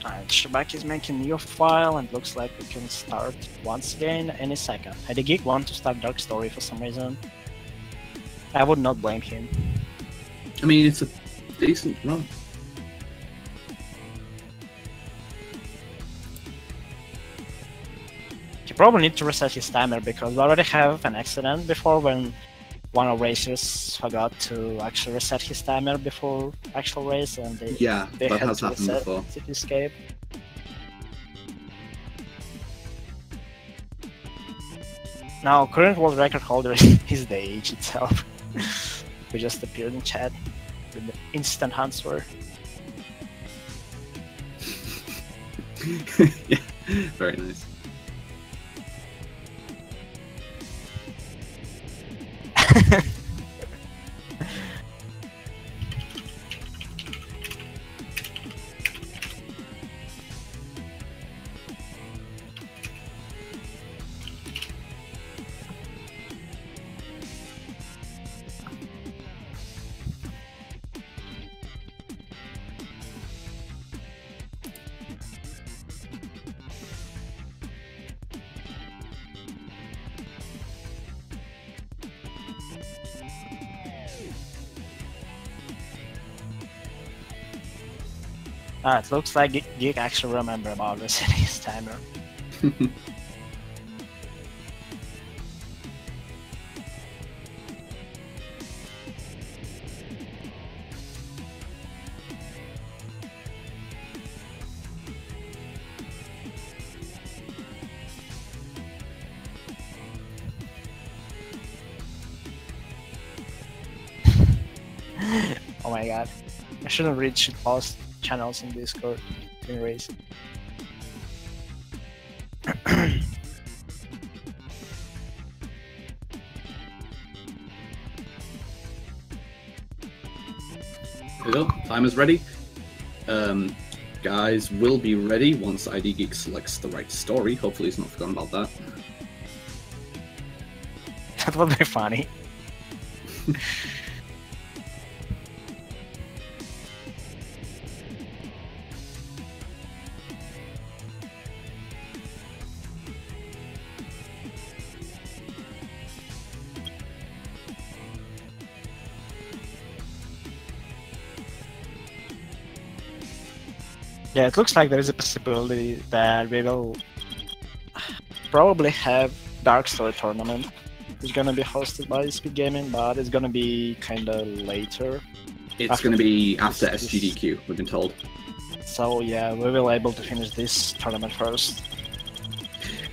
[SPEAKER 1] Alright, Shibakee is making new file, and looks like we can start once again any second. IDGeek want to start Dark Story for some reason. I would not blame him.
[SPEAKER 2] I mean, it's a decent run.
[SPEAKER 1] He probably need to reset his timer, because we already have an accident before when one of racers forgot to actually reset his timer before actual race, and they
[SPEAKER 2] Yeah, that
[SPEAKER 1] had
[SPEAKER 2] has
[SPEAKER 1] to
[SPEAKER 2] happened
[SPEAKER 1] reset
[SPEAKER 2] before.
[SPEAKER 1] to escape. Now, current world record holder is the age itself. We just appeared in chat with the instant answer.
[SPEAKER 2] Yeah, very nice.
[SPEAKER 1] It looks like Geek actually remember about resetting his timer. Oh my god. I shouldn't read shitpost channels in Discord. Anyways.
[SPEAKER 2] There we go. Time is ready. Guys will be ready once IDGeek selects the right story. Hopefully he's not forgotten about that.
[SPEAKER 1] That would be funny. Yeah, it looks like there is a possibility that we will probably have Dark Story tournament. It's gonna be hosted by Speed Gaming, but it's gonna be kinda later.
[SPEAKER 2] It's going to be after SGDQ, we've been told.
[SPEAKER 1] So yeah, we will able to finish this tournament first.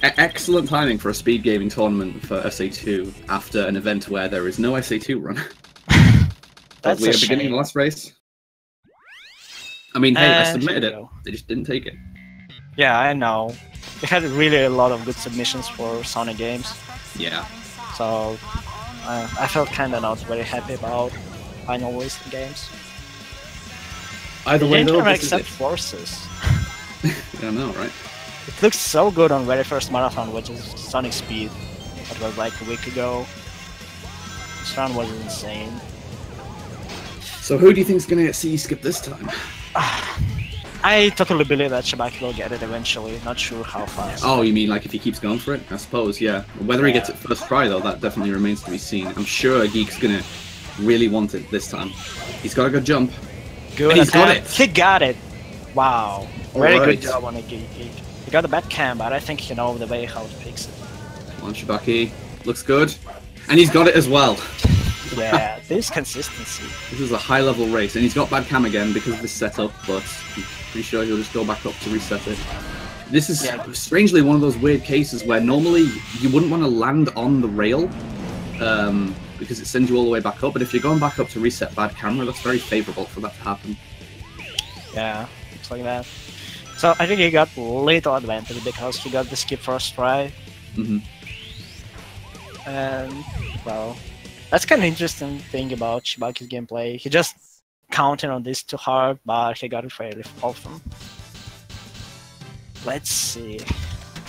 [SPEAKER 2] Excellent timing for a speed gaming tournament for SA2 after an event where there is no SA2 run.
[SPEAKER 1] That's
[SPEAKER 2] we
[SPEAKER 1] a
[SPEAKER 2] are beginning
[SPEAKER 1] shame.
[SPEAKER 2] the last race. I mean, hey, I
[SPEAKER 1] Here
[SPEAKER 2] submitted
[SPEAKER 1] we
[SPEAKER 2] it.
[SPEAKER 1] go.
[SPEAKER 2] They just didn't take it.
[SPEAKER 1] Yeah, I know. We had really a lot of good submissions for Sonic games,
[SPEAKER 2] Yeah.
[SPEAKER 1] so I felt kinda not very happy about final list games.
[SPEAKER 2] Either
[SPEAKER 1] They
[SPEAKER 2] way,
[SPEAKER 1] didn't
[SPEAKER 2] though,
[SPEAKER 1] ever
[SPEAKER 2] this is
[SPEAKER 1] accept
[SPEAKER 2] it.
[SPEAKER 1] forces.
[SPEAKER 2] I don't know, right?
[SPEAKER 1] It looks so good on very first marathon, which is Sonic Speed. That was like a week ago. This round was insane.
[SPEAKER 2] So who do you think's going to get CE skip this time?
[SPEAKER 1] I totally believe that Shibakee will get it eventually. Not sure how fast.
[SPEAKER 2] Oh, you mean like if he keeps going for it? I suppose, yeah. Whether he
[SPEAKER 1] Yeah.
[SPEAKER 2] gets it first try, though, that definitely remains to be seen. I'm sure Geek's going to really want it this time. He's got a good jump.
[SPEAKER 1] Good
[SPEAKER 2] And he's got
[SPEAKER 1] attempt.
[SPEAKER 2] it.
[SPEAKER 1] He got it. Wow. Very
[SPEAKER 2] Alright.
[SPEAKER 1] good job on the Geek. He got a bad cam, but I think he knows the way how to fix it.
[SPEAKER 2] Come on, Shibakee. Looks good. And he's got it as well.
[SPEAKER 1] Yeah, this consistency.
[SPEAKER 2] This is a high-level race, and he's got bad cam again because of this setup, but I'm pretty sure he'll just go back up to reset it. This is strangely one of those weird cases where normally you wouldn't want to land on the rail because it sends you all the way back up, but if you're going back up to reset bad camera, that's very favourable for that to happen.
[SPEAKER 1] Yeah, looks like that. So I think he got little advantage because he got the skip first try.
[SPEAKER 2] Hmm.
[SPEAKER 1] And well, that's kind of interesting thing about Shibakee's gameplay. He just counted on this too hard, but he got it fairly often. Let's see.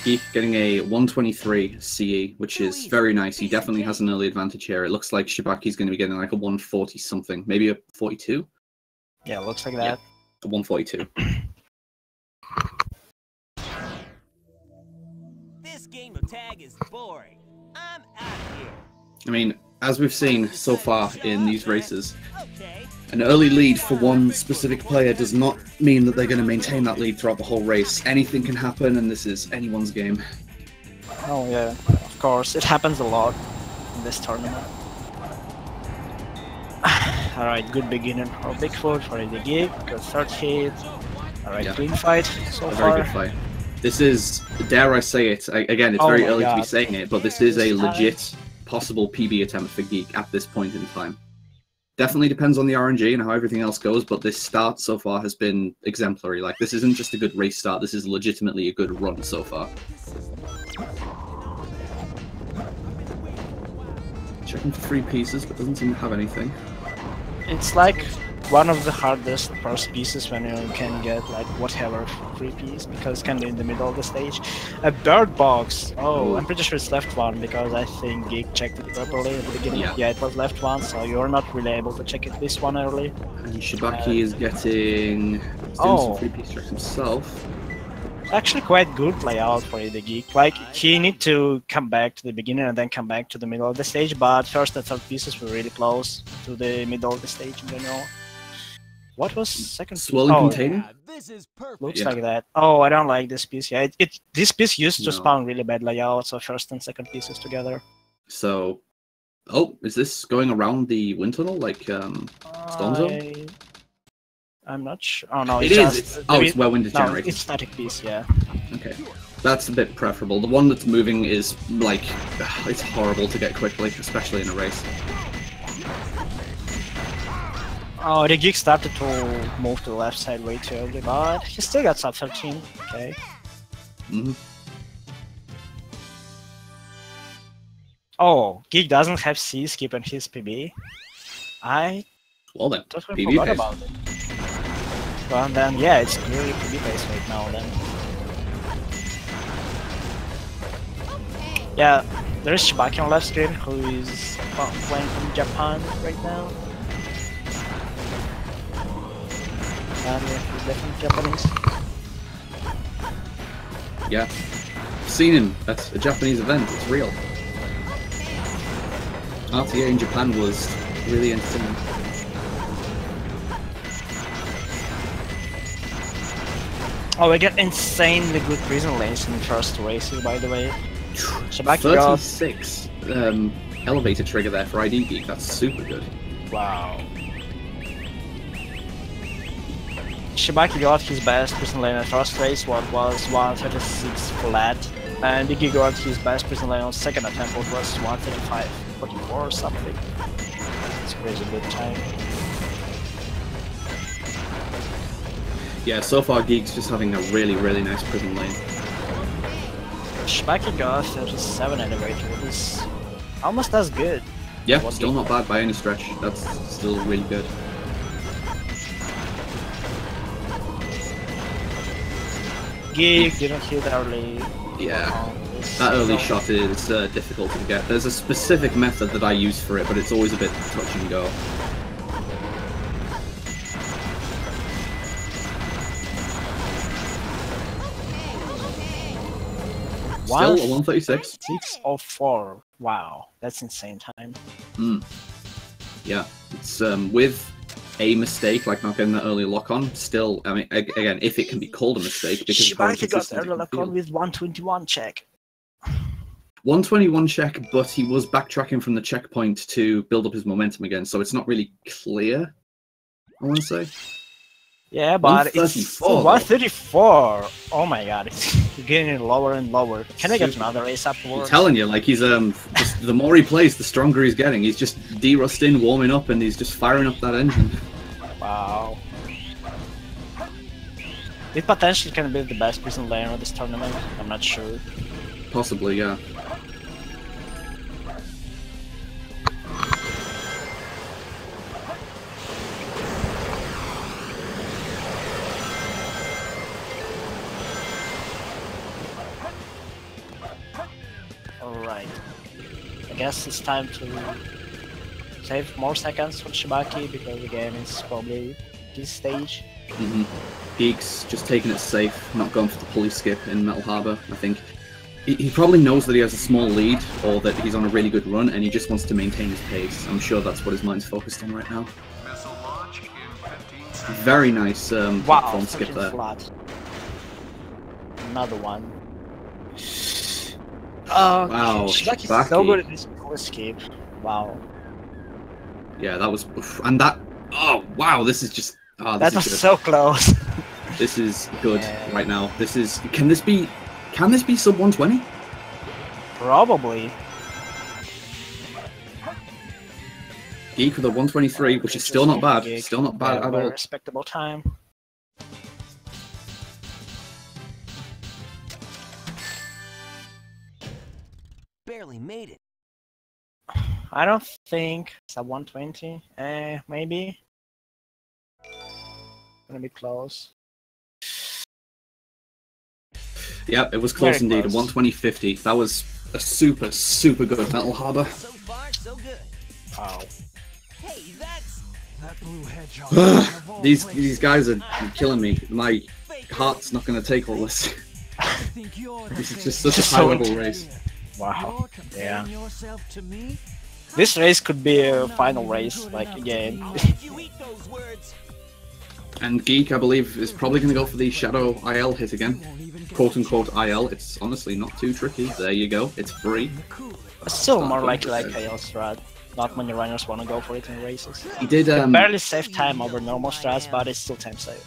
[SPEAKER 2] Geek getting a 123 CE, which is very nice. He definitely has an early advantage here. It looks like Shibakee's going to be getting like a 140 something, maybe a 42?
[SPEAKER 1] Yeah, looks like that.
[SPEAKER 2] A 142.
[SPEAKER 5] This game of tag is boring. I'm out of here.
[SPEAKER 2] I mean, as we've seen so far in these races,
[SPEAKER 5] Okay.
[SPEAKER 2] an early lead for one specific player does not mean that they're going to maintain that lead throughout the whole race. Anything can happen, and this is anyone's game.
[SPEAKER 1] Oh yeah, of course. It happens a lot in this tournament. Alright, good beginning for Bigfoot, for the gig, good third hit. Alright,
[SPEAKER 2] Yeah.
[SPEAKER 1] clean fight so
[SPEAKER 2] A
[SPEAKER 1] far.
[SPEAKER 2] very good fight. This is, dare I say it, again, it's
[SPEAKER 1] Oh
[SPEAKER 2] very
[SPEAKER 1] my
[SPEAKER 2] early to be
[SPEAKER 1] God.
[SPEAKER 2] saying it, but this is a legit possible PB attempt for Geek at this point in time. Definitely depends on the RNG and how everything else goes, but this start so far has been exemplary. Like, this isn't just a good race start, this is legitimately a good run so far. Checking for free pieces, but doesn't seem to have anything.
[SPEAKER 1] It's like one of the hardest first pieces when you can get like whatever free piece because it's kind of in the middle of the stage. A bird box. Oh,
[SPEAKER 2] Ooh.
[SPEAKER 1] I'm pretty sure it's left one because I think Geek checked it properly at the beginning.
[SPEAKER 2] Yeah.
[SPEAKER 1] Yeah, it was left one, so you're not really able to check it this one early.
[SPEAKER 2] And Shibakee is getting... He's doing
[SPEAKER 1] Oh.
[SPEAKER 2] some free piece checks himself.
[SPEAKER 1] Actually, quite good layout for the Geek. Like he need to come back to the beginning and then come back to the middle of the stage, but first and third pieces were really close to the middle of the stage in general. What was second piece?
[SPEAKER 2] Swirling
[SPEAKER 1] Oh,
[SPEAKER 2] container?
[SPEAKER 5] Yeah, this is perfect.
[SPEAKER 1] looks
[SPEAKER 2] Yeah.
[SPEAKER 1] like that. Oh, I don't like this piece. Yeah, this piece used to
[SPEAKER 2] No.
[SPEAKER 1] spawn really bad layout, so first and second pieces together.
[SPEAKER 2] So, oh, is this going around the wind tunnel like Storm Zone?
[SPEAKER 1] I'm not sure. Oh no,
[SPEAKER 2] It
[SPEAKER 1] it's
[SPEAKER 2] is.
[SPEAKER 1] just
[SPEAKER 2] It's where wind is
[SPEAKER 1] no,
[SPEAKER 2] generated.
[SPEAKER 1] it's static piece. Yeah.
[SPEAKER 2] Okay, that's a bit preferable. The one that's moving is like it's horrible to get quickly, especially in a race.
[SPEAKER 1] Oh, the geek started to move to the left side way too early, but he still got sub 13. Okay.
[SPEAKER 2] Hmm.
[SPEAKER 1] Oh, geek doesn't have C skip in his PB. I
[SPEAKER 2] Well then,
[SPEAKER 1] totally
[SPEAKER 2] PB
[SPEAKER 1] forgot
[SPEAKER 2] pace.
[SPEAKER 1] about it. Well then, yeah, it's clearly PB based right now then. Yeah, there is Shibakee on left screen who is playing from Japan right now. And yeah, he's definitely Japanese.
[SPEAKER 2] Yeah, seen him at a Japanese event. It's real. RTA in Japan was really entertaining.
[SPEAKER 1] Oh, we get insanely good prison lanes in the first races, by the way. Shibakee got
[SPEAKER 2] 36 elevator trigger there for IDGeek. That's super good.
[SPEAKER 1] wow. Shibakee got his best prison lane in the first race, what was 136 flat, and Iggy got his best prison lane on second attempt, what was 135.44 or something. It's crazy good time.
[SPEAKER 2] Yeah, so far Geek's just having a really, really nice prison lane.
[SPEAKER 1] Shibakee got 37 elevator, which is almost as good.
[SPEAKER 2] Yeah,
[SPEAKER 1] What
[SPEAKER 2] still
[SPEAKER 1] Geek?
[SPEAKER 2] not bad by any stretch. That's still really good.
[SPEAKER 1] Geek didn't hit early.
[SPEAKER 2] Yeah,
[SPEAKER 1] This-
[SPEAKER 2] that early
[SPEAKER 1] so-
[SPEAKER 2] shot is difficult to get. There's a specific method that I use for it, but it's always a bit touch and go. Still a 136.
[SPEAKER 1] 6:04. Wow, that's insane time.
[SPEAKER 2] Yeah, it's with a mistake like not getting that early lock on. Still, I mean, again, if it can be called a mistake because of how
[SPEAKER 1] Shibakee got
[SPEAKER 2] inconsistent it
[SPEAKER 1] early
[SPEAKER 2] can
[SPEAKER 1] lock
[SPEAKER 2] feel.
[SPEAKER 1] on with 121 check.
[SPEAKER 2] 121 check, but he was backtracking from the checkpoint to build up his momentum again, so it's not really clear, I want to say.
[SPEAKER 1] Yeah, but it's
[SPEAKER 2] 134, though.
[SPEAKER 1] 134. Oh my god, it's getting lower and lower. Can I get
[SPEAKER 2] Super.
[SPEAKER 1] another race
[SPEAKER 2] I'm
[SPEAKER 1] afterwards?
[SPEAKER 2] telling you, like, he's just, the more he plays, the stronger he's getting. He's just de-rusting, warming up, and he's just firing up that engine.
[SPEAKER 1] Wow. It potentially can be the best prison laner of this tournament. I'm not sure.
[SPEAKER 2] Possibly, yeah.
[SPEAKER 1] Alright. I guess it's time to save more seconds for Shibakee because the game is probably this stage.
[SPEAKER 2] Geek's just taking it safe, not going for the pulley skip in Metal Harbor. I think he probably knows that he has a small lead or that he's on a really good run, and he just wants to maintain his pace. I'm sure that's what his mind's focused on right now. Very nice
[SPEAKER 1] Wow,
[SPEAKER 2] platform skip
[SPEAKER 1] 13
[SPEAKER 2] there.
[SPEAKER 1] flat. Another one. Oh,
[SPEAKER 2] Wow,
[SPEAKER 1] Shibakee's so
[SPEAKER 2] Shibakee.
[SPEAKER 1] good at this pull escape. Wow.
[SPEAKER 2] Yeah, that was, and that. Oh wow, this is just. Oh,
[SPEAKER 1] That
[SPEAKER 2] this
[SPEAKER 1] was
[SPEAKER 2] is good.
[SPEAKER 1] so close.
[SPEAKER 2] This is good
[SPEAKER 1] Yeah.
[SPEAKER 2] right now. This is. Can this be sub 120?
[SPEAKER 1] Probably.
[SPEAKER 2] Geek with a 123, which is still not bad.
[SPEAKER 1] Geek.
[SPEAKER 2] Still not bad
[SPEAKER 1] Yeah,
[SPEAKER 2] at
[SPEAKER 1] very
[SPEAKER 2] all.
[SPEAKER 1] respectable time.
[SPEAKER 5] Barely made it.
[SPEAKER 1] I don't think sub 120. Maybe. Gonna be close.
[SPEAKER 2] Yeah, it was close
[SPEAKER 1] Very
[SPEAKER 2] indeed.
[SPEAKER 1] close.
[SPEAKER 2] 120.50. That was a super, super good Metal Harbor.
[SPEAKER 5] So far, so good.
[SPEAKER 1] Wow.
[SPEAKER 5] Hey, that's
[SPEAKER 6] That blue hedgehog. of all
[SPEAKER 2] These
[SPEAKER 6] places.
[SPEAKER 2] guys are killing me. My heart's not going to take all this.
[SPEAKER 6] I think you're the
[SPEAKER 2] This is
[SPEAKER 6] best
[SPEAKER 2] just such a
[SPEAKER 1] So
[SPEAKER 2] high level race.
[SPEAKER 1] Wow.
[SPEAKER 6] You're comparing
[SPEAKER 1] Yeah.
[SPEAKER 6] yourself to me?
[SPEAKER 1] This race could be a final race, like again.
[SPEAKER 5] Did you eat those words?
[SPEAKER 2] And Geek, I believe, is probably going to go for the Shadow IL hit again. Quote-unquote IL. It's honestly not too tricky. There you go. It's free.
[SPEAKER 1] It's still more likely like KO strat. Not many runners want to go for it in races.
[SPEAKER 2] He did
[SPEAKER 1] barely save time over normal strats, but it's still time save.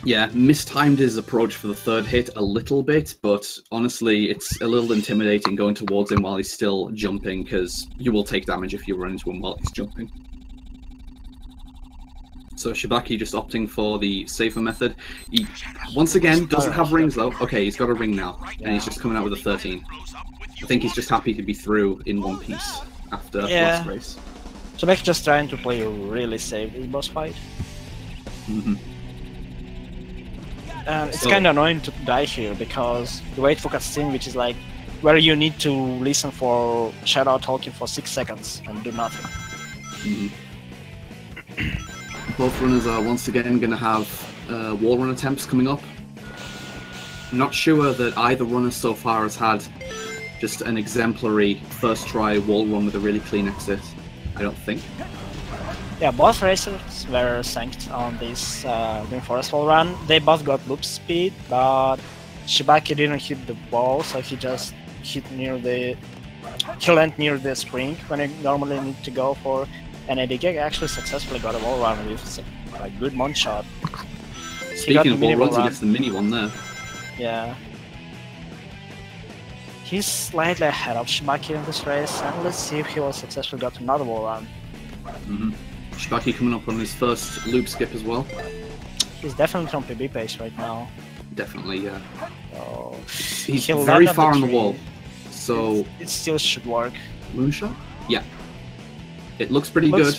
[SPEAKER 2] Yeah, mistimed his approach for the third hit a little bit, but honestly, it's a little intimidating going towards him while he's still jumping, because you will take damage if you run into him while he's jumping. So Shibakee just opting for the safer method. He, once again, doesn't have rings though. Okay, he's got a ring now, and he's just coming out with a 13. I think he's just happy to be through in one piece after last race.
[SPEAKER 1] Shibakee just trying to play really safe this boss fight. It's kind of annoying to die here because you wait for cutscene, which is like where you need to listen for Shadow talking for 6 seconds and do nothing.
[SPEAKER 2] Both runners are once again going to have wall run attempts coming up. I'm not sure that either runner so far has had just an exemplary first try wall run with a really clean exit. I don't think.
[SPEAKER 1] Yeah, both racers were sanked on this Green Forest wall run. They both got loop speed, but Shibakee didn't hit the wall, so he just hit near the... He landed near the spring when he normally need to go for. And IDGeek actually successfully got a wall run with a good mount shot.
[SPEAKER 2] Speaking of wall runs, he gets the mini one there.
[SPEAKER 1] Yeah. He's slightly ahead of Shibakee in this race, and let's see if he will successfully got another wall run.
[SPEAKER 2] Shibakee coming up on his first loop skip as well.
[SPEAKER 1] He's definitely on PB pace right now.
[SPEAKER 2] Definitely, yeah.
[SPEAKER 1] So
[SPEAKER 2] he's very far on the wall, so...
[SPEAKER 1] It still should work.
[SPEAKER 2] Moonshot? Yeah. It looks pretty good.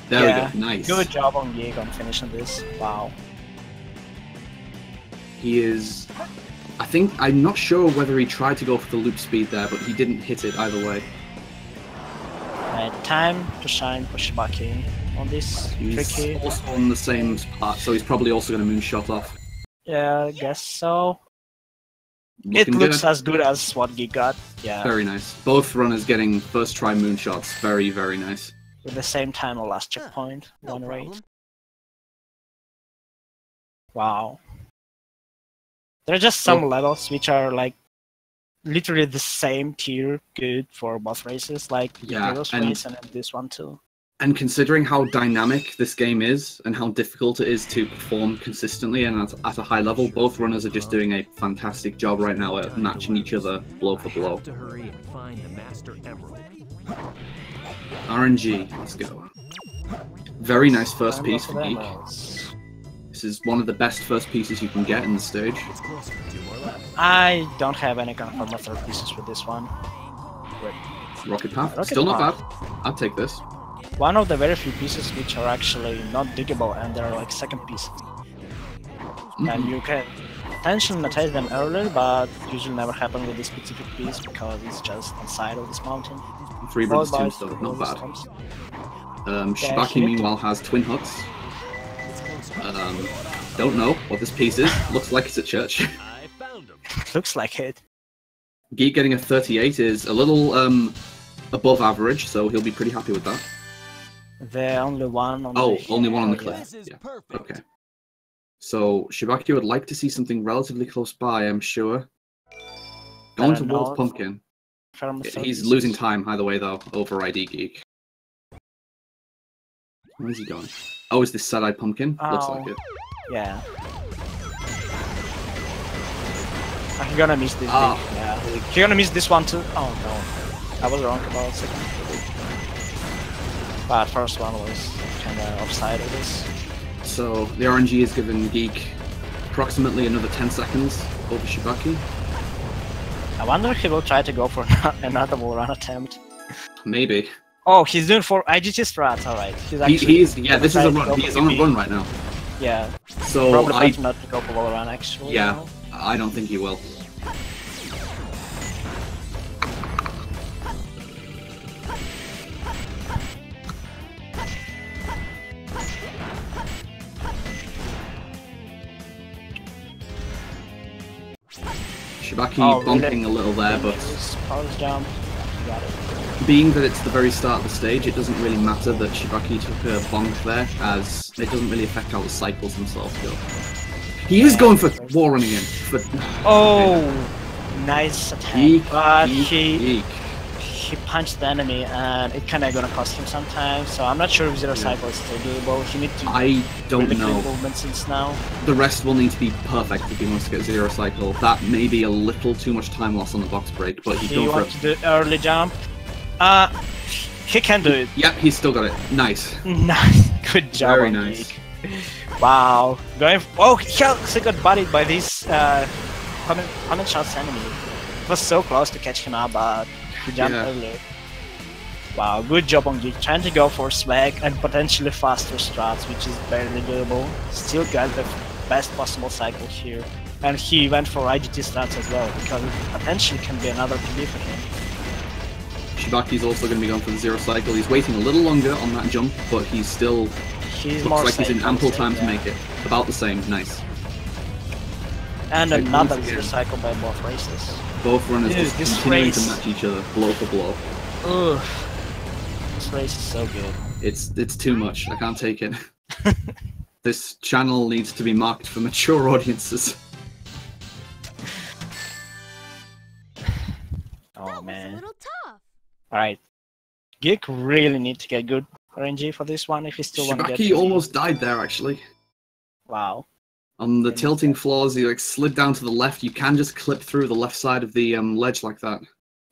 [SPEAKER 2] There we go, nice.
[SPEAKER 1] Good job on Geek on finishing this. Wow.
[SPEAKER 2] He is... I'm not sure whether he tried to go for the loop speed there, but he didn't hit it either way.
[SPEAKER 1] Time to shine for Shibakee on this tricky.
[SPEAKER 2] He's also on the same spot, so he's probably also going to moonshot off.
[SPEAKER 1] Yeah, I guess so.
[SPEAKER 2] Looking
[SPEAKER 1] it looks
[SPEAKER 2] good.
[SPEAKER 1] As good as what Geek got. Yeah.
[SPEAKER 2] Very nice. Both runners getting first try moonshots. Very, very nice.
[SPEAKER 1] With the same time on last checkpoint, 1-8. Wow. There are just some levels which are like literally the same tier good for both races, like the previous race and this one too.
[SPEAKER 2] And considering how dynamic this game is and how difficult it is to perform consistently and at a high level, both runners are just doing a fantastic job right now at matching each other blow for blow. RNG, let's go. Very nice first piece for Geek. This is one of the best first pieces you can get in the stage.
[SPEAKER 1] I don't have any confirmed pieces with this one.
[SPEAKER 2] Rocket Path? Still not bad. I'll take this.
[SPEAKER 1] One of the very few pieces which are actually not diggable and they're like second pieces. And you can potentially notice them earlier, but usually never happen with this specific piece because it's just on the side of this mountain.
[SPEAKER 2] 3 Brothers Tombstone, not bad. Shibakee meanwhile has twin huts. Don't know what this piece is. Looks like it's a church.
[SPEAKER 1] Looks like it.
[SPEAKER 2] Geek getting a 38 is a little above average, so he'll be pretty happy with that.
[SPEAKER 1] The only one on
[SPEAKER 2] only one on the cliff. Yeah. Okay. So Shibakee would like to see something relatively close by, I'm sure. Going towards Pumpkin. He's losing time either way though, over IDGeek. Where is he going? Oh, is this Sad-Eyed Pumpkin? Looks like it.
[SPEAKER 1] Yeah. I'm gonna miss this. Yeah. You're gonna miss this one too. Oh no. I was wrong about second. But first one was kinda offside of this.
[SPEAKER 2] So the RNG is giving Geek approximately another 10 seconds over Shibakee.
[SPEAKER 1] I wonder if he will try to go for another wall run attempt.
[SPEAKER 2] Maybe.
[SPEAKER 1] Oh, he's doing for IGT strats, alright.
[SPEAKER 2] This is a run. He is on a run right now.
[SPEAKER 1] Yeah.
[SPEAKER 2] So
[SPEAKER 1] probably not to go for wall run actually.
[SPEAKER 2] Yeah, no? I don't think he will. Shibakee bumping a little there, but
[SPEAKER 1] pause jump. Got it.
[SPEAKER 2] being that it's the very start of the stage, it doesn't really matter that Shibakee took a bonk there, as it doesn't really affect how the cycles themselves go. He is going for wall running in.
[SPEAKER 7] Oh, nice attack.
[SPEAKER 2] Geek,
[SPEAKER 7] But
[SPEAKER 2] geek.
[SPEAKER 7] he punched the enemy, and it kind of gonna cost him sometimes. So I'm not sure if zero cycle is still doable. He needs to
[SPEAKER 2] I don't
[SPEAKER 7] really
[SPEAKER 2] know.
[SPEAKER 7] quick movement since now.
[SPEAKER 2] The rest will need to be perfect if he wants to get zero cycle. That may be a little too much time loss on the box break, but he's
[SPEAKER 7] He
[SPEAKER 2] going for
[SPEAKER 7] wants
[SPEAKER 2] it.
[SPEAKER 7] to do early jump. He can do it.
[SPEAKER 2] Yep, he's still got it. Nice.
[SPEAKER 7] Nice, good job.
[SPEAKER 2] Very
[SPEAKER 7] on
[SPEAKER 2] nice.
[SPEAKER 7] Geek. Wow, going. Oh, he also got bodied by this comment shots enemy. It was so close to catch him up, but he jumped early. Wow, good job on Geek. Trying to go for swag and potentially faster strats, which is barely doable. Still got the best possible cycle here. And he went for IGT strats as well, because it potentially can be another PB for him.
[SPEAKER 2] Shibakee's also going to be going for the zero cycle. He's waiting a little longer on that jump, but he's still
[SPEAKER 7] He's
[SPEAKER 2] looks
[SPEAKER 7] more
[SPEAKER 2] like he's in
[SPEAKER 7] safe,
[SPEAKER 2] ample
[SPEAKER 7] I'd say,
[SPEAKER 2] time to
[SPEAKER 7] yeah.
[SPEAKER 2] make it. About the same. Nice.
[SPEAKER 7] And
[SPEAKER 2] Like,
[SPEAKER 7] another
[SPEAKER 2] once
[SPEAKER 7] zero
[SPEAKER 2] again.
[SPEAKER 7] cycle by both races.
[SPEAKER 2] Both runners
[SPEAKER 7] Dude,
[SPEAKER 2] just
[SPEAKER 7] this
[SPEAKER 2] continuing
[SPEAKER 7] race-
[SPEAKER 2] to match each other, blow for blow.
[SPEAKER 7] Ugh. This race is so good.
[SPEAKER 2] It's too much. I can't take it. This channel needs to be marked for mature audiences.
[SPEAKER 7] Oh
[SPEAKER 3] That was a
[SPEAKER 7] man.
[SPEAKER 3] little tough.
[SPEAKER 7] Alright. Geek really need to get good RNG for this one if he still want to get
[SPEAKER 2] Shibakee
[SPEAKER 7] to-
[SPEAKER 2] almost died there, actually.
[SPEAKER 7] Wow.
[SPEAKER 2] On the
[SPEAKER 7] And-
[SPEAKER 2] tilting floors, he like slid down to the left. You can just clip through the left side of the ledge like that.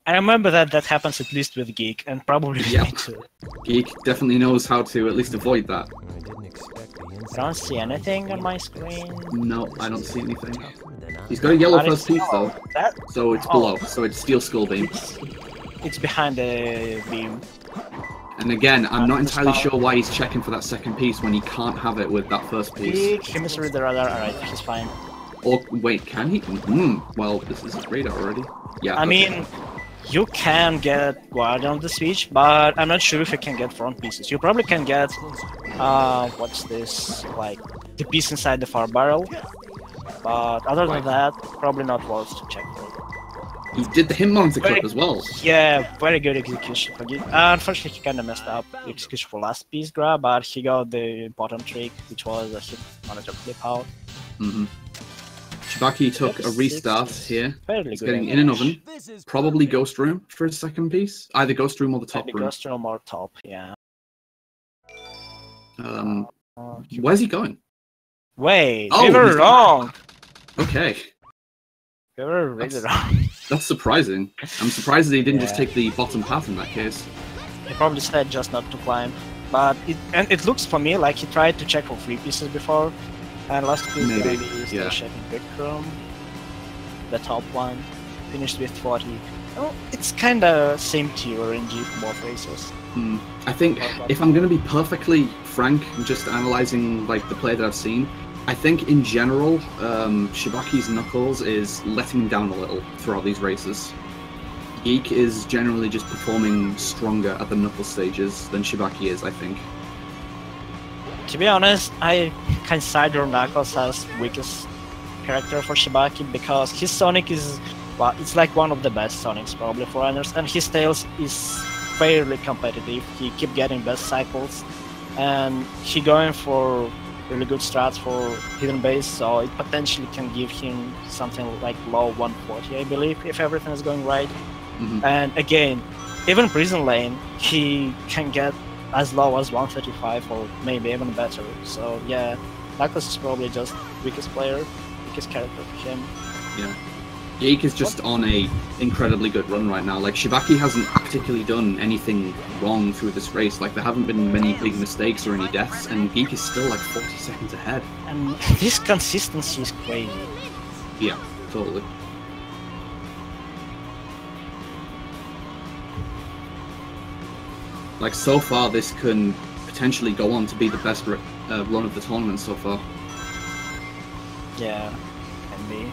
[SPEAKER 7] I remember that happens at least with Geek, and probably with
[SPEAKER 2] Yeah.
[SPEAKER 7] me too.
[SPEAKER 2] Geek definitely knows how to at least avoid that.
[SPEAKER 4] I didn't expect the
[SPEAKER 7] I
[SPEAKER 4] inside.
[SPEAKER 7] don't see anything on my screen.
[SPEAKER 2] No, I don't see anything.
[SPEAKER 4] Then I-
[SPEAKER 2] He's got a yellow
[SPEAKER 7] But
[SPEAKER 2] first piece though,
[SPEAKER 7] That,
[SPEAKER 2] so it's
[SPEAKER 7] Oh.
[SPEAKER 2] below. So it's steel skull beam.
[SPEAKER 7] it's behind the beam.
[SPEAKER 2] And again, I'm not
[SPEAKER 7] That's
[SPEAKER 2] entirely
[SPEAKER 7] power.
[SPEAKER 2] sure why he's checking for that second piece when he can't have it with that first piece.
[SPEAKER 7] Geek, he misread the radar. Alright, he's fine.
[SPEAKER 2] Or wait, can he? Well, this is his radar already. Yeah.
[SPEAKER 7] I
[SPEAKER 2] okay.
[SPEAKER 7] mean, you can get Guardian on the switch, but I'm not sure if you can get front pieces. You probably can get, what's this, like, the piece inside the far barrel. But other than that, probably not worth to check for.
[SPEAKER 2] he did the him monitor clip
[SPEAKER 7] Very-
[SPEAKER 2] as well.
[SPEAKER 7] Yeah, very good execution for Geek. Unfortunately, he kinda messed up the execution for last piece grab, but he got the bottom trick, which was a hit monitor flip out.
[SPEAKER 2] Mm-hmm. Shibakee took a restart here.
[SPEAKER 7] Fairly
[SPEAKER 2] He's
[SPEAKER 7] good.
[SPEAKER 2] getting in an
[SPEAKER 7] advantage.
[SPEAKER 2] oven.
[SPEAKER 6] This is
[SPEAKER 2] Probably ghost room for his second piece. Either ghost room or the top
[SPEAKER 7] Maybe
[SPEAKER 2] room.
[SPEAKER 7] Ghost Room or top, yeah.
[SPEAKER 2] Where's he going?
[SPEAKER 7] Wait,
[SPEAKER 2] Oh,
[SPEAKER 7] we were
[SPEAKER 2] he's-
[SPEAKER 7] wrong!
[SPEAKER 2] Okay,
[SPEAKER 7] We were really
[SPEAKER 2] That's-
[SPEAKER 7] wrong.
[SPEAKER 2] that's surprising. I'm surprised that he didn't just
[SPEAKER 7] Yeah.
[SPEAKER 2] take the bottom path in that case.
[SPEAKER 7] He probably said just not to climb. But it looks for me like he tried to check for 3 pieces before. And last piece
[SPEAKER 2] Maybe,
[SPEAKER 7] gonna be still
[SPEAKER 2] yeah.
[SPEAKER 7] checking Big Room. The top one. Finished with 40. Oh, it's kinda same tier RNG for both races.
[SPEAKER 2] I think if I'm going to be perfectly frank, just analyzing like the play that I've seen, I think in general, Shibakee's Knuckles is letting him down a little throughout these races. Geek is generally just performing stronger at the Knuckles stages than Shibakee is, I think.
[SPEAKER 7] To be honest, I consider Knuckles as weakest character for Shibakee because his Sonic is, well, it's like one of the best Sonics probably for runners, and his Tails is fairly competitive. He keep getting best cycles, and he going for really good strats for hidden base, so it potentially can give him something like low 140, I believe, if everything is going right.
[SPEAKER 2] Mhm.
[SPEAKER 7] And again, even Prison Lane, he can get as low as 135 or maybe even better. So yeah, Knuckles is probably just weakest player, weakest character for him.
[SPEAKER 2] Yeah. Geek is just on a incredibly good run right now. Like Shibakee hasn't particularly done anything wrong through this race. Like there haven't been many big mistakes or any deaths, and Geek is still like 40 seconds ahead.
[SPEAKER 7] And this consistency is crazy.
[SPEAKER 2] Yeah, totally. Like so far, this can potentially go on to be the best run of the tournament so far.
[SPEAKER 7] Yeah, can be.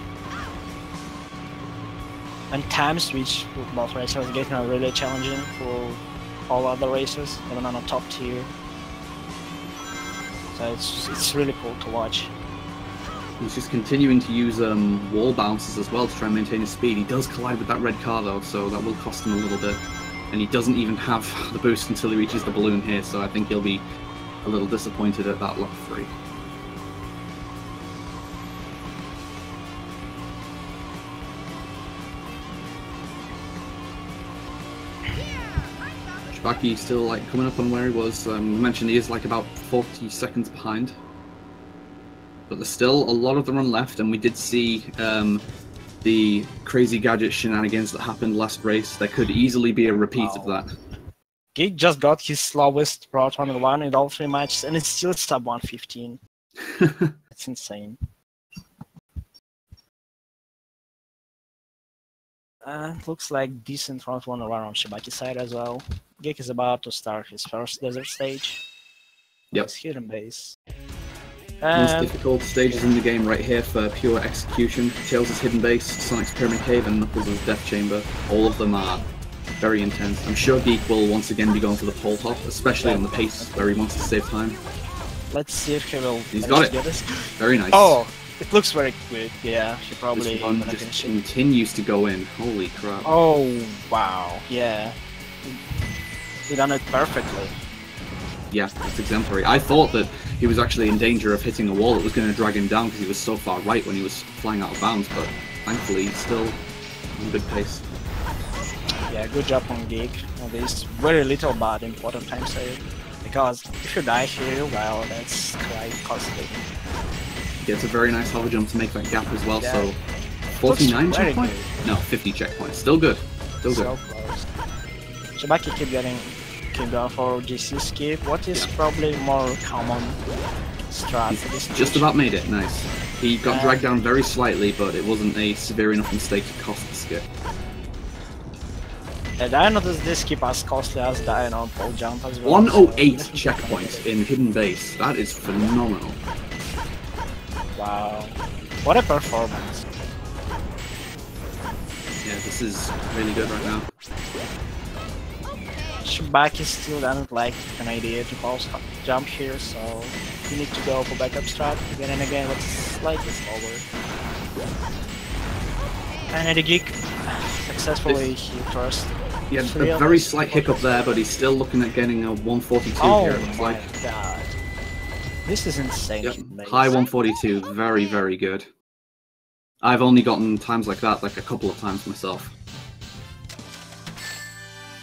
[SPEAKER 7] And time switch with both racers is getting really challenging for all other racers, even on a top tier. So it's really cool to watch.
[SPEAKER 2] He's just continuing to use wall bounces as well to try and maintain his speed. He does collide with that red car though, so that will cost him a little bit. and he doesn't even have the boost until he reaches the balloon here, so I think he'll be a little disappointed at that lap 3. Shibakee still like coming up on where he was. We mentioned he is like about 40 seconds behind, but there's still a lot of the run left, and we did see the crazy gadget shenanigans that happened last race. There could easily be a repeat of that.
[SPEAKER 1] Geek just got his slowest Route 101 in all 3 matches, and it's still sub 115. It's insane. Looks like decent Route 101 on Shibakee's side as well. Geek is about to start his first desert stage.
[SPEAKER 2] Yep.
[SPEAKER 1] It's hidden base.
[SPEAKER 2] Most difficult stages in the game right here for pure execution. Tails' Hidden Base, Sonic's Pyramid Cave, and Knuckles' Death Chamber. All of them are very intense. I'm sure Geek will once again be going for the pole hop, especially on the pace where he wants to save time.
[SPEAKER 1] Let's see if he will.
[SPEAKER 2] He's got it.
[SPEAKER 1] Get this.
[SPEAKER 2] Very nice.
[SPEAKER 1] Oh, it looks very good. Yeah, he probably
[SPEAKER 2] This one
[SPEAKER 1] gonna
[SPEAKER 2] just
[SPEAKER 1] finish it.
[SPEAKER 2] continues to go in. Holy crap.
[SPEAKER 1] Oh wow, yeah. He done it perfectly.
[SPEAKER 2] Yeah, it's exemplary. I thought that he was actually in danger of hitting a wall that was going to drag him down because he was so far right when he was flying out of bounds, but thankfully he's still in good pace.
[SPEAKER 1] Yeah, good job on Geek. There's very little but important time save. Because if you die here, well, that's quite costly.
[SPEAKER 2] Gets a very nice hover jump to make that gap as well,
[SPEAKER 1] Yeah.
[SPEAKER 2] so 49
[SPEAKER 1] Looks very
[SPEAKER 2] checkpoint?
[SPEAKER 1] good.
[SPEAKER 2] No, 50 checkpoints. Still good. Still good.
[SPEAKER 1] So close. Shibakee keep going for GC skip. What is probably more common strat for this
[SPEAKER 2] Just
[SPEAKER 1] stage?
[SPEAKER 2] about made it, nice. He got dragged down very slightly, but it wasn't a severe enough mistake to cost the skip.
[SPEAKER 1] And I noticed this skip as costly as dying on pole jump as well.
[SPEAKER 2] 108
[SPEAKER 1] so
[SPEAKER 2] checkpoints in Hidden Base. That is phenomenal.
[SPEAKER 1] Wow. What a performance.
[SPEAKER 2] Yeah, this is really good right now.
[SPEAKER 1] Shibakee still doesn't like an idea to pause jump here, so you need to go for backup strat again and again, but slightly slower. And IDGeek successfully hit first.
[SPEAKER 2] Yeah, a very slight hiccup there, but he's still looking at getting a 142
[SPEAKER 1] Oh
[SPEAKER 2] here, it looks
[SPEAKER 1] my
[SPEAKER 2] like.
[SPEAKER 1] god. This is insane.
[SPEAKER 2] Yep.
[SPEAKER 1] mate.
[SPEAKER 2] High 142, very, very good. I've only gotten times like that like a couple of times myself.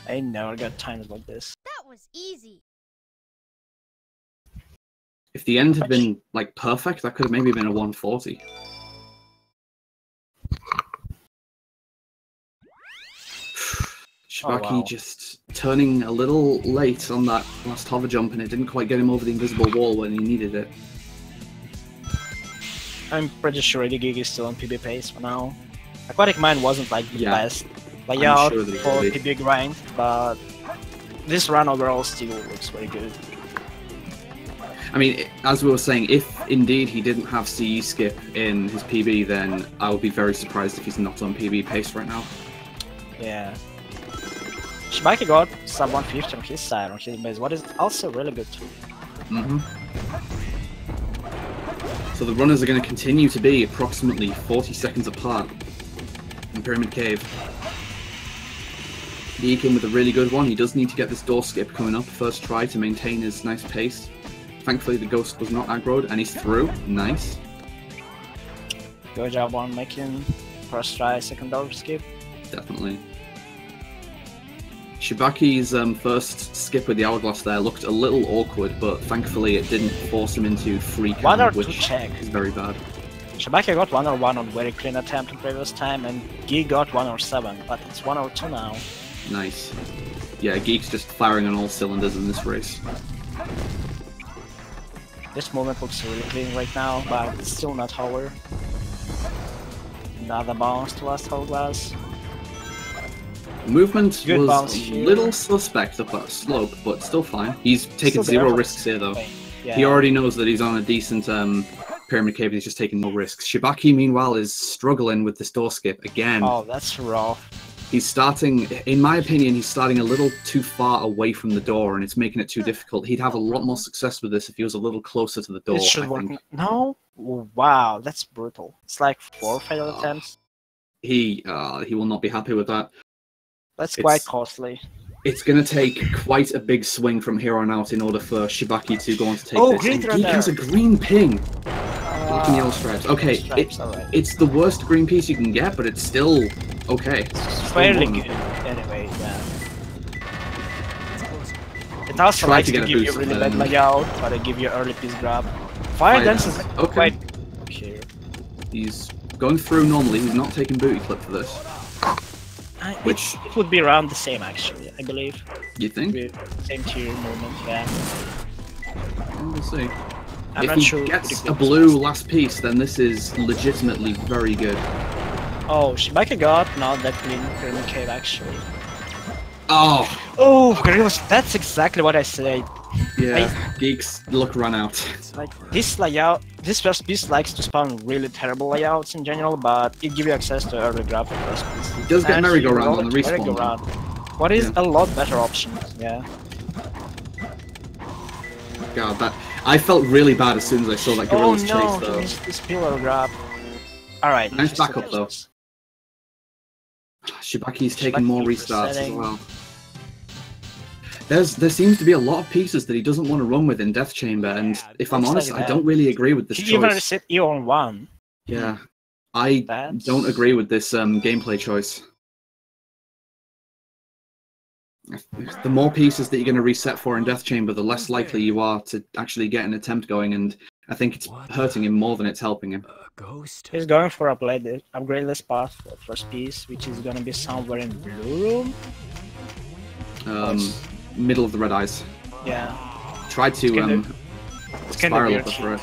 [SPEAKER 1] I never got times like this.
[SPEAKER 3] That was easy.
[SPEAKER 2] If the end had been like perfect, that could have maybe been a 140. Shibakee
[SPEAKER 1] wow.
[SPEAKER 2] just turning a little late on that last hover jump, and it didn't quite get him over the invisible wall when he needed it.
[SPEAKER 1] I'm pretty sure IDGeek is still on PB pace for now. Aquatic Mine wasn't like the best layout
[SPEAKER 2] sure that it
[SPEAKER 1] for
[SPEAKER 2] will be.
[SPEAKER 1] PB grind, but this run overall still looks very good.
[SPEAKER 2] I mean, as we were saying, if indeed he didn't have CE skip in his PB, then I would be very surprised if he's not on PB pace right now.
[SPEAKER 1] Yeah. Shibakee got sub 150 on his side, on his base, what is also really good too.
[SPEAKER 2] So the runners are going to continue to be approximately 40 seconds apart in Pyramid Cave. Geek in with a really good one. He does need to get this door skip coming up first try to maintain his nice pace. Thankfully the ghost was not aggroed and he's through. Nice.
[SPEAKER 1] Good job on making first try, second door skip.
[SPEAKER 2] Definitely. Shibakee's first skip with the hourglass there looked a little awkward, but thankfully it didn't force him into free
[SPEAKER 1] One or
[SPEAKER 2] count,
[SPEAKER 1] two
[SPEAKER 2] which
[SPEAKER 1] check.
[SPEAKER 2] is very bad.
[SPEAKER 1] Shibakee got 101 on very clean attempt in previous time, and Geek got 107, but it's 102 now.
[SPEAKER 2] Nice. Yeah, Geek's just firing on all cylinders in this race.
[SPEAKER 1] This movement looks really clean right now, but it's still not hover. Another bounce to last hourglass.
[SPEAKER 2] Movement
[SPEAKER 1] Good bounce
[SPEAKER 2] was a
[SPEAKER 1] here.
[SPEAKER 2] little suspect up that slope, but still fine. He's taken
[SPEAKER 1] Still
[SPEAKER 2] zero
[SPEAKER 1] there.
[SPEAKER 2] risks here though.
[SPEAKER 1] Yeah.
[SPEAKER 2] He already knows that he's on a decent Pyramid Cave, he's just taking no risks. Shibakee, meanwhile, is struggling with this door skip again.
[SPEAKER 1] Oh, that's rough.
[SPEAKER 2] He's starting, in my opinion, he's starting a little too far away from the door, and it's making it too difficult. He'd have a lot more success with this if he was a little closer to the door.
[SPEAKER 1] It should
[SPEAKER 2] I
[SPEAKER 1] work.
[SPEAKER 2] think.
[SPEAKER 1] No? Wow, that's brutal. It's like 4 failed attempts.
[SPEAKER 2] He will not be happy with that.
[SPEAKER 1] That's
[SPEAKER 2] it's-
[SPEAKER 1] quite costly.
[SPEAKER 2] It's going to take quite a big swing from here on out in order for Shibakee to go on to take
[SPEAKER 1] Oh,
[SPEAKER 2] this.
[SPEAKER 1] green
[SPEAKER 2] And
[SPEAKER 1] right
[SPEAKER 2] Geek
[SPEAKER 1] there.
[SPEAKER 2] has a green ping. Black and yellow stripes. Okay,
[SPEAKER 1] Stripes, alright.
[SPEAKER 2] it's the worst green piece you can get, but it's still okay.
[SPEAKER 1] It's fairly good anyway, yeah. It also likes to
[SPEAKER 2] get a
[SPEAKER 1] give you
[SPEAKER 2] boost,
[SPEAKER 1] really
[SPEAKER 2] then-
[SPEAKER 1] bad layout, but to give you early piece grab. Fire Dance is
[SPEAKER 2] Okay.
[SPEAKER 1] quite okay.
[SPEAKER 2] He's going through normally. He's not taking booty clip for this. Which-
[SPEAKER 1] It would be around the same actually, I believe.
[SPEAKER 2] You think?
[SPEAKER 1] Be same tier movement, yeah.
[SPEAKER 2] We'll see.
[SPEAKER 1] I'm
[SPEAKER 2] If
[SPEAKER 1] not
[SPEAKER 2] he
[SPEAKER 1] sure.
[SPEAKER 2] gets a blue last piece, then this is legitimately very good.
[SPEAKER 1] Oh, Shibakee got not that clean Pyramid Cave actually.
[SPEAKER 2] Oh,
[SPEAKER 1] Oh, that's exactly what I said.
[SPEAKER 2] yeah. Geek's luck ran out.
[SPEAKER 1] Like this layout, this first piece likes to spawn really terrible layouts in general, but it gives you access to early grab for first piece.
[SPEAKER 2] He does get
[SPEAKER 1] And
[SPEAKER 2] merry-go-round
[SPEAKER 1] he
[SPEAKER 2] on the
[SPEAKER 1] rolled
[SPEAKER 2] respawn.
[SPEAKER 1] merry-go-round, what is
[SPEAKER 2] Yeah.
[SPEAKER 1] a lot better option, yeah.
[SPEAKER 2] God, that I felt really bad as soon as I saw that
[SPEAKER 1] Oh
[SPEAKER 2] Gorilla's
[SPEAKER 1] no,
[SPEAKER 2] chase,
[SPEAKER 1] he
[SPEAKER 2] though.
[SPEAKER 1] missed this pillar grab. Alright.
[SPEAKER 2] Nice
[SPEAKER 1] just
[SPEAKER 2] backup, though.
[SPEAKER 1] this.
[SPEAKER 2] Shibakee's taking more
[SPEAKER 1] Shibakee
[SPEAKER 2] restarts as
[SPEAKER 1] resetting.
[SPEAKER 2] well. There seems to be a lot of pieces that he doesn't want to run with in Death Chamber, and if I'm
[SPEAKER 1] Looks
[SPEAKER 2] honest,
[SPEAKER 1] like
[SPEAKER 2] I don't really agree with this
[SPEAKER 1] He even
[SPEAKER 2] choice.
[SPEAKER 1] reset E on 1.
[SPEAKER 2] Yeah, I
[SPEAKER 1] That's-
[SPEAKER 2] don't agree with this gameplay choice. The more pieces that you're going to reset for in Death Chamber, the less likely you are to actually get an attempt going, and I think it's hurting him more than it's helping him.
[SPEAKER 4] A ghost?
[SPEAKER 1] He's going for upgradeless path for first piece, which is gonna be somewhere in blue room.
[SPEAKER 2] Middle of the red eyes.
[SPEAKER 1] Yeah.
[SPEAKER 2] Tried
[SPEAKER 1] It's
[SPEAKER 2] to
[SPEAKER 1] kinda
[SPEAKER 2] spiral
[SPEAKER 1] weird
[SPEAKER 2] up for it.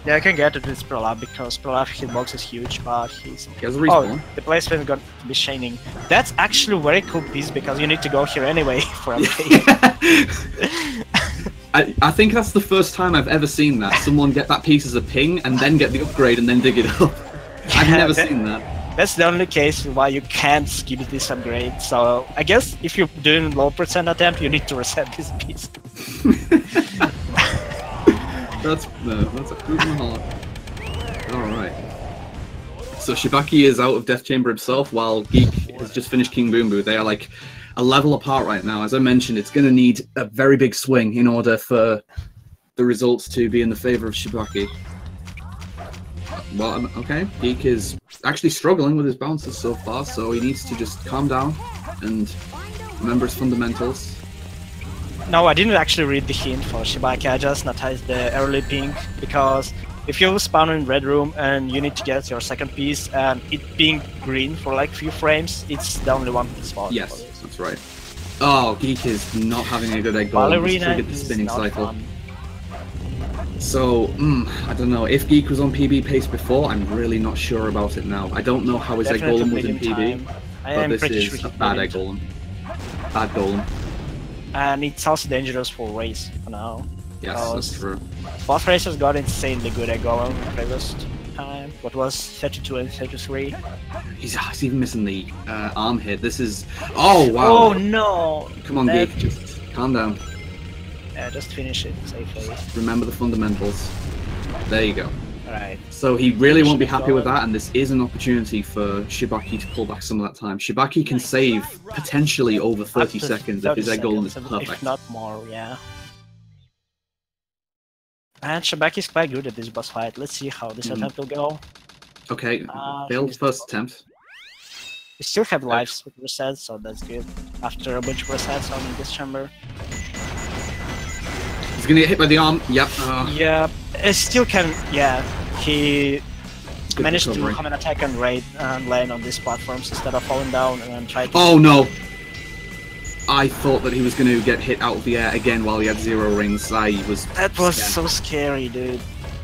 [SPEAKER 1] Yeah, I can get it with Prolab because Prolab hitbox is huge, but he's...
[SPEAKER 2] He has a
[SPEAKER 1] Oh,
[SPEAKER 2] respawn.
[SPEAKER 1] the placement is going to be shining. That's actually a very cool piece because you need to go here anyway for a play.
[SPEAKER 2] I think that's the first time I've ever seen that. Someone get that piece as a ping and then get the upgrade and then dig it up. I've
[SPEAKER 1] Yeah,
[SPEAKER 2] never
[SPEAKER 1] that-
[SPEAKER 2] seen that.
[SPEAKER 1] That's the only case why you can't skip this upgrade. So I guess if you're doing low percent attempt, you need to reset this piece.
[SPEAKER 2] That's a good one. Alright. So Shibakee is out of Death Chamber himself, while Geek has just finished King Boom Boo. They are like a level apart right now. As I mentioned, it's going to need a very big swing in order for the results to be in the favor of Shibakee. Well, okay. Geek is actually struggling with his bounces so far, so he needs to just calm down and remember his fundamentals.
[SPEAKER 1] No, I didn't actually read the hint for Shibakee, I just noticed the early pink, because if you spawn in red room and you need to get your second piece, and it being green for like few frames, it's the only one spot.
[SPEAKER 2] Yes, that's right. Oh, Geek is not having a good egg goal. He's
[SPEAKER 1] Ballerina
[SPEAKER 2] triggered the
[SPEAKER 1] is
[SPEAKER 2] spinning
[SPEAKER 1] not
[SPEAKER 2] cycle.
[SPEAKER 1] fun.
[SPEAKER 2] So, I don't know. If Geek was on PB pace before, I'm really not sure about it now. I don't know how his egg
[SPEAKER 1] Definitely
[SPEAKER 2] golem was in
[SPEAKER 1] medium
[SPEAKER 2] PB,
[SPEAKER 1] time. I
[SPEAKER 2] but
[SPEAKER 1] am
[SPEAKER 2] this
[SPEAKER 1] pretty
[SPEAKER 2] is
[SPEAKER 1] sure
[SPEAKER 2] a
[SPEAKER 1] he's
[SPEAKER 2] bad
[SPEAKER 1] medium
[SPEAKER 2] egg golem. Bad golem.
[SPEAKER 1] And it's also dangerous for race for now.
[SPEAKER 2] Yes,
[SPEAKER 1] because
[SPEAKER 2] that's true.
[SPEAKER 1] both racers got insanely good at golem previous time. What was 32 and 33?
[SPEAKER 2] He's even missing the arm hit. This is... Oh, wow.
[SPEAKER 1] Oh no!
[SPEAKER 2] Come on,
[SPEAKER 1] That-
[SPEAKER 2] Geek. Just calm down.
[SPEAKER 1] Yeah, just finish it safely.
[SPEAKER 2] Remember the fundamentals. There you go.
[SPEAKER 1] Alright.
[SPEAKER 2] So he really won't be
[SPEAKER 1] Finish the
[SPEAKER 2] happy with
[SPEAKER 1] golem.
[SPEAKER 2] that, and this is an opportunity for Shibakee to pull back some of that time. Shibakee can save potentially over 30
[SPEAKER 1] Up to
[SPEAKER 2] seconds if his egg golem is
[SPEAKER 1] seconds,
[SPEAKER 2] perfect.
[SPEAKER 1] If not more, yeah. And Shibakee is quite good at this boss fight. Let's see how this attempt will go.
[SPEAKER 2] Okay, failed
[SPEAKER 1] finished
[SPEAKER 2] first
[SPEAKER 1] the
[SPEAKER 2] attempt.
[SPEAKER 1] We still have lives with resets, so that's good. After a bunch of resets on this chamber.
[SPEAKER 2] He's gonna get hit by the arm. Yep.
[SPEAKER 1] Yeah, it still can. Yeah, he
[SPEAKER 2] Good
[SPEAKER 1] managed
[SPEAKER 2] recovery.
[SPEAKER 1] to come and attack and raid and land on these platforms instead of falling down and then try to.
[SPEAKER 2] Oh no! I thought that he was going to get hit out of the air again while he had 0 rings. I was.
[SPEAKER 1] That was
[SPEAKER 2] scared.
[SPEAKER 1] so scary, dude.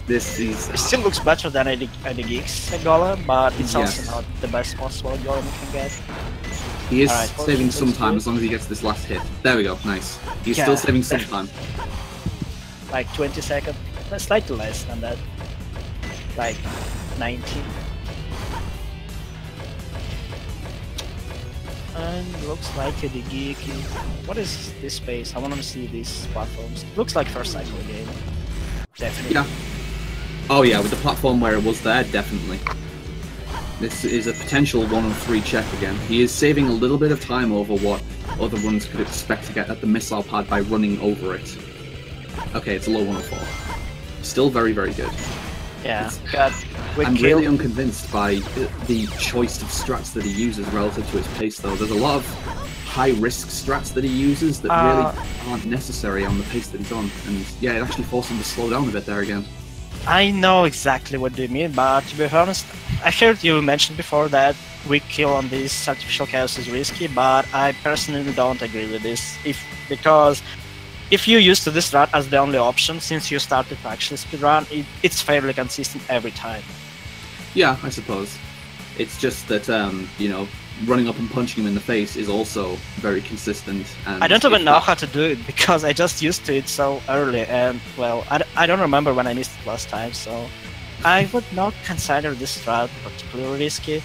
[SPEAKER 2] This is.
[SPEAKER 1] It still looks better than IDGeek's golem, but it's
[SPEAKER 2] Yes.
[SPEAKER 1] also not the best possible golem you can get.
[SPEAKER 2] He is
[SPEAKER 1] Alright,
[SPEAKER 2] saving
[SPEAKER 1] let's
[SPEAKER 2] some
[SPEAKER 1] do
[SPEAKER 2] time
[SPEAKER 1] it.
[SPEAKER 2] as long as he gets this last hit. There we go. Nice. He's
[SPEAKER 1] Yeah.
[SPEAKER 2] still saving some time.
[SPEAKER 1] Like 20 seconds, slightly less than that. Like 19. And looks like the geek. What is this space? I want to see these platforms. Looks like first cycle game. Definitely.
[SPEAKER 2] Yeah. Oh yeah, with the platform where it was there, definitely. This is a potential 103 check again. He is saving a little bit of time over what other runners could expect to get at the missile pad by running over it. Okay, it's a low 104. Still very, very good.
[SPEAKER 7] Yeah, got
[SPEAKER 2] I'm really unconvinced by the choice of strats that he uses relative to his pace, though. There's a lot of high-risk strats that he uses that really aren't necessary on the pace that he's on. And yeah, it actually forced him to slow down a bit there again.
[SPEAKER 1] I know exactly what you mean, but to be honest, I heard you mention before that weak kill on this artificial chaos is risky, but I personally don't agree with this. Because if you used to this strat as the only option since you started to actually speedrun, it's fairly consistent every time.
[SPEAKER 2] Yeah, I suppose. It's just that, you know, running up and punching him in the face is also very consistent. And
[SPEAKER 1] I don't even know how to do it because I just used to it so early, and well, I don't remember when I missed it last time, so I would not consider this strat particularly risky.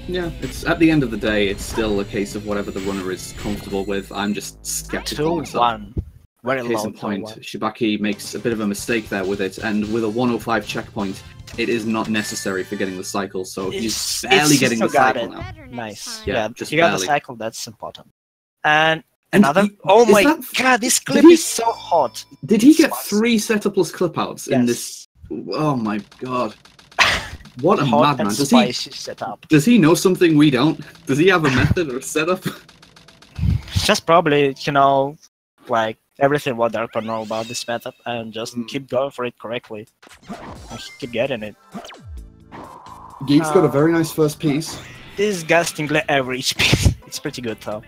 [SPEAKER 2] Yeah, it's at the end of the day, it's still a case of whatever the runner is comfortable with. I'm just skeptical myself.
[SPEAKER 1] 2-1. Very
[SPEAKER 2] Case
[SPEAKER 1] low.
[SPEAKER 2] in point, Shibakee makes a bit of a mistake there with it, and with a 105 checkpoint, it is not necessary for getting the cycle, so he's barely getting the cycle now.
[SPEAKER 1] Nice.
[SPEAKER 2] Yeah,
[SPEAKER 1] Yeah,
[SPEAKER 2] just
[SPEAKER 1] you got the
[SPEAKER 2] barely.
[SPEAKER 1] cycle, that's important. And another...
[SPEAKER 2] he-
[SPEAKER 1] oh
[SPEAKER 2] is
[SPEAKER 1] my
[SPEAKER 2] that-
[SPEAKER 1] god, this clip
[SPEAKER 2] he-
[SPEAKER 1] is so hot.
[SPEAKER 2] Did he get
[SPEAKER 1] Spicy.
[SPEAKER 2] 3 setup-less clip-outs in this? Oh my god. What a
[SPEAKER 1] Hot
[SPEAKER 2] madman.
[SPEAKER 1] and
[SPEAKER 2] Does
[SPEAKER 1] spicy setup.
[SPEAKER 2] he know something we don't? Does he have a method or a setup?
[SPEAKER 1] Just probably, you know, like everything what Darko know about this method and just keep going for it correctly. And keep getting it.
[SPEAKER 2] Geek's got a very nice first piece.
[SPEAKER 1] Disgustingly average piece. It's pretty good though.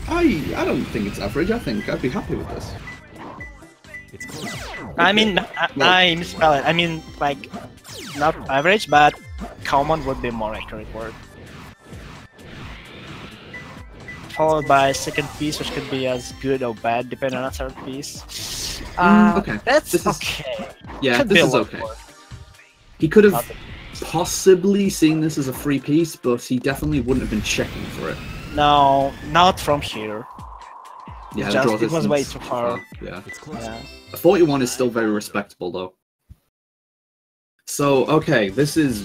[SPEAKER 2] I don't think it's average. I think I'd be happy with this.
[SPEAKER 4] It's close.
[SPEAKER 1] I mean, I misspell it. I mean, like, not average, but common would be more accurate word. Followed by a second piece, which could be as good or bad, depending on a third piece.
[SPEAKER 2] Okay.
[SPEAKER 1] That's
[SPEAKER 2] This is-
[SPEAKER 1] okay.
[SPEAKER 2] Yeah,
[SPEAKER 1] Could be
[SPEAKER 2] this
[SPEAKER 1] a
[SPEAKER 2] is
[SPEAKER 1] lot
[SPEAKER 2] okay.
[SPEAKER 1] worse.
[SPEAKER 2] He could have
[SPEAKER 1] Not the-
[SPEAKER 2] possibly seen this as a free piece, but he definitely wouldn't have been checking for it.
[SPEAKER 1] No, not from here.
[SPEAKER 2] Yeah,
[SPEAKER 1] Just-
[SPEAKER 2] the draw
[SPEAKER 1] it was way
[SPEAKER 2] distance.
[SPEAKER 1] too far.
[SPEAKER 2] Yeah.
[SPEAKER 4] It's close.
[SPEAKER 1] Yeah.
[SPEAKER 2] A 41 is still very respectable, though. So, okay, this is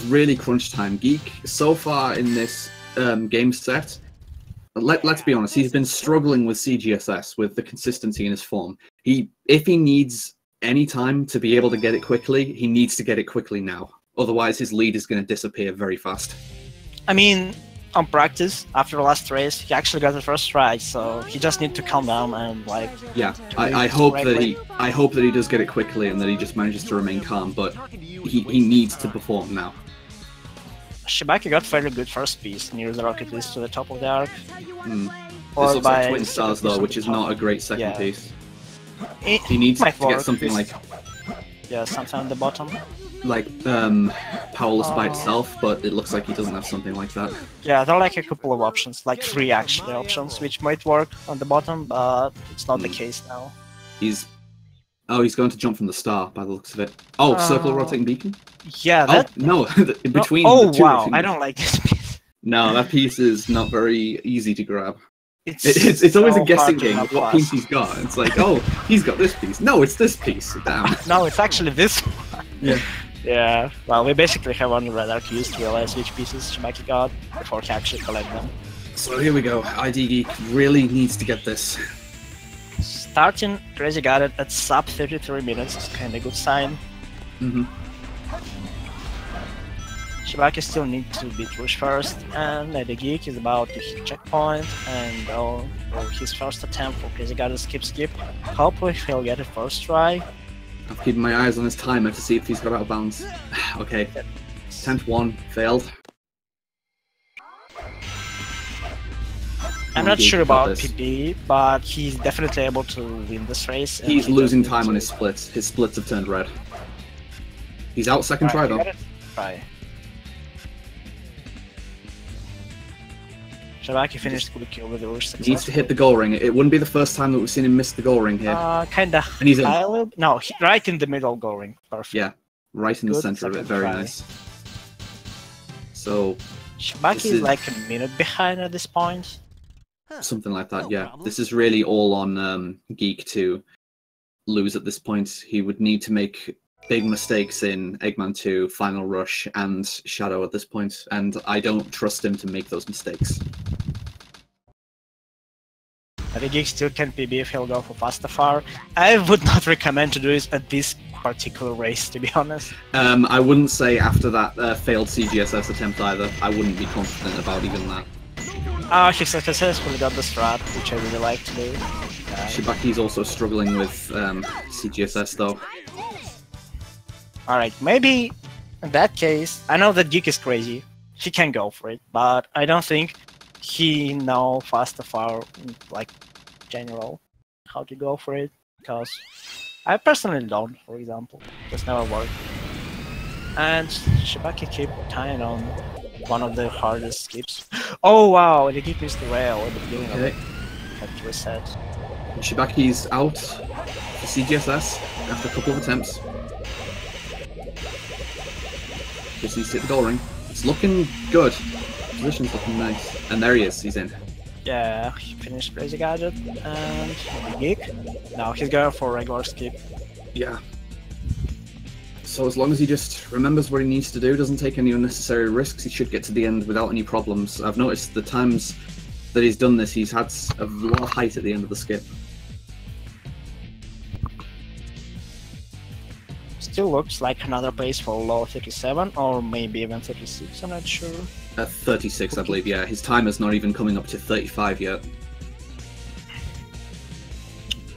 [SPEAKER 2] really crunch time. Geek, so far in this game set, let's be honest, he's been struggling with CGSS, with the consistency in his form. If he needs any time to be able to get it quickly, he needs to get it quickly now. Otherwise, his lead is going to disappear very fast.
[SPEAKER 1] I mean, on practice, after the last race, he actually got the first try, so he just needs to calm down and, like...
[SPEAKER 2] Yeah, I hope that he does get it quickly and that he just manages to remain calm, but he needs to perform now.
[SPEAKER 1] Shibakee got fairly good first piece near the rocket piece to the top of the arc.
[SPEAKER 2] This
[SPEAKER 1] Followed
[SPEAKER 2] looks like
[SPEAKER 1] by
[SPEAKER 2] Twin Stars, though, which is not a great second
[SPEAKER 1] Yeah.
[SPEAKER 2] piece.
[SPEAKER 1] It
[SPEAKER 2] He needs to
[SPEAKER 1] might
[SPEAKER 2] get
[SPEAKER 1] work.
[SPEAKER 2] something like
[SPEAKER 1] something on the bottom.
[SPEAKER 2] Powerless by itself, but it looks like he doesn't have something like that.
[SPEAKER 1] Yeah, there are like a couple of options, like 3 actually options, which might work on the bottom, but it's not the case now.
[SPEAKER 2] He's going to jump from the star by the looks of it. Oh, circle rotating beacon?
[SPEAKER 1] Yeah, that...
[SPEAKER 2] Oh, no, in between
[SPEAKER 1] oh,
[SPEAKER 2] the two.
[SPEAKER 1] wow, I don't like this piece.
[SPEAKER 2] No, that piece is not very easy to grab.
[SPEAKER 1] It's
[SPEAKER 2] It's always
[SPEAKER 1] so
[SPEAKER 2] a guessing
[SPEAKER 1] hard to
[SPEAKER 2] game
[SPEAKER 1] have
[SPEAKER 2] of what
[SPEAKER 1] fast.
[SPEAKER 2] piece he's got. It's like, oh, he's got this piece. No, it's this piece. Damn.
[SPEAKER 1] No, it's actually this one.
[SPEAKER 2] Yeah.
[SPEAKER 1] Yeah, well, we basically have only radar cues to realize which pieces Shibakee got before he actually collect them.
[SPEAKER 2] So here we go. ID Geek really needs to get this.
[SPEAKER 1] Starting Crazy got it at sub 33 minutes is kinda good sign. Shibakee still needs to beat Rush first, and IDGeek is about to hit checkpoint, and for his first attempt for Crazy got a skip. Hopefully he'll get it first try.
[SPEAKER 2] I'm keeping my eyes on his timer to see if he's got out of bounds. Okay. 10th one, failed.
[SPEAKER 1] I'm not
[SPEAKER 2] Geek
[SPEAKER 1] sure
[SPEAKER 2] got
[SPEAKER 1] about
[SPEAKER 2] this.
[SPEAKER 1] PP, but he's definitely able to win this race. and
[SPEAKER 2] He's
[SPEAKER 1] he
[SPEAKER 2] losing
[SPEAKER 1] just
[SPEAKER 2] time
[SPEAKER 1] needs
[SPEAKER 2] on
[SPEAKER 1] to-
[SPEAKER 2] his splits. His splits have turned red. He's out second try,
[SPEAKER 1] Alright,
[SPEAKER 2] though.
[SPEAKER 1] he got it. Try. Shibakee finished quick kill with the Rush
[SPEAKER 2] He needs to
[SPEAKER 1] successfully.
[SPEAKER 2] hit the goal ring. It wouldn't be the first time that we've seen him miss the goal ring here.
[SPEAKER 1] Kinda.
[SPEAKER 2] And he's in.
[SPEAKER 1] No, right in the middle going. Perfect.
[SPEAKER 2] Yeah, right in the
[SPEAKER 1] Good
[SPEAKER 2] center of it.
[SPEAKER 1] second
[SPEAKER 2] Very
[SPEAKER 1] try.
[SPEAKER 2] nice. So,
[SPEAKER 1] Shibakee
[SPEAKER 2] This
[SPEAKER 1] is
[SPEAKER 2] is-
[SPEAKER 1] like a minute behind at this point.
[SPEAKER 2] something like that,
[SPEAKER 4] No
[SPEAKER 2] yeah.
[SPEAKER 4] problem.
[SPEAKER 2] This is really all on Geek to lose at this point. He would need to make big mistakes in Eggman 2, Final Rush, and Shadow at this point, and I don't trust him to make those mistakes.
[SPEAKER 1] IDGeek still can PB if he'll go for faster far. I would not recommend to do this at this particular race, to be honest.
[SPEAKER 2] I wouldn't say after that failed CGSS attempt either. I wouldn't be confident about even that.
[SPEAKER 1] He successfully got the strat, which I really like to do.
[SPEAKER 2] Shibakee's also struggling with CGSS though.
[SPEAKER 1] Alright, maybe in that case, I know that Geek is crazy. He can go for it, but I don't think he know faster far, like, general, how to go for it, because I personally don't, for example. Just never worked. And Shibakee keep tying on one of the hardest skips. Oh wow, the Geek missed the rail at the beginning of it. Had to reset.
[SPEAKER 2] Shibakee's out for CGSS after a couple of attempts. Just needs to hit the goal ring. It's looking good. Position's looking nice. And there he is, he's in.
[SPEAKER 1] Yeah, he finished Crazy Gadget and Geek. Now he's going for a regular skip.
[SPEAKER 2] Yeah. So as long as he just remembers what he needs to do, doesn't take any unnecessary risks, he should get to the end without any problems. I've noticed the times that he's done this, he's had a lot of height at the end of the skip.
[SPEAKER 1] Still looks like another pace for low 37 or maybe even 36, I'm not sure.
[SPEAKER 2] 36, I believe, yeah. His timer's not even coming up to 35 yet.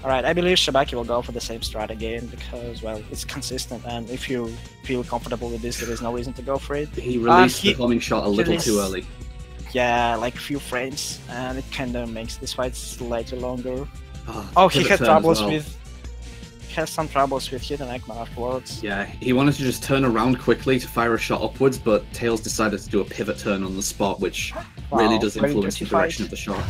[SPEAKER 1] Alright, I believe Shibakee will go for the same strat again because, well, it's consistent and if you feel comfortable with this, there is no reason to go for it.
[SPEAKER 2] He released the homing shot a little too early.
[SPEAKER 1] Yeah, like a few frames, and it kinda makes this fight slightly longer.
[SPEAKER 2] Oh,
[SPEAKER 1] he had troubles with... has some troubles with hitting Eggman afterwards.
[SPEAKER 2] Yeah, he wanted to just turn around quickly to fire a shot upwards, but Tails decided to do a pivot turn on the spot, which really does influence the direction of the shot.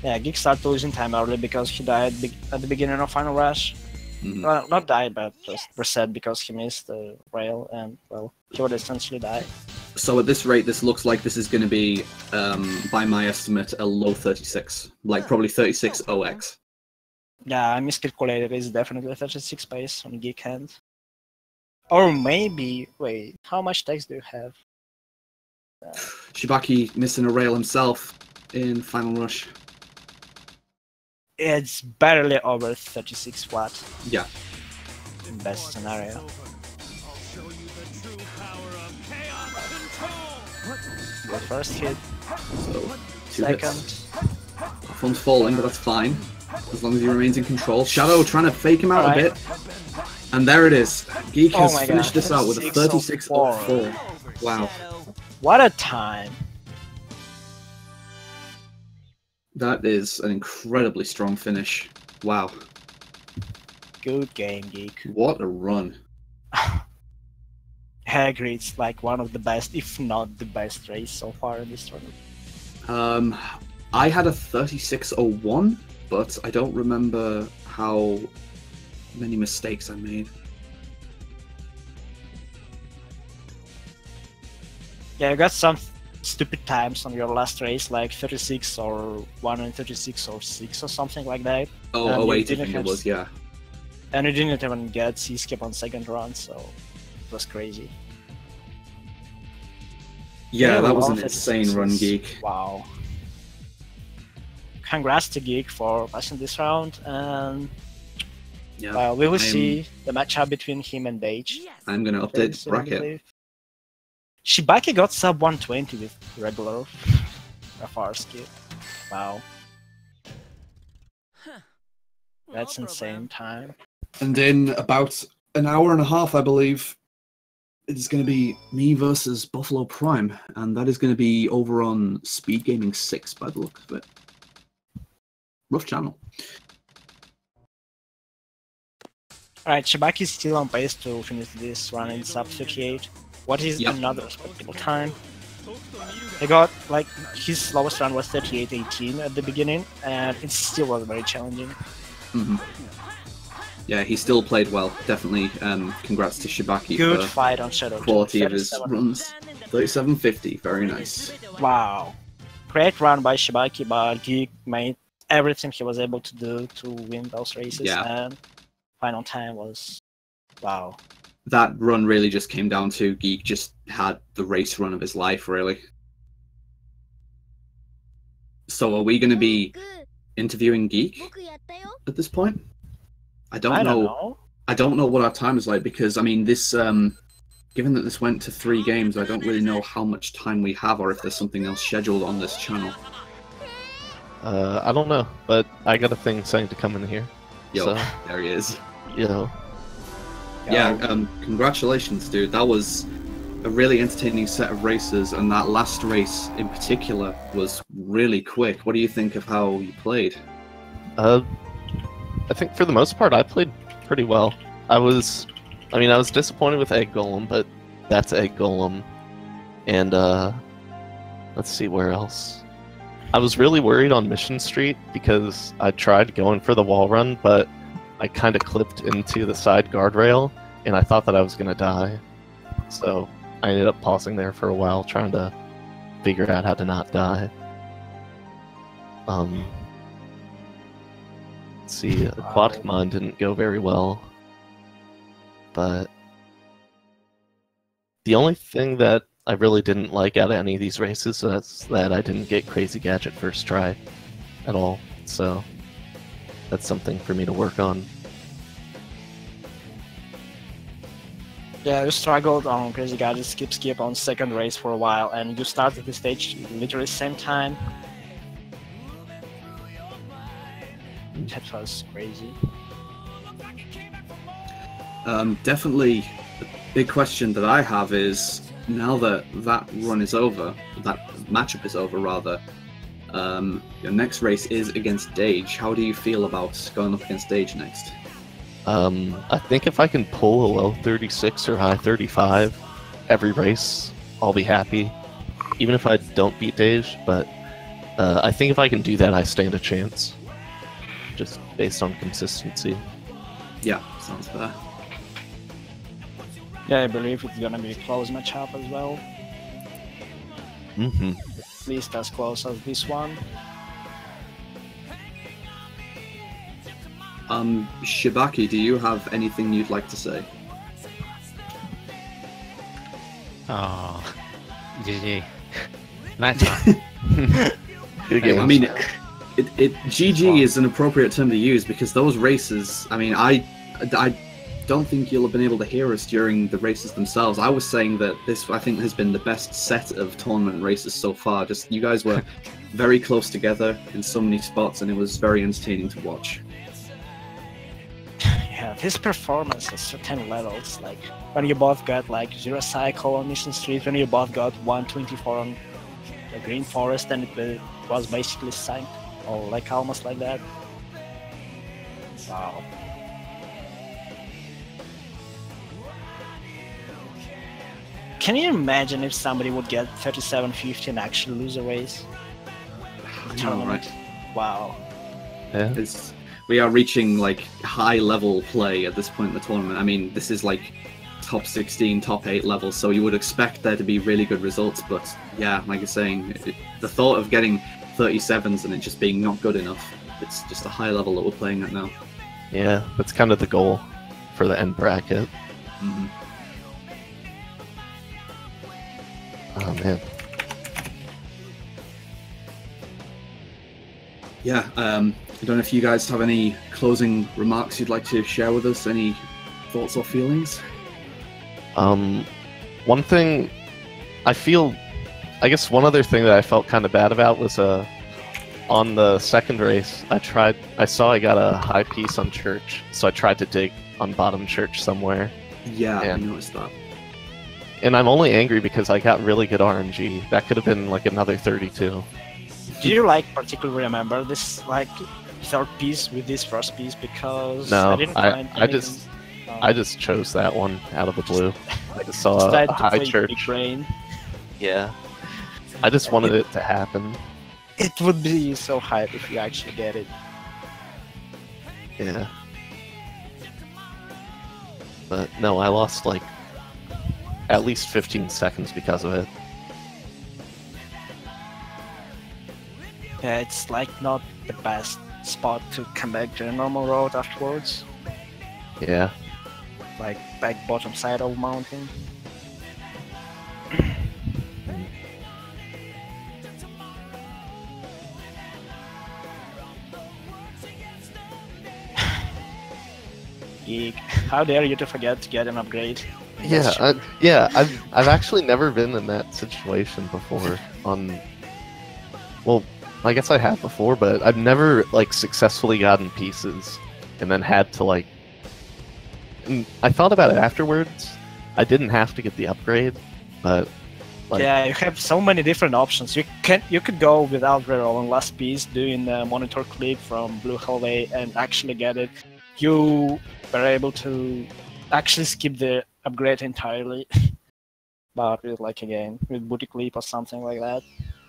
[SPEAKER 2] Yeah,
[SPEAKER 1] Geek started losing time early because he died at the beginning of Final Rush. Well, not died, but just reset because he missed the rail, and, well, he would essentially die.
[SPEAKER 2] So at this rate, this looks like this is going to be, by my estimate, a low 36. Like, probably 36 OX.
[SPEAKER 1] Yeah, I miscalculated. It's definitely 36 pace on Geek hand. Or maybe... Wait, how much text do you have?
[SPEAKER 2] Shibakee missing a rail himself in Final Rush.
[SPEAKER 1] It's barely over 36 flat.
[SPEAKER 2] Yeah.
[SPEAKER 1] Best scenario. The first hit.
[SPEAKER 2] So, two
[SPEAKER 1] Second.
[SPEAKER 2] hits. Phone's falling, but that's fine. As long as he remains in control. Shadow trying to fake him out a bit. And there it is. Geek has finished this out with a 36.04. Wow.
[SPEAKER 1] What a time.
[SPEAKER 2] That is an incredibly strong finish. Wow.
[SPEAKER 1] Good game, Geek.
[SPEAKER 2] What a run.
[SPEAKER 1] I agree, it's like one of the best, if not the best race so far in this tournament.
[SPEAKER 2] I had a 36.01, but I don't remember how many mistakes I made.
[SPEAKER 1] Yeah, you got some stupid times on your last race, like 36 or 1 and 36 or 6 or something like that.
[SPEAKER 2] Oh, 08 I think it was, yeah.
[SPEAKER 1] And you didn't even get C-skip on second run, so it was crazy.
[SPEAKER 2] Yeah, that was an insane run, Geek.
[SPEAKER 1] Wow. Congrats to Geek for passing this round, and well, we will see the matchup between him and Dage.
[SPEAKER 2] I'm going to update the bracket.
[SPEAKER 1] Shibakee got sub 120 with regular FR skip. Wow. That's insane time.
[SPEAKER 2] And in about an hour and a half, I believe, it's going to be me versus Buffalo Prime, and that is going to be over on Speed Gaming 6 by the look of it. Rough channel.
[SPEAKER 1] Alright, Shibakee is still on pace to finish this run in sub 38. What is another respectable time? He got, like, his slowest run was 38.18 at the beginning, and it still was very challenging.
[SPEAKER 2] Yeah, he still played well. Definitely, congrats to Shibakee
[SPEAKER 1] Good
[SPEAKER 2] for
[SPEAKER 1] fight on Shadow.
[SPEAKER 2] quality of his runs. 37.50, very nice.
[SPEAKER 1] Wow. Great run by Shibakee, but Geek made everything he was able to do to win those races.
[SPEAKER 2] Yeah.
[SPEAKER 1] And final time was wow.
[SPEAKER 2] That run really just came down to Geek just had the race run of his life, really. So are we going to be interviewing Geek at this point? I don't know. I don't know what our time is like because, I mean, this, given that this went to 3 games, I don't really know how much time we have or if there's something else scheduled on this channel.
[SPEAKER 8] I don't know, but I got a thing saying to come in here.
[SPEAKER 2] Yo,
[SPEAKER 8] So,
[SPEAKER 2] there he is.
[SPEAKER 8] you know,
[SPEAKER 2] Yeah, congratulations, dude. That was a really entertaining set of races, and that last race in particular was really quick. What do you think of how you played?
[SPEAKER 8] I think for the most part I played pretty well. I was disappointed with Egg Golem, but that's Egg Golem. And let's see where else. I was really worried on Mission Street because I tried going for the wall run, but I kind of clipped into the side guardrail, and I thought that I was going to die. So I ended up pausing there for a while, trying to figure out how to not die. Let's see, Aquatic Mine didn't go very well. But the only thing that I really didn't like out of any of these races is that I didn't get Crazy Gadget first try at all. So that's something for me to work on.
[SPEAKER 1] Yeah, you struggled on Crazy Gadget skip on second race for a while, and you started the stage literally same time. That was crazy.
[SPEAKER 2] Definitely, the big question that I have is, now that that run is over, that matchup is over rather, your next race is against Dage. How do you feel about going up against Dage next?
[SPEAKER 8] I think if I can pull a low 36 or high 35 every race, I'll be happy. Even if I don't beat Dage, but I think if I can do that, I stand a chance. Just based on consistency.
[SPEAKER 2] Yeah, sounds fair.
[SPEAKER 1] Yeah, I believe it's gonna be a close matchup as well.
[SPEAKER 8] Mm-hmm.
[SPEAKER 1] At least as close as this one.
[SPEAKER 2] Shibakee, do you have anything you'd like to say?
[SPEAKER 4] Oh, GG. Nice one.
[SPEAKER 8] Good game.
[SPEAKER 2] I mean, GG is an appropriate term to use because those races, I mean, I don't think you'll have been able to hear us during the races themselves. I was saying that this, I think, has been the best set of tournament races so far. Just, you guys were very close together in so many spots, and it was very entertaining to watch.
[SPEAKER 1] Yeah, this performance at certain levels, like when you both got like Zero Cycle on Mission Street, when you both got 124 on the Green Forest, and it was basically synced, or like almost like that. Wow. Can you imagine if somebody would get 37-50 and actually lose a race?
[SPEAKER 2] I know, right?
[SPEAKER 1] Wow.
[SPEAKER 8] Yeah.
[SPEAKER 2] We are reaching like high level play at this point in the tournament. I mean, this is like top 16, top 8 level, so you would expect there to be really good results. But yeah, like you're saying, the thought of getting 37s and it just being not good enough, it's just a high level that we're playing at now.
[SPEAKER 8] Yeah, that's kind of the goal for the end bracket.
[SPEAKER 2] Mm-hmm.
[SPEAKER 8] Oh man.
[SPEAKER 2] Yeah, I don't know if you guys have any closing remarks you'd like to share with us, any thoughts or feelings?
[SPEAKER 8] One thing I guess one other thing that I felt kind of bad about was on the second race, I saw I got a high piece on Church, so I tried to dig on bottom Church somewhere.
[SPEAKER 2] Yeah, I
[SPEAKER 8] And-
[SPEAKER 2] noticed that.
[SPEAKER 8] And I'm only angry because I got really good RNG. That could have been like another 32.
[SPEAKER 1] Do you like particularly remember this like third piece with this first piece? Because
[SPEAKER 8] No,
[SPEAKER 1] I didn't
[SPEAKER 8] I
[SPEAKER 1] find anything,
[SPEAKER 8] just- I just chose that one out of the blue. I just saw
[SPEAKER 1] decided
[SPEAKER 8] a
[SPEAKER 1] to
[SPEAKER 8] high
[SPEAKER 1] play Big
[SPEAKER 8] Church.
[SPEAKER 1] Brain.
[SPEAKER 8] Yeah. I just wanted it to happen.
[SPEAKER 1] It would be so hype if you actually get it.
[SPEAKER 8] Yeah. But no, I lost like at least 15 seconds because of it.
[SPEAKER 1] Yeah, it's like not the best spot to come back to a normal road afterwards.
[SPEAKER 8] Yeah.
[SPEAKER 1] like back bottom side of mountain. Geek, how dare you to forget to get an upgrade?
[SPEAKER 8] Yeah, I've actually never been in that situation before. Well, I guess I have before, but I've never like successfully gotten pieces and then had to like. And I thought about it afterwards. I didn't have to get the upgrade, but like,
[SPEAKER 1] yeah, you have so many different options. You could go without rerolling last piece, doing the monitor clip from Blue Hallway, and actually get it. You were able to actually skip the upgrade entirely, but with like again with booty clip or something like that.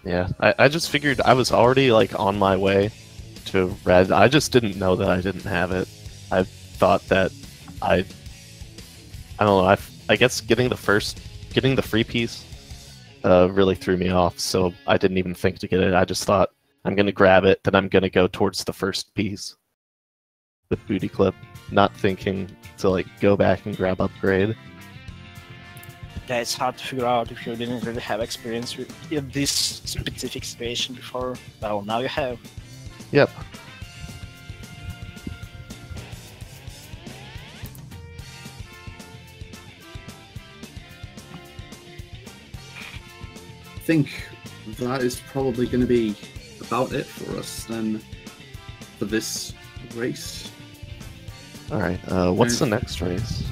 [SPEAKER 8] yeah, I just figured I was already like on my way to red. I just didn't know that I didn't have it. I thought that I don't know. I guess getting the free piece really threw me off. So I didn't even think to get it. I just thought I'm gonna grab it, then I'm gonna go towards the first piece with booty clip, not thinking to like go back and grab upgrade.
[SPEAKER 1] Yeah, it's hard to figure out if you didn't really have experience with this specific situation before. Well, now you have.
[SPEAKER 8] Yep.
[SPEAKER 2] I think that is probably going to be about it for us then for this race.
[SPEAKER 8] All right. What's the next race?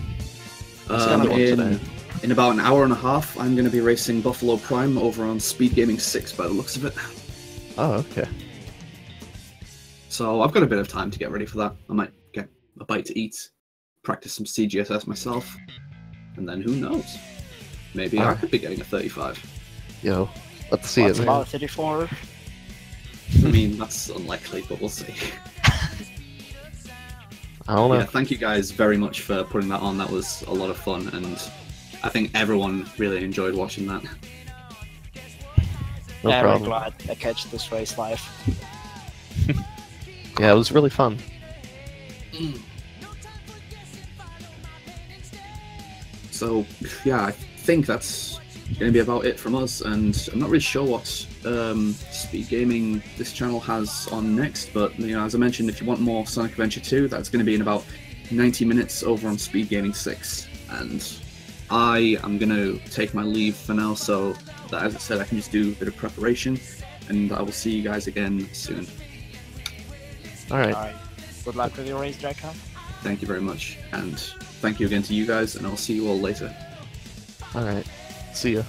[SPEAKER 8] What's the other one today?
[SPEAKER 2] In about an hour and a half, I'm going to be racing Buffalo Prime over on Speed Gaming 6 by the looks of it.
[SPEAKER 8] Oh, okay.
[SPEAKER 2] So I've got a bit of time to get ready for that. I might get a bite to eat, practice some CGSS myself, and then who knows? Maybe I could be getting a 35.
[SPEAKER 8] Yo, let's see
[SPEAKER 1] What's
[SPEAKER 8] it, man.
[SPEAKER 1] about 34?
[SPEAKER 2] I mean, that's unlikely, but we'll see.
[SPEAKER 8] I don't know.
[SPEAKER 2] Yeah, thank you guys very much for putting that on. That was a lot of fun, and I think everyone really enjoyed watching that.
[SPEAKER 8] No
[SPEAKER 1] yeah,
[SPEAKER 8] problem.
[SPEAKER 1] I'm glad I catch this race live.
[SPEAKER 8] Yeah, it was really fun.
[SPEAKER 2] So, yeah, I think that's going to be about it from us, and I'm not really sure what Speed Gaming this channel has on next, but you know, as I mentioned, if you want more Sonic Adventure 2, that's going to be in about 90 minutes over on Speed Gaming 6, and I am going to take my leave for now, so that, as I said, I can just do a bit of preparation, and I will see you guys again soon.
[SPEAKER 8] All right.
[SPEAKER 1] Alright, good luck with your race, Draco.
[SPEAKER 2] Thank you very much, and thank you again to you guys, and I'll see you all later.
[SPEAKER 8] All right. See ya.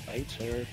[SPEAKER 1] Later.